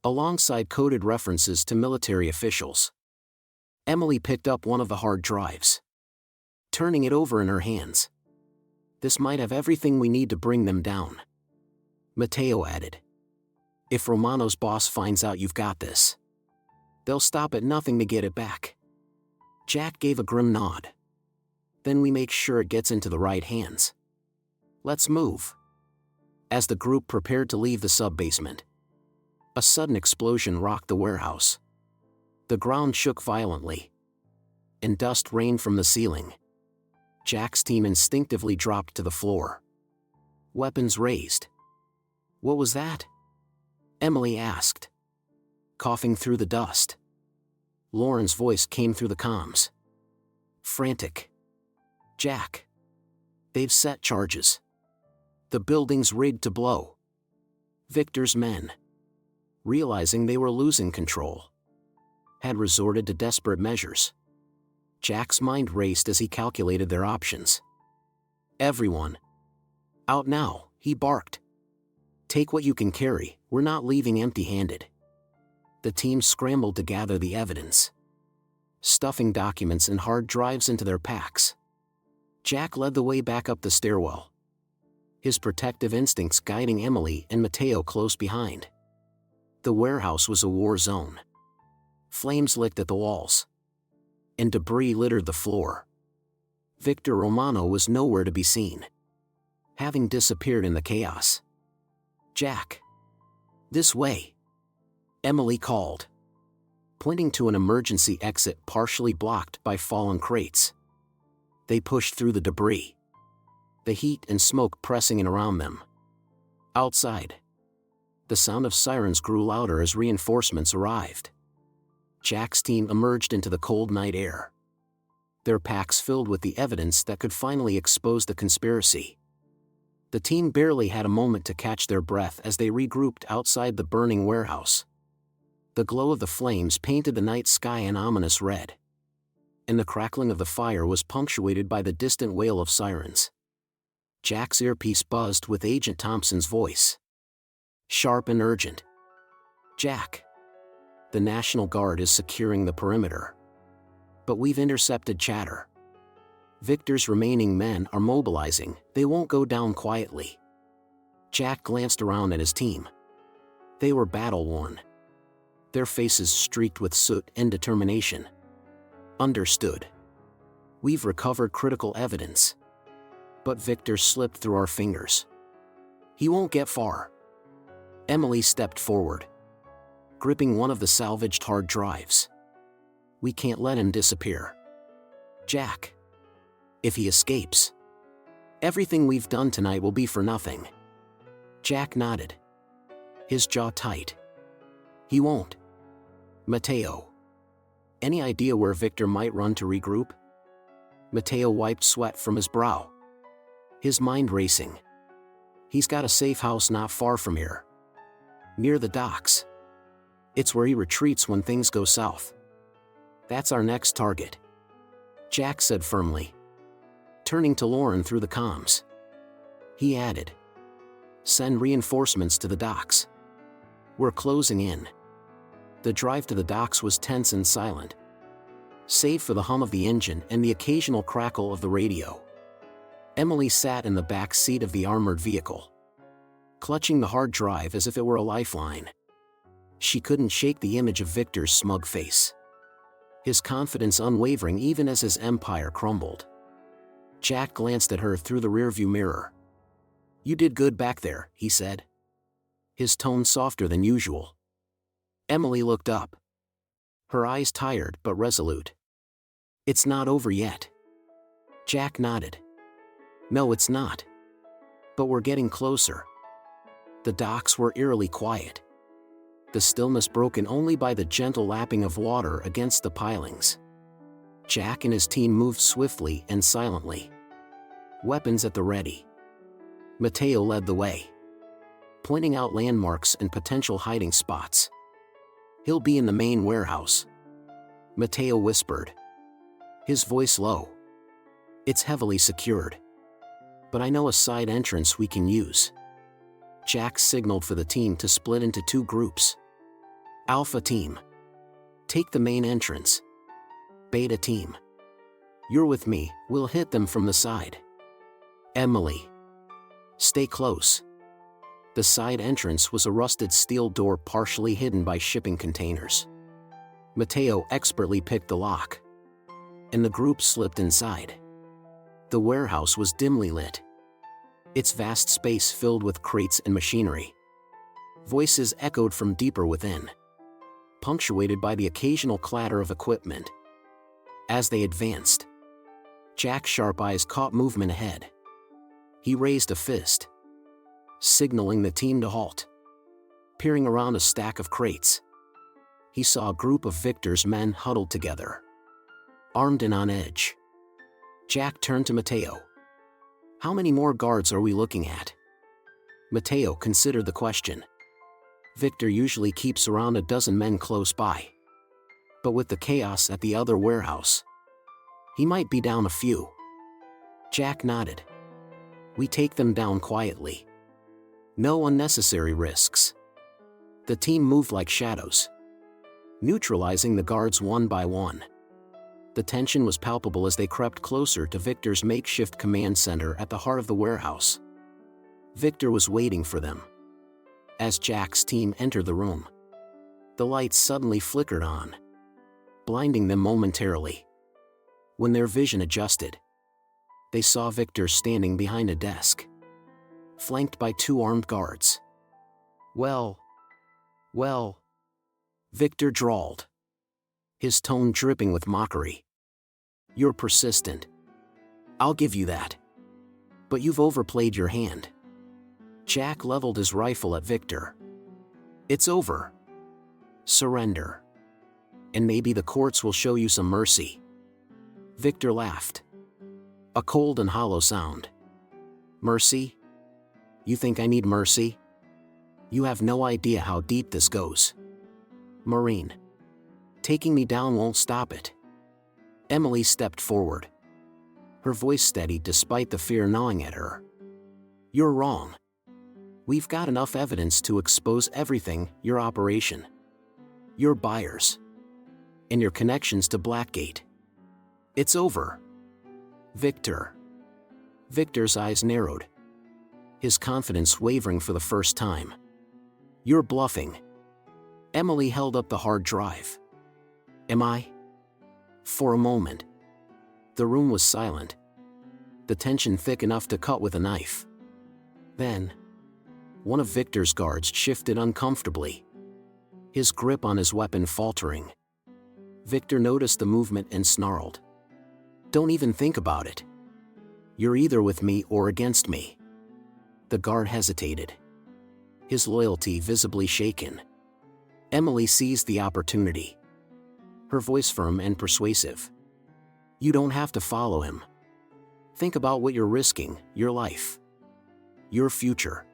alongside coded references to military officials. Emily picked up one of the hard drives, turning it over in her hands. "This might have everything we need to bring them down," Matteo added. "If Romano's boss finds out you've got this, they'll stop at nothing to get it back." Jack gave a grim nod. "Then we make sure it gets into the right hands. Let's move." As the group prepared to leave the sub-basement, a sudden explosion rocked the warehouse. The ground shook violently, and dust rained from the ceiling. Jack's team instinctively dropped to the floor, weapons raised. "What was that?" Emily asked, coughing through the dust. Lauren's voice came through the comms. "Frantic. Jack. They've set charges. The building's rigged to blow." Victor's men, realizing they were losing control, had resorted to desperate measures. Jack's mind raced as he calculated their options. "Everyone out now," he barked. "Take what you can carry, we're not leaving empty-handed." The team scrambled to gather the evidence, stuffing documents and hard drives into their packs. Jack led the way back up the stairwell, his protective instincts guiding Emily and Matteo close behind. The warehouse was a war zone. Flames licked at the walls, and debris littered the floor. Victor Romano was nowhere to be seen, having disappeared in the chaos. "Jack. This way," Emily called, pointing to an emergency exit partially blocked by fallen crates. They pushed through the debris, the heat and smoke pressing in around them. Outside, the sound of sirens grew louder as reinforcements arrived. Jack's team emerged into the cold night air, their packs filled with the evidence that could finally expose the conspiracy. The team barely had a moment to catch their breath as they regrouped outside the burning warehouse. The glow of the flames painted the night sky an ominous red, and the crackling of the fire was punctuated by the distant wail of sirens. Jack's earpiece buzzed with Agent Thompson's voice, sharp and urgent. "Jack. The National Guard is securing the perimeter, but we've intercepted chatter. Victor's remaining men are mobilizing, they won't go down quietly." Jack glanced around at his team. They were battle-worn, their faces streaked with soot and determination. "Understood. We've recovered critical evidence, but Victor slipped through our fingers. He won't get far." Emily stepped forward, gripping one of the salvaged hard drives. "We can't let him disappear. Jack. If he escapes, everything we've done tonight will be for nothing." Jack nodded, his jaw tight. "He won't." "Matteo. Any idea where Victor might run to regroup?" Matteo wiped sweat from his brow, his mind racing. "He's got a safe house not far from here, near the docks. It's where he retreats when things go south. That's our next target," Jack said firmly, turning to Lauren through the comms. He added, "Send reinforcements to the docks. We're closing in." The drive to the docks was tense and silent, save for the hum of the engine and the occasional crackle of the radio. Emily sat in the back seat of the armored vehicle, clutching the hard drive as if it were a lifeline. She couldn't shake the image of Victor's smug face, his confidence unwavering even as his empire crumbled. Jack glanced at her through the rearview mirror. "You did good back there," he said, his tone softer than usual. Emily looked up, her eyes tired but resolute. "It's not over yet." Jack nodded. "No, it's not. But we're getting closer." The docks were eerily quiet, the stillness broken only by the gentle lapping of water against the pilings. Jack and his team moved swiftly and silently, weapons at the ready. Matteo led the way, pointing out landmarks and potential hiding spots. "He'll be in the main warehouse," Matteo whispered, his voice low. "It's heavily secured, but I know a side entrance we can use." Jack signaled for the team to split into two groups. Alpha Team. Take the main entrance. Beta Team. You're with me, we'll hit them from the side. Emily. Stay close. The side entrance was a rusted steel door partially hidden by shipping containers. Mateo expertly picked the lock, and the group slipped inside. The warehouse was dimly lit, its vast space filled with crates and machinery. Voices echoed from deeper within, punctuated by the occasional clatter of equipment. As they advanced, Jack's sharp eyes caught movement ahead. He raised a fist, signaling the team to halt. Peering around a stack of crates, he saw a group of Victor's men huddled together, armed and on edge. Jack turned to Mateo. How many more guards are we looking at? Mateo considered the question. Victor usually keeps around a dozen men close by. But with the chaos at the other warehouse, he might be down a few. Jack nodded. We take them down quietly. No unnecessary risks. The team moved like shadows, neutralizing the guards one by one. The tension was palpable as they crept closer to Victor's makeshift command center at the heart of the warehouse. Victor was waiting for them. As Jack's team entered the room, the lights suddenly flickered on, blinding them momentarily. When their vision adjusted, they saw Victor standing behind a desk, flanked by 2 armed guards. Well, Victor drawled, his tone dripping with mockery. You're persistent. I'll give you that. But you've overplayed your hand. Jack leveled his rifle at Victor. It's over. Surrender. And maybe the courts will show you some mercy. Victor laughed. A cold and hollow sound. Mercy? You think I need mercy? You have no idea how deep this goes. Marine. Taking me down won't stop it. Emily stepped forward, her voice steady despite the fear gnawing at her. You're wrong. We've got enough evidence to expose everything, your operation, your buyers, and your connections to Blackgate. It's over. Victor. Victor's eyes narrowed, his confidence wavering for the first time. You're bluffing. Emily held up the hard drive. Am I? For a moment, the room was silent, the tension thick enough to cut with a knife. Then, one of Victor's guards shifted uncomfortably, his grip on his weapon faltering. Victor noticed the movement and snarled. Don't even think about it. You're either with me or against me. The guard hesitated, his loyalty visibly shaken. Emily seized the opportunity, her voice firm and persuasive. You don't have to follow him. Think about what you're risking, your life, your future.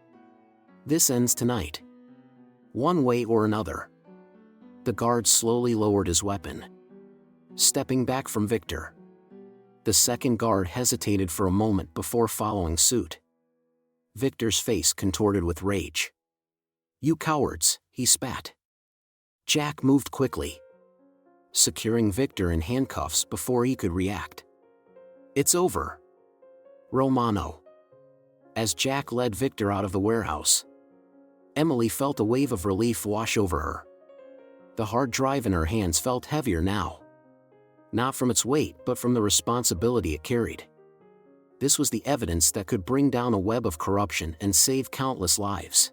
This ends tonight, one way or another. The guard slowly lowered his weapon, stepping back from Victor. The second guard hesitated for a moment before following suit. Victor's face contorted with rage. You cowards, he spat. Jack moved quickly, securing Victor in handcuffs before he could react. It's over. Romano. As Jack led Victor out of the warehouse, Emily felt a wave of relief wash over her. The hard drive in her hands felt heavier now. Not from its weight, but from the responsibility it carried. This was the evidence that could bring down a web of corruption and save countless lives.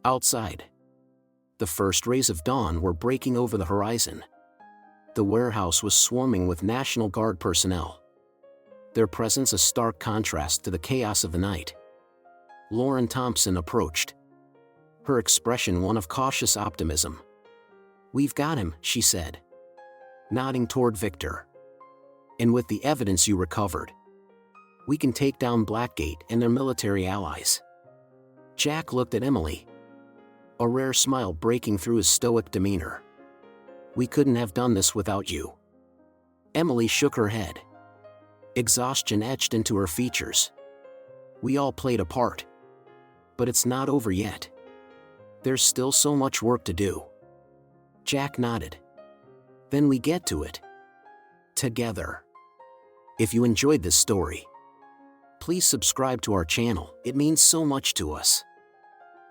Outside, the first rays of dawn were breaking over the horizon. The warehouse was swarming with National Guard personnel, their presence a stark contrast to the chaos of the night. Lauren Thompson approached, her expression one of cautious optimism. We've got him, she said, nodding toward Victor. And with the evidence you recovered, we can take down Blackgate and their military allies. Jack looked at Emily, a rare smile breaking through his stoic demeanor. We couldn't have done this without you. Emily shook her head, exhaustion etched into her features. We all played a part, but it's not over yet. There's still so much work to do. Jack nodded. Then we get to it. Together. If you enjoyed this story, please subscribe to our channel, it means so much to us.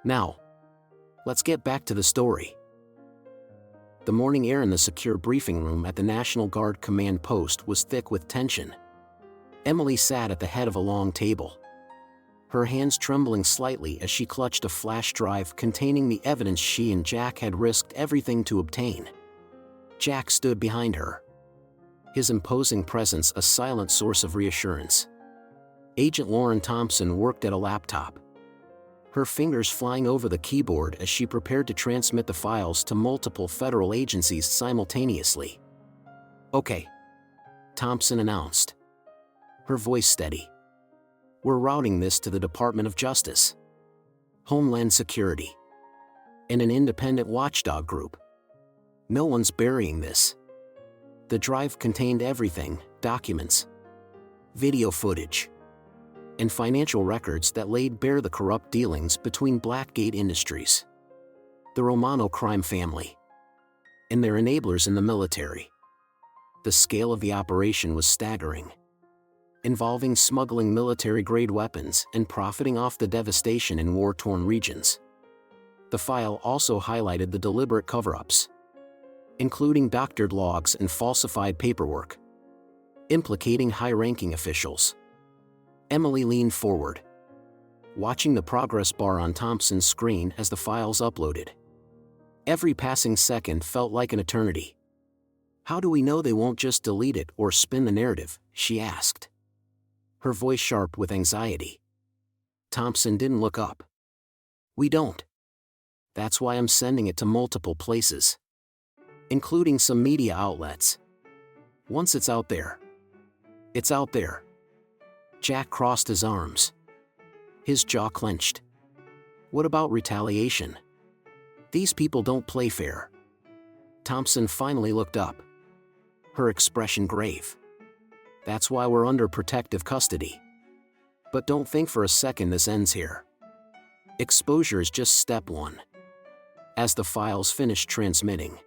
Now, let's get back to the story. The morning air in the secure briefing room at the National Guard command post was thick with tension. Emily sat at the head of a long table, her hands trembling slightly as she clutched a flash drive containing the evidence she and Jack had risked everything to obtain. Jack stood behind her, his imposing presence a silent source of reassurance. Agent Lauren Thompson worked at a laptop, her fingers flying over the keyboard as she prepared to transmit the files to multiple federal agencies simultaneously. "Okay," Thompson announced, her voice steady. "We're routing this to the Department of Justice, Homeland Security, and an independent watchdog group. No one's burying this." The drive contained everything: documents, video footage, and financial records that laid bare the corrupt dealings between Blackgate Industries, the Romano crime family, and their enablers in the military. The scale of the operation was staggering, involving smuggling military-grade weapons and profiting off the devastation in war-torn regions. The file also highlighted the deliberate cover-ups, including doctored logs and falsified paperwork, implicating high-ranking officials. Emily leaned forward, watching the progress bar on Thompson's screen as the files uploaded. Every passing second felt like an eternity. "How do we know they won't just delete it or spin the narrative?" she asked, her voice sharp with anxiety. Thompson didn't look up. "We don't. That's why I'm sending it to multiple places, including some media outlets. Once it's out there, it's out there." Jack crossed his arms, his jaw clenched. "What about retaliation? These people don't play fair." Thompson finally looked up, her expression grave. "That's why we're under protective custody. But don't think for a second this ends here. Exposure is just step one." As the files finished transmitting,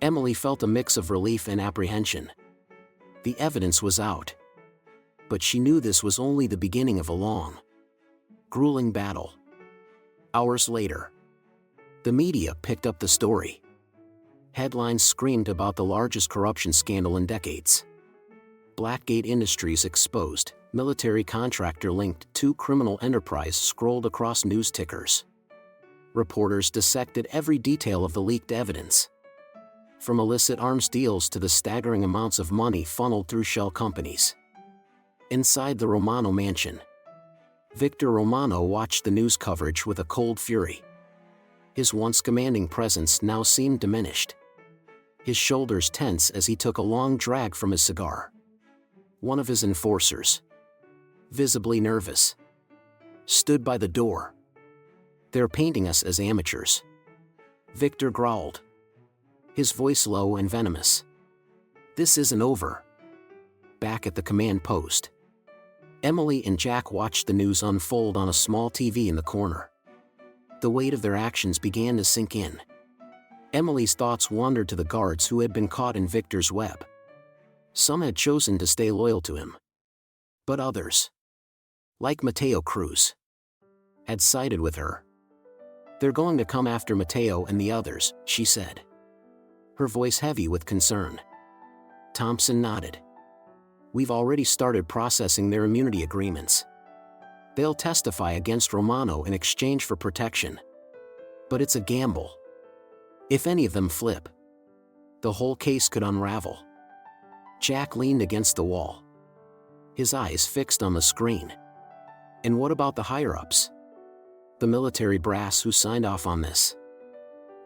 Emily felt a mix of relief and apprehension. The evidence was out, but she knew this was only the beginning of a long, grueling battle. Hours later, the media picked up the story. Headlines screamed about the largest corruption scandal in decades. Blackgate Industries exposed, military contractor linked to criminal enterprise scrolled across news tickers. Reporters dissected every detail of the leaked evidence, from illicit arms deals to the staggering amounts of money funneled through shell companies. Inside the Romano mansion, Victor Romano watched the news coverage with a cold fury. His once commanding presence now seemed diminished, his shoulders tense as he took a long drag from his cigar. One of his enforcers, visibly nervous, stood by the door. "They're painting us as amateurs," Victor growled, his voice low and venomous. "This isn't over." Back at the command post, Emily and Jack watched the news unfold on a small TV in the corner. The weight of their actions began to sink in. Emily's thoughts wandered to the guards who had been caught in Victor's web. Some had chosen to stay loyal to him, but others, like Mateo Cruz, had sided with her. "They're going to come after Mateo and the others," she said, her voice heavy with concern. Thompson nodded. "We've already started processing their immunity agreements. They'll testify against Romano in exchange for protection. But it's a gamble. If any of them flip, the whole case could unravel." Jack leaned against the wall, his eyes fixed on the screen. "And what about the higher-ups? The military brass who signed off on this?"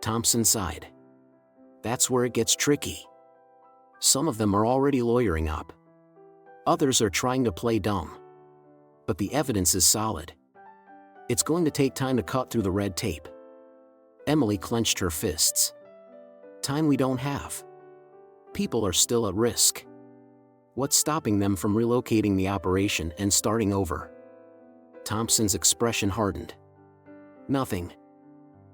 Thompson sighed. "That's where it gets tricky. Some of them are already lawyering up. Others are trying to play dumb. But the evidence is solid. It's going to take time to cut through the red tape." Emily clenched her fists. "Time we don't have. People are still at risk. What's stopping them from relocating the operation and starting over?" Thompson's expression hardened. "Nothing.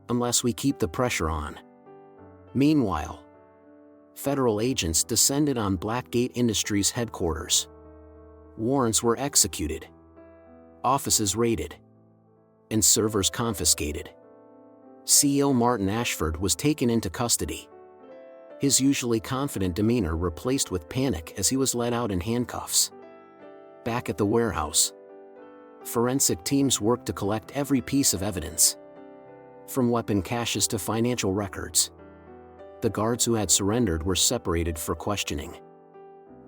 Unless we keep the pressure on." Meanwhile, federal agents descended on Blackgate Industries headquarters. Warrants were executed, offices raided, and servers confiscated. CEO Martin Ashford was taken into custody, his usually confident demeanor replaced with panic as he was led out in handcuffs. Back at the warehouse, forensic teams worked to collect every piece of evidence, from weapon caches to financial records. The guards who had surrendered were separated for questioning,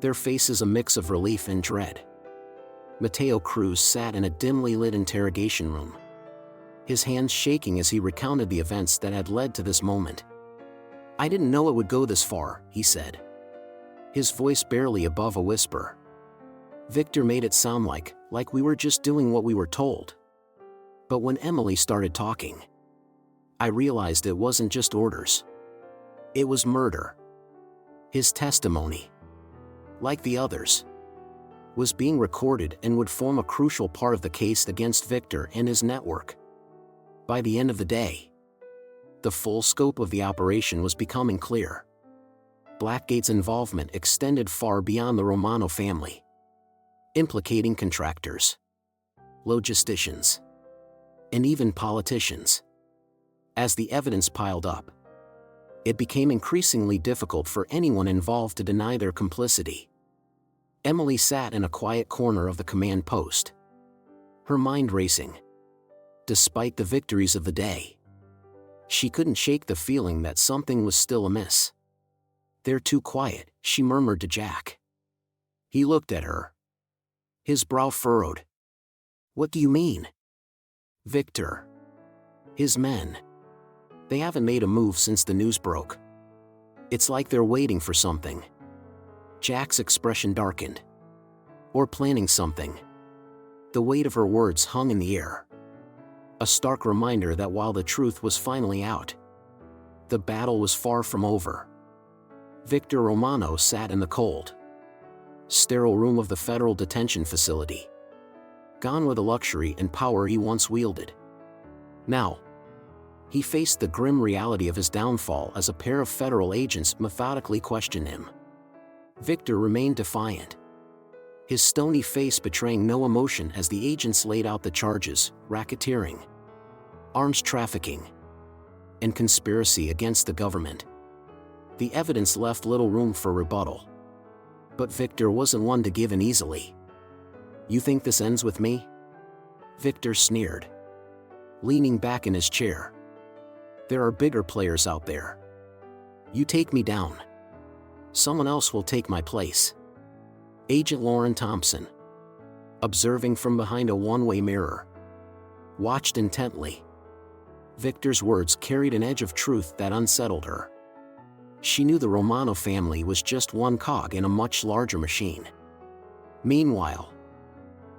their faces a mix of relief and dread. Mateo Cruz sat in a dimly lit interrogation room, his hands shaking as he recounted the events that had led to this moment. "I didn't know it would go this far," he said, his voice barely above a whisper. "Victor made it sound like we were just doing what we were told. But when Emily started talking, I realized it wasn't just orders. It was murder." His testimony, like the others, was being recorded and would form a crucial part of the case against Victor and his network. By the end of the day, the full scope of the operation was becoming clear. Blackgate's involvement extended far beyond the Romano family, implicating contractors, logisticians, and even politicians. As the evidence piled up, it became increasingly difficult for anyone involved to deny their complicity. Emily sat in a quiet corner of the command post, her mind racing. Despite the victories of the day, she couldn't shake the feeling that something was still amiss. "They're too quiet," she murmured to Jack. He looked at her, his brow furrowed. "What do you mean?" "Victor. His men. They haven't made a move since the news broke. It's like they're waiting for something." Jack's expression darkened. "Or planning something." The weight of her words hung in the air, a stark reminder that while the truth was finally out, the battle was far from over. Victor Romano sat in the cold, sterile room of the federal detention facility, gone with the luxury and power he once wielded. Now, he faced the grim reality of his downfall as a pair of federal agents methodically questioned him. Victor remained defiant, his stony face betraying no emotion as the agents laid out the charges: racketeering, arms trafficking, and conspiracy against the government. The evidence left little room for rebuttal. But Victor wasn't one to give in easily. "You think this ends with me?" Victor sneered, leaning back in his chair. "There are bigger players out there. You take me down, someone else will take my place." Agent Lauren Thompson, observing from behind a one-way mirror, watched intently. Victor's words carried an edge of truth that unsettled her. She knew the Romano family was just one cog in a much larger machine. Meanwhile,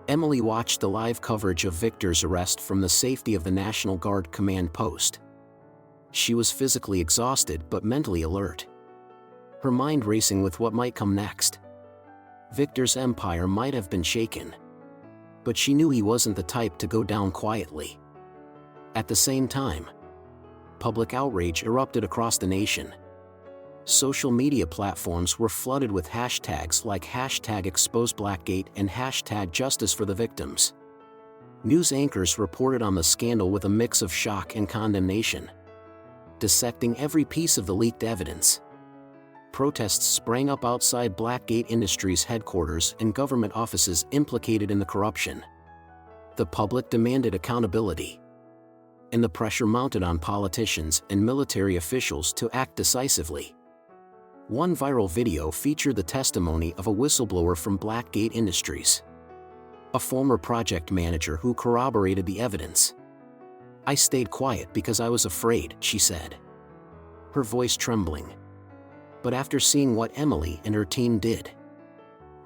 Emily watched the live coverage of Victor's arrest from the safety of the National Guard command post. She was physically exhausted but mentally alert, her mind racing with what might come next. Victor's empire might have been shaken, but she knew he wasn't the type to go down quietly. At the same time, public outrage erupted across the nation. Social media platforms were flooded with hashtags like #ExposeBlackgate and #JusticeForTheVictims. News anchors reported on the scandal with a mix of shock and condemnation, dissecting every piece of the leaked evidence. Protests sprang up outside Blackgate Industries headquarters and government offices implicated in the corruption. The public demanded accountability, and the pressure mounted on politicians and military officials to act decisively. One viral video featured the testimony of a whistleblower from Blackgate Industries, a former project manager who corroborated the evidence. "I stayed quiet because I was afraid," she said, her voice trembling. "But after seeing what Emily and her team did,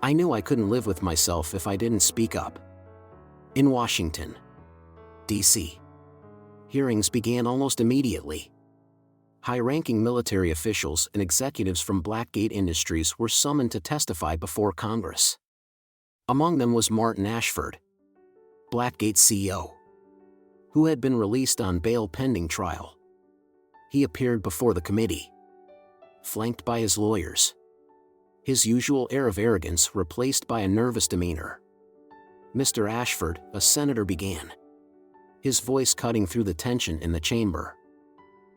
I knew I couldn't live with myself if I didn't speak up." In Washington, D.C., hearings began almost immediately. High-ranking military officials and executives from Blackgate Industries were summoned to testify before Congress. Among them was Martin Ashford, Blackgate's CEO, who had been released on bail pending trial. He appeared before the committee, flanked by his lawyers. His usual air of arrogance replaced by a nervous demeanor. "Mr. Ashford," a senator began, his voice cutting through the tension in the chamber.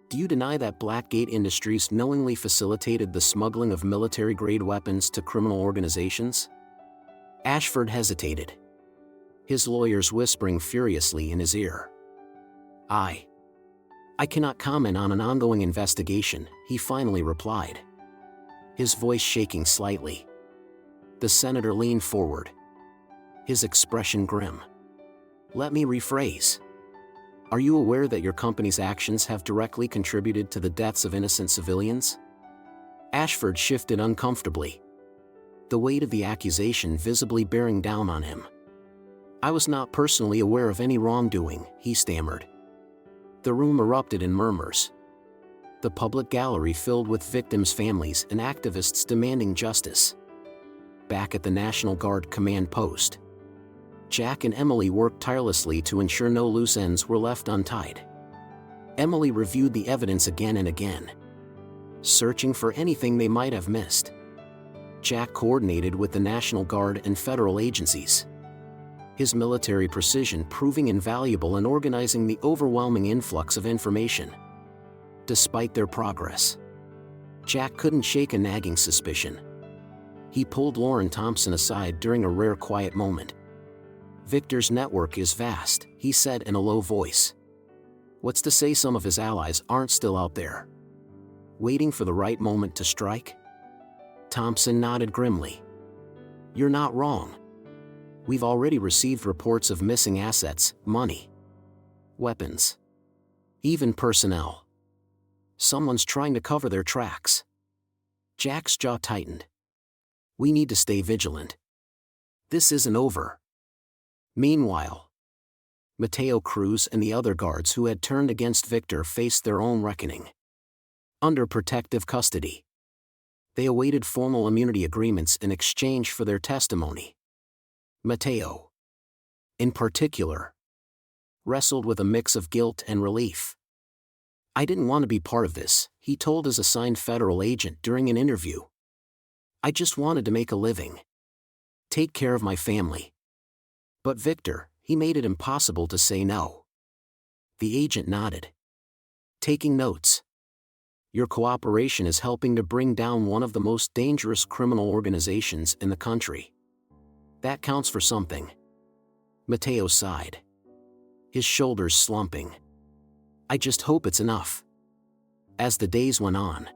"Do you deny that Blackgate Industries knowingly facilitated the smuggling of military-grade weapons to criminal organizations?" Ashford hesitated, his lawyers whispering furiously in his ear. I cannot comment on an ongoing investigation," he finally replied, his voice shaking slightly. The senator leaned forward, his expression grim. "Let me rephrase. Are you aware that your company's actions have directly contributed to the deaths of innocent civilians?" Ashford shifted uncomfortably, the weight of the accusation visibly bearing down on him. "I was not personally aware of any wrongdoing," he stammered. The room erupted in murmurs, the public gallery filled with victims' families and activists demanding justice. Back at the National Guard command post, Jack and Emily worked tirelessly to ensure no loose ends were left untied. Emily reviewed the evidence again and again, searching for anything they might have missed. Jack coordinated with the National Guard and federal agencies, his military precision proving invaluable in organizing the overwhelming influx of information. Despite their progress, Jack couldn't shake a nagging suspicion. He pulled Lauren Thompson aside during a rare quiet moment. "Victor's network is vast," he said in a low voice. "What's to say some of his allies aren't still out there, waiting for the right moment to strike?" Thompson nodded grimly. "You're not wrong. We've already received reports of missing assets, money, weapons, even personnel. Someone's trying to cover their tracks." Jack's jaw tightened. "We need to stay vigilant. This isn't over." Meanwhile, Mateo Cruz and the other guards who had turned against Victor faced their own reckoning. Under protective custody, they awaited formal immunity agreements in exchange for their testimony. Mateo, in particular, wrestled with a mix of guilt and relief. "I didn't want to be part of this," he told his assigned federal agent during an interview. "I just wanted to make a living, take care of my family." But Victor, he made it impossible to say no. The agent nodded, taking notes. "Your cooperation is helping to bring down one of the most dangerous criminal organizations in the country. That counts for something." Mateo sighed, his shoulders slumping. "I just hope it's enough." As the days went on,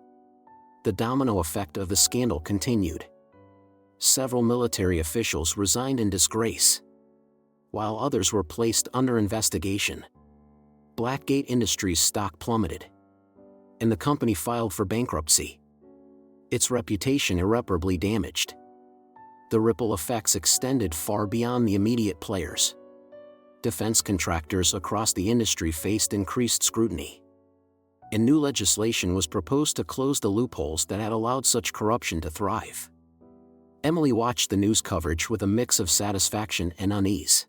the domino effect of the scandal continued. Several military officials resigned in disgrace, while others were placed under investigation. Blackgate Industries' stock plummeted, and the company filed for bankruptcy, its reputation irreparably damaged. The ripple effects extended far beyond the immediate players. Defense contractors across the industry faced increased scrutiny, and new legislation was proposed to close the loopholes that had allowed such corruption to thrive. Emily watched the news coverage with a mix of satisfaction and unease.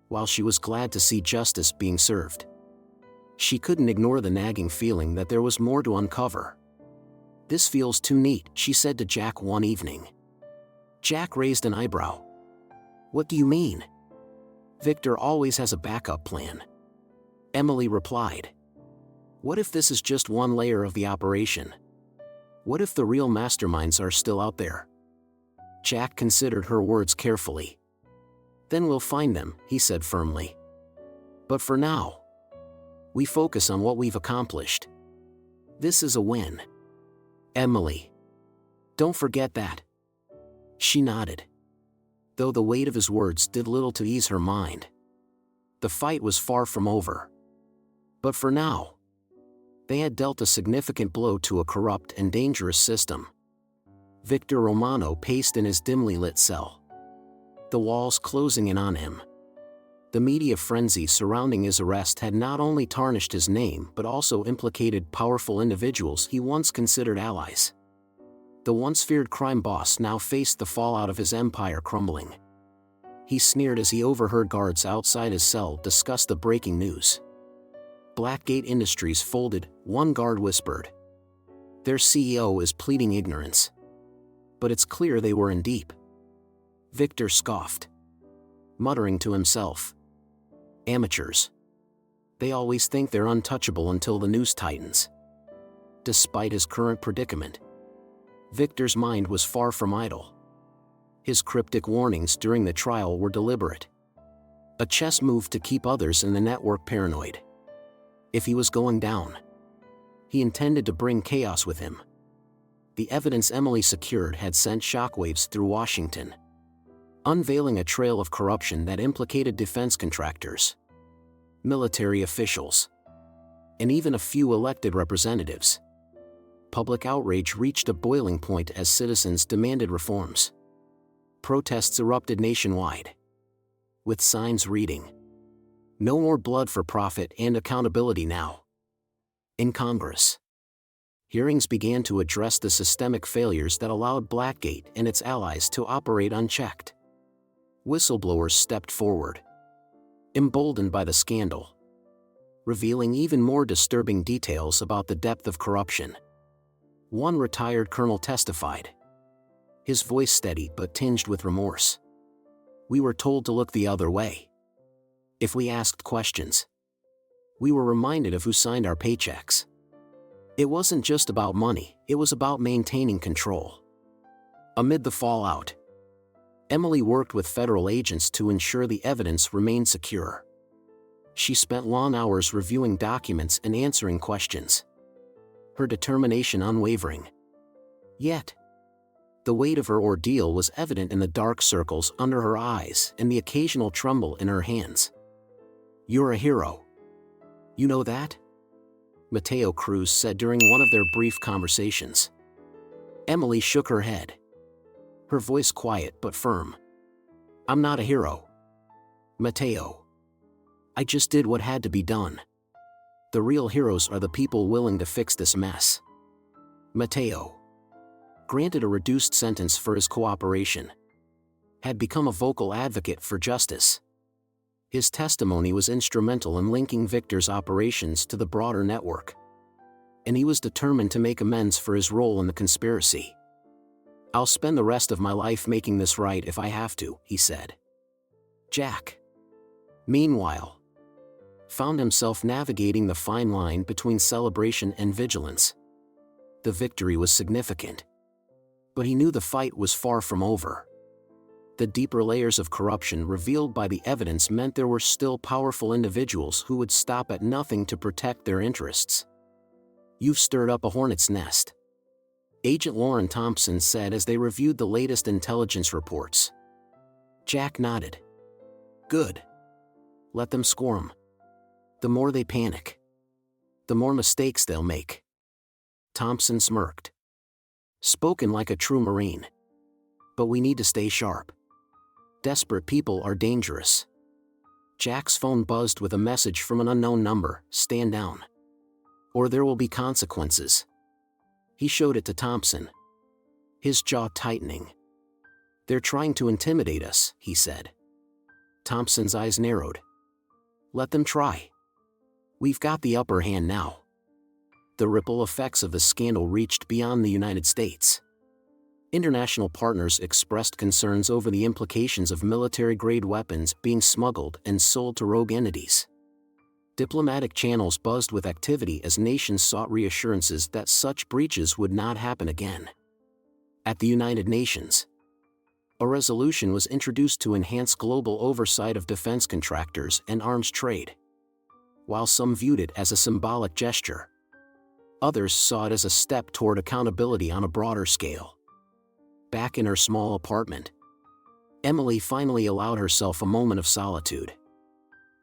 While she was glad to see justice being served, she couldn't ignore the nagging feeling that there was more to uncover. "This feels too neat," she said to Jack one evening. Jack raised an eyebrow. "What do you mean?" "Victor always has a backup plan," Emily replied. "What if this is just one layer of the operation? What if the real masterminds are still out there?" Jack considered her words carefully. "Then we'll find them," he said firmly. "But for now, we focus on what we've accomplished. This is a win." "Emily, don't forget that." She nodded, though the weight of his words did little to ease her mind. The fight was far from over. But for now, they had dealt a significant blow to a corrupt and dangerous system. Victor Romano paced in his dimly lit cell, the walls closing in on him. The media frenzy surrounding his arrest had not only tarnished his name but also implicated powerful individuals he once considered allies. The once feared crime boss now faced the fallout of his empire crumbling. He sneered as he overheard guards outside his cell discuss the breaking news. "Blackgate Industries folded," one guard whispered. Their CEO is pleading ignorance. But it's clear they were in deep. Victor scoffed, muttering to himself. Amateurs. They always think they're untouchable until the noose tightens. Despite his current predicament, Victor's mind was far from idle. His cryptic warnings during the trial were deliberate. A chess move to keep others in the network paranoid. If he was going down, he intended to bring chaos with him. The evidence Emily secured had sent shockwaves through Washington, unveiling a trail of corruption that implicated defense contractors, military officials, and even a few elected representatives. Public outrage reached a boiling point as citizens demanded reforms. Protests erupted nationwide, with signs reading, "No more blood for profit and accountability now." In Congress, hearings began to address the systemic failures that allowed Blackgate and its allies to operate unchecked. Whistleblowers stepped forward, emboldened by the scandal, revealing even more disturbing details about the depth of corruption. One retired colonel testified, his voice steady but tinged with remorse. "We were told to look the other way. If we asked questions, we were reminded of who signed our paychecks. It wasn't just about money, it was about maintaining control." Amid the fallout, Emily worked with federal agents to ensure the evidence remained secure. She spent long hours reviewing documents and answering questions, her determination unwavering. Yet, the weight of her ordeal was evident in the dark circles under her eyes and the occasional tremble in her hands. "You're a hero. You know that?" Mateo Cruz said during one of their brief conversations. Emily shook her head, her voice quiet but firm. "I'm not a hero, Mateo. I just did what had to be done. The real heroes are the people willing to fix this mess." Mateo, granted a reduced sentence for his cooperation, had become a vocal advocate for justice. His testimony was instrumental in linking Victor's operations to the broader network, and he was determined to make amends for his role in the conspiracy. "I'll spend the rest of my life making this right if I have to," he said. Jack, meanwhile, found himself navigating the fine line between celebration and vigilance. The victory was significant, but he knew the fight was far from over. The deeper layers of corruption revealed by the evidence meant there were still powerful individuals who would stop at nothing to protect their interests. "You've stirred up a hornet's nest," Agent Lauren Thompson said as they reviewed the latest intelligence reports. Jack nodded. "Good. Let them squirm. The more they panic, the more mistakes they'll make." Thompson smirked. "Spoken like a true Marine. But we need to stay sharp. Desperate people are dangerous." Jack's phone buzzed with a message from an unknown number. "Stand down, or there will be consequences." He showed it to Thompson, his jaw tightening. "They're trying to intimidate us," he said. Thompson's eyes narrowed. "Let them try. We've got the upper hand now." The ripple effects of the scandal reached beyond the United States. International partners expressed concerns over the implications of military-grade weapons being smuggled and sold to rogue entities. Diplomatic channels buzzed with activity as nations sought reassurances that such breaches would not happen again. At the United Nations, a resolution was introduced to enhance global oversight of defense contractors and arms trade. While some viewed it as a symbolic gesture, others saw it as a step toward accountability on a broader scale. Back in her small apartment, Emily finally allowed herself a moment of solitude.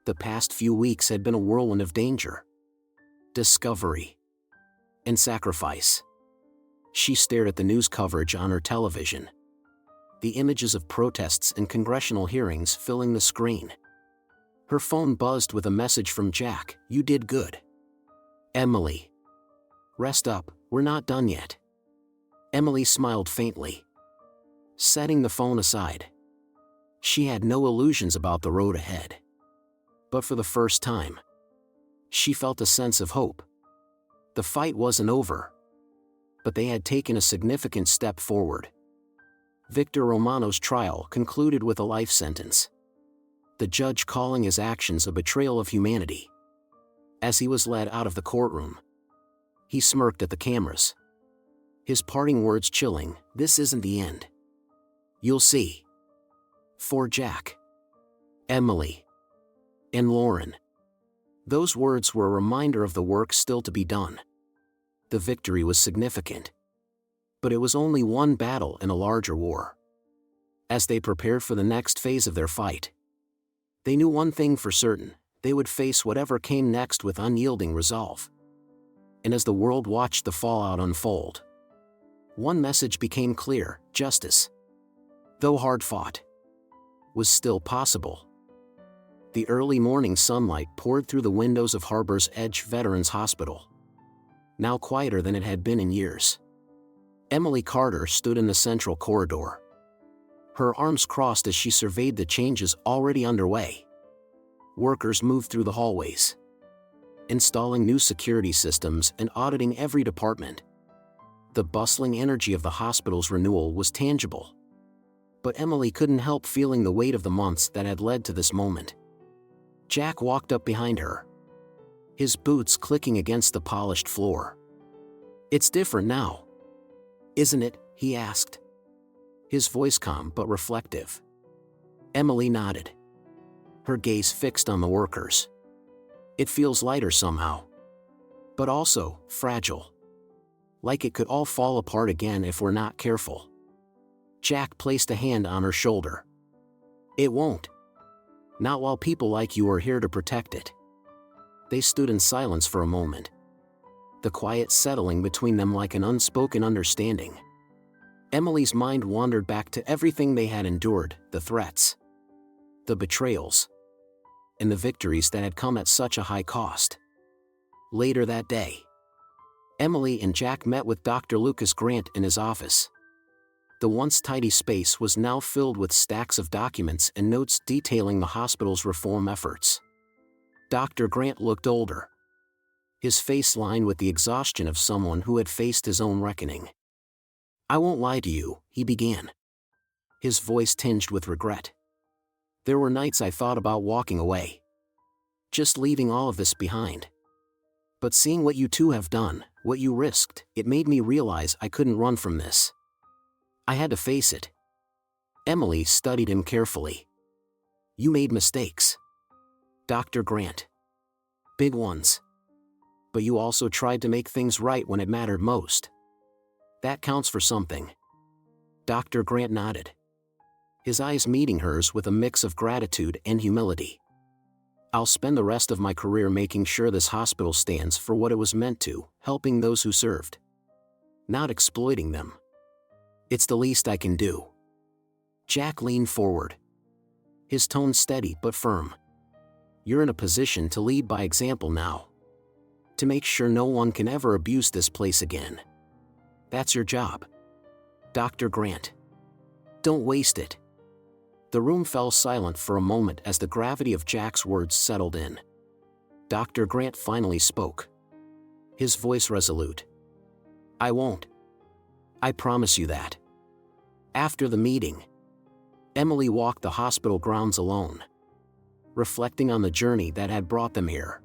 The past few weeks had been a whirlwind of danger, discovery, and sacrifice. She stared at the news coverage on her television, the images of protests and congressional hearings filling the screen. Her phone buzzed with a message from Jack. "You did good, Emily. Rest up, we're not done yet." Emily smiled faintly, setting the phone aside. She had no illusions about the road ahead. But for the first time, she felt a sense of hope. The fight wasn't over. but they had taken a significant step forward. Victor Romano's trial concluded with a life sentence, the judge calling his actions a betrayal of humanity. As he was led out of the courtroom, he smirked at the cameras, his parting words chilling, "This isn't the end. You'll see." For Jack, Emily, and Lauren, those words were a reminder of the work still to be done. The victory was significant, but it was only one battle in a larger war. As they prepared for the next phase of their fight, they knew one thing for certain: they would face whatever came next with unyielding resolve. And as the world watched the fallout unfold, one message became clear: justice, though hard-fought, was still possible. The early morning sunlight poured through the windows of Harbor's Edge Veterans Hospital, now quieter than it had been in years. Emily Carter stood in the central corridor, her arms crossed as she surveyed the changes already underway. Workers moved through the hallways, installing new security systems and auditing every department. The bustling energy of the hospital's renewal was tangible. But Emily couldn't help feeling the weight of the months that had led to this moment. Jack walked up behind her, his boots clicking against the polished floor. "It's different now, isn't it?" he asked, his voice calm but reflective. Emily nodded, her gaze fixed on the workers. "It feels lighter somehow, but also fragile. Like it could all fall apart again if we're not careful." Jack placed a hand on her shoulder. "It won't. Not while people like you are here to protect it." They stood in silence for a moment, the quiet settling between them like an unspoken understanding. Emily's mind wandered back to everything they had endured, the threats, the betrayals, and the victories that had come at such a high cost. Later that day, Emily and Jack met with Dr. Lucas Grant in his office. The once tidy space was now filled with stacks of documents and notes detailing the hospital's reform efforts. Dr. Grant looked older, his face lined with the exhaustion of someone who had faced his own reckoning. "I won't lie to you," he began, his voice tinged with regret. "There were nights I thought about walking away, just leaving all of this behind. But seeing what you two have done, what you risked, it made me realize I couldn't run from this. I had to face it." Emily studied him carefully. "You made mistakes, Dr. Grant. Big ones. But you also tried to make things right when it mattered most. That counts for something." Dr. Grant nodded, his eyes meeting hers with a mix of gratitude and humility. "I'll spend the rest of my career making sure this hospital stands for what it was meant to, helping those who served, not exploiting them. It's the least I can do." Jack leaned forward, his tone steady but firm. "You're in a position to lead by example now, to make sure no one can ever abuse this place again. That's your job, Dr. Grant. Don't waste it." The room fell silent for a moment as the gravity of Jack's words settled in. Dr. Grant finally spoke, his voice resolute. "I won't. I promise you that." After the meeting, Emily walked the hospital grounds alone, reflecting on the journey that had brought them here.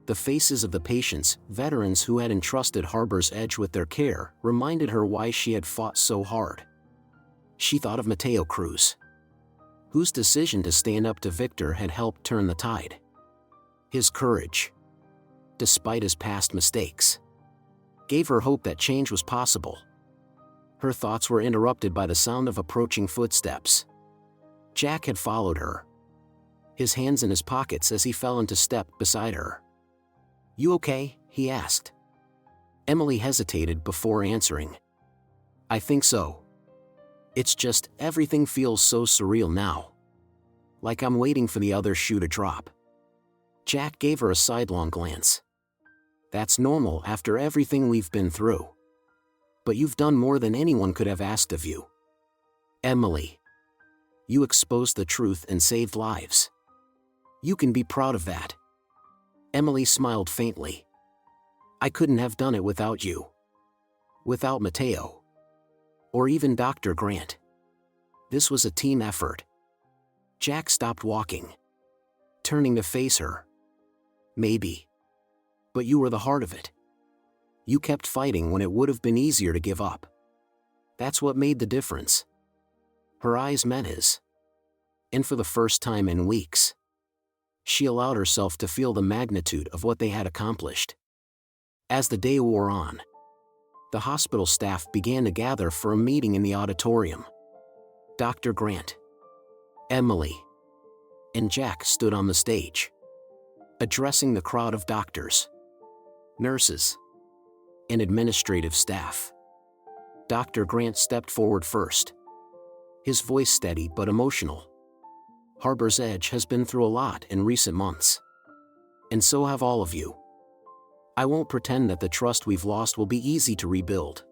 The faces of the patients, veterans who had entrusted Harbor's Edge with their care, reminded her why she had fought so hard. She thought of Mateo Cruz, whose decision to stand up to Victor had helped turn the tide. His courage, despite his past mistakes, gave her hope that change was possible. Her thoughts were interrupted by the sound of approaching footsteps. Jack had followed her, his hands in his pockets as he fell into step beside her. "You okay?" he asked. Emily hesitated before answering. "I think so. It's just, everything feels so surreal now. Like I'm waiting for the other shoe to drop." Jack gave her a sidelong glance. "That's normal after everything we've been through. But you've done more than anyone could have asked of you, Emily. You exposed the truth and saved lives. You can be proud of that." Emily smiled faintly. "I couldn't have done it without you." Without Mateo. Or even Dr. Grant. This was a team effort. Jack stopped walking, turning to face her. Maybe. But you were the heart of it. You kept fighting when it would have been easier to give up. That's what made the difference. Her eyes met his. And for the first time in weeks, she allowed herself to feel the magnitude of what they had accomplished. As the day wore on, the hospital staff began to gather for a meeting in the auditorium. Dr. Grant, Emily, and Jack stood on the stage, addressing the crowd of doctors, nurses, and administrative staff. Dr. Grant stepped forward first, his voice steady but emotional. Harbor's Edge has been through a lot in recent months. And so have all of you. I won't pretend that the trust we've lost will be easy to rebuild.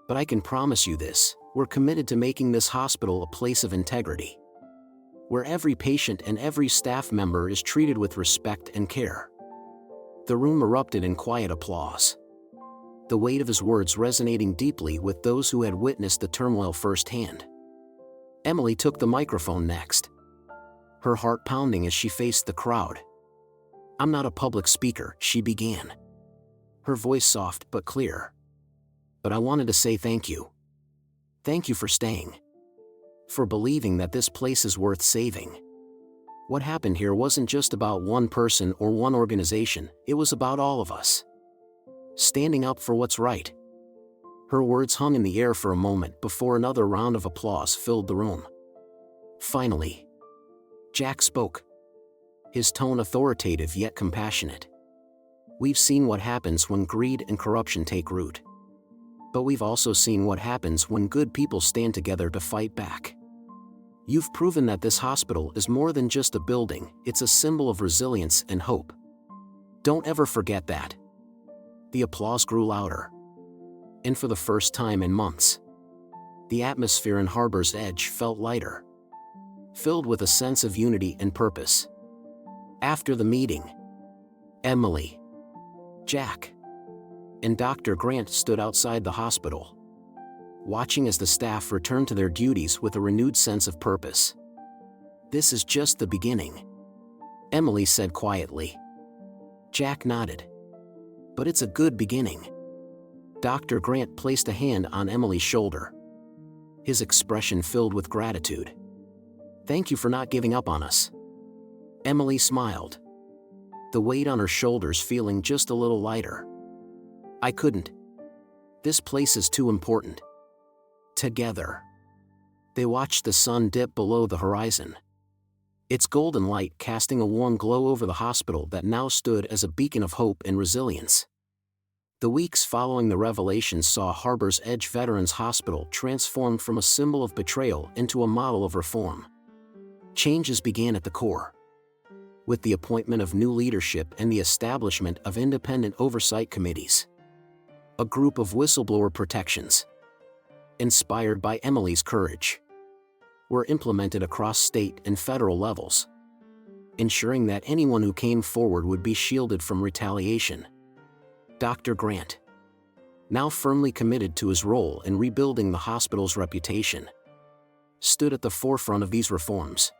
But I can promise you this, we're committed to making this hospital a place of integrity, where every patient and every staff member is treated with respect and care. The room erupted in quiet applause, the weight of his words resonating deeply with those who had witnessed the turmoil firsthand. Emily took the microphone next, her heart pounding as she faced the crowd. "I'm not a public speaker," she began, her voice soft but clear. "But I wanted to say thank you. Thank you for staying. For believing that this place is worth saving. What happened here wasn't just about one person or one organization, it was about all of us. Standing up for what's right." Her words hung in the air for a moment before another round of applause filled the room. Finally, Jack spoke, his tone authoritative yet compassionate. "We've seen what happens when greed and corruption take root. But we've also seen what happens when good people stand together to fight back. You've proven that this hospital is more than just a building, it's a symbol of resilience and hope. Don't ever forget that." The applause grew louder. And for the first time in months, the atmosphere in Harbor's Edge felt lighter, filled with a sense of unity and purpose. After the meeting, Emily, Jack, and Dr. Grant stood outside the hospital, watching as the staff returned to their duties with a renewed sense of purpose. "This is just the beginning," Emily said quietly. Jack nodded. "But it's a good beginning." Dr. Grant placed a hand on Emily's shoulder, his expression filled with gratitude. "Thank you for not giving up on us." Emily smiled, the weight on her shoulders feeling just a little lighter. "I couldn't. This place is too important." Together, they watched the sun dip below the horizon, its golden light casting a warm glow over the hospital that now stood as a beacon of hope and resilience. The weeks following the revelation saw Harbor's Edge Veterans Hospital transformed from a symbol of betrayal into a model of reform. Changes began at the core, with the appointment of new leadership and the establishment of independent oversight committees. A group of whistleblower protections, inspired by Emily's courage, were implemented across state and federal levels, ensuring that anyone who came forward would be shielded from retaliation. Dr. Grant, now firmly committed to his role in rebuilding the hospital's reputation, stood at the forefront of these reforms.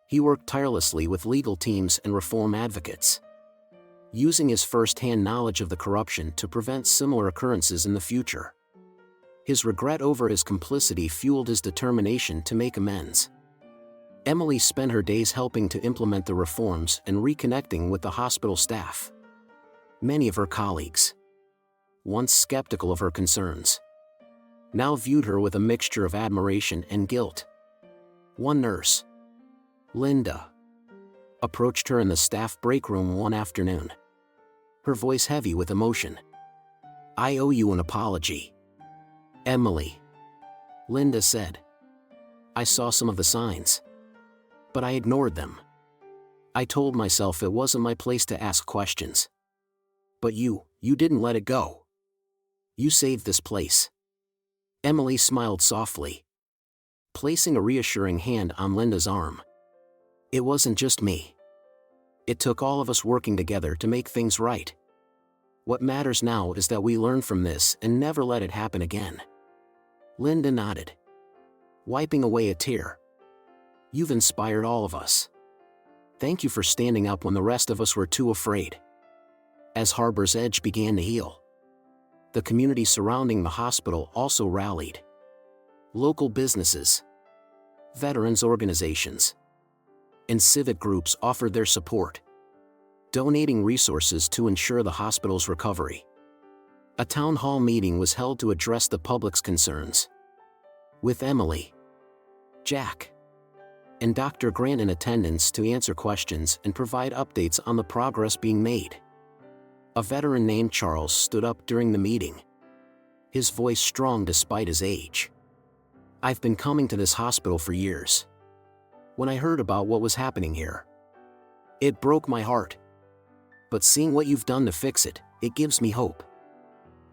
He worked tirelessly with legal teams and reform advocates, using his first-hand knowledge of the corruption to prevent similar occurrences in the future. His regret over his complicity fueled his determination to make amends. Emily spent her days helping to implement the reforms and reconnecting with the hospital staff. Many of her colleagues, once skeptical of her concerns, now viewed her with a mixture of admiration and guilt. One nurse, Linda, approached her in the staff break room one afternoon, her voice heavy with emotion. "I owe you an apology, Emily," Linda said. "I saw some of the signs, but I ignored them. I told myself it wasn't my place to ask questions. But you didn't let it go. You saved this place." Emily smiled softly, placing a reassuring hand on Linda's arm. "It wasn't just me. It took all of us working together to make things right. What matters now is that we learn from this and never let it happen again." Linda nodded, wiping away a tear. "You've inspired all of us. Thank you for standing up when the rest of us were too afraid." As Harbor's Edge began to heal, the community surrounding the hospital also rallied. Local businesses, veterans organizations, and civic groups offered their support, donating resources to ensure the hospital's recovery. A town hall meeting was held to address the public's concerns, with Emily, Jack, and Dr. Grant in attendance to answer questions and provide updates on the progress being made. A veteran named Charles stood up during the meeting, his voice strong despite his age. "I've been coming to this hospital for years. When I heard about what was happening here, it broke my heart. But seeing what you've done to fix it, it gives me hope.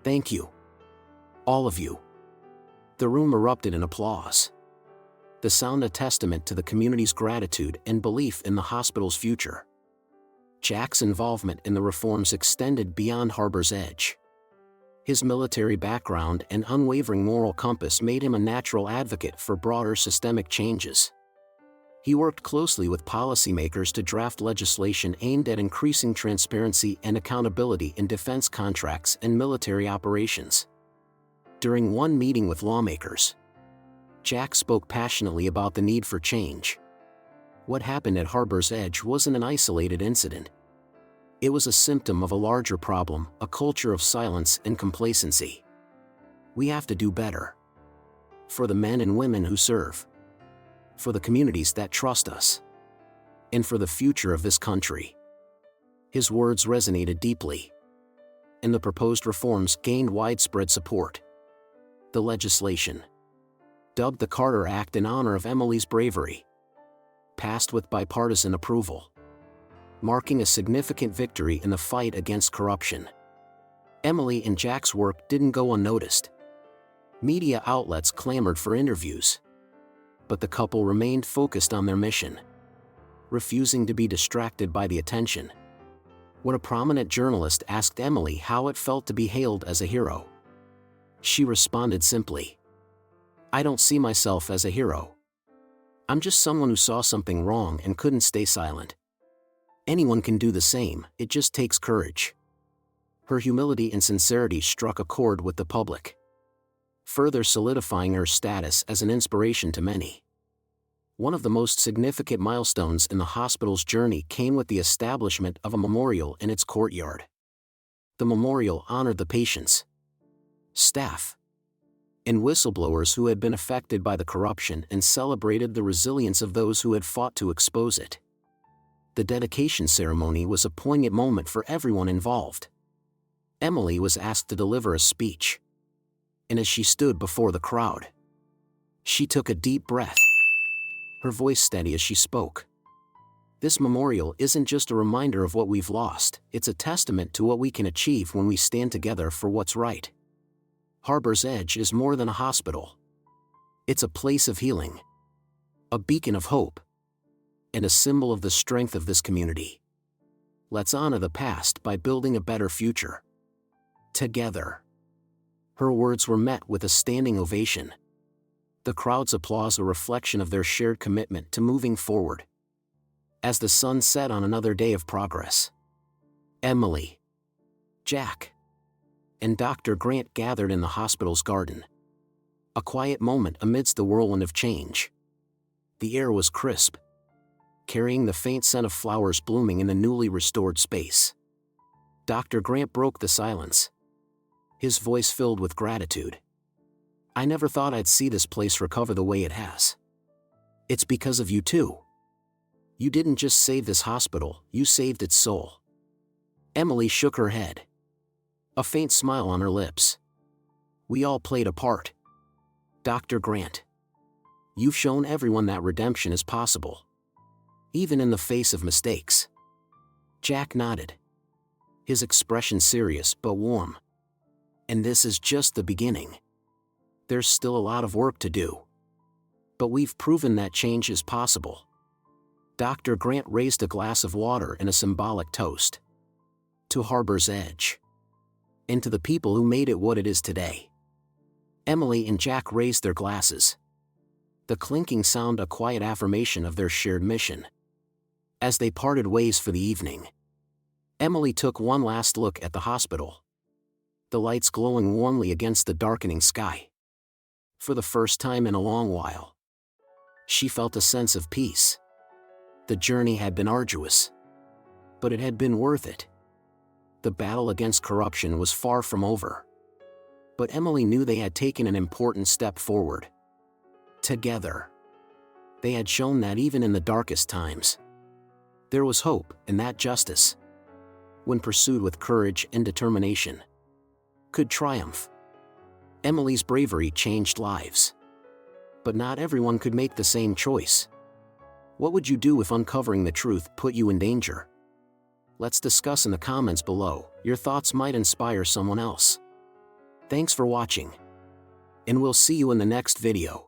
Thank you. All of you." The room erupted in applause, the sound a testament to the community's gratitude and belief in the hospital's future. Jack's involvement in the reforms extended beyond Harbor's Edge. His military background and unwavering moral compass made him a natural advocate for broader systemic changes. He worked closely with policymakers to draft legislation aimed at increasing transparency and accountability in defense contracts and military operations. During one meeting with lawmakers, Jack spoke passionately about the need for change. What happened at Harbor's Edge wasn't an isolated incident. It was a symptom of a larger problem, a culture of silence and complacency. We have to do better. For the men and women who serve, for the communities that trust us, and for the future of this country. His words resonated deeply, and the proposed reforms gained widespread support. The legislation, dubbed the Carter Act in honor of Emily's bravery, passed with bipartisan approval, marking a significant victory in the fight against corruption. Emily and Jack's work didn't go unnoticed. Media outlets clamored for interviews, but the couple remained focused on their mission, refusing to be distracted by the attention. When a prominent journalist asked Emily how it felt to be hailed as a hero, she responded simply, "I don't see myself as a hero. I'm just someone who saw something wrong and couldn't stay silent. Anyone can do the same, it just takes courage." Her humility and sincerity struck a chord with the public, further solidifying her status as an inspiration to many. One of the most significant milestones in the hospital's journey came with the establishment of a memorial in its courtyard. The memorial honored the patients, staff, and whistleblowers who had been affected by the corruption and celebrated the resilience of those who had fought to expose it. The dedication ceremony was a poignant moment for everyone involved. Emily was asked to deliver a speech, and as she stood before the crowd, she took a deep breath, her voice steady as she spoke. This memorial isn't just a reminder of what we've lost, it's a testament to what we can achieve when we stand together for what's right. Harbor's Edge is more than a hospital. It's a place of healing, a beacon of hope, and a symbol of the strength of this community. Let's honor the past by building a better future together. Her words were met with a standing ovation, the crowd's applause a reflection of their shared commitment to moving forward. As the sun set on another day of progress, Emily, Jack, and Dr. Grant gathered in the hospital's garden. A quiet moment amidst the whirlwind of change. The air was crisp, carrying the faint scent of flowers blooming in the newly restored space. Dr. Grant broke the silence, his voice filled with gratitude. "I never thought I'd see this place recover the way it has. It's because of you too. You didn't just save this hospital, you saved its soul." Emily shook her head, a faint smile on her lips. "We all played a part. Dr. Grant, you've shown everyone that redemption is possible, even in the face of mistakes." Jack nodded, his expression serious but warm. "And this is just the beginning. There's still a lot of work to do. But we've proven that change is possible." Dr. Grant raised a glass of water in a symbolic toast. "To Harbor's Edge. and to the people who made it what it is today. Emily and Jack raised their glasses. The clinking sound a quiet affirmation of their shared mission. As they parted ways for the evening, Emily took one last look at the hospital. The lights glowing warmly against the darkening sky. For the first time in a long while, she felt a sense of peace. The journey had been arduous, but it had been worth it. The battle against corruption was far from over. But Emily knew they had taken an important step forward. Together, they had shown that even in the darkest times, there was hope, and that justice, when pursued with courage and determination, could triumph. Emily's bravery changed lives. But not everyone could make the same choice. What would you do if uncovering the truth put you in danger? Let's discuss in the comments below. Your thoughts might inspire someone else. Thanks for watching, and we'll see you in the next video.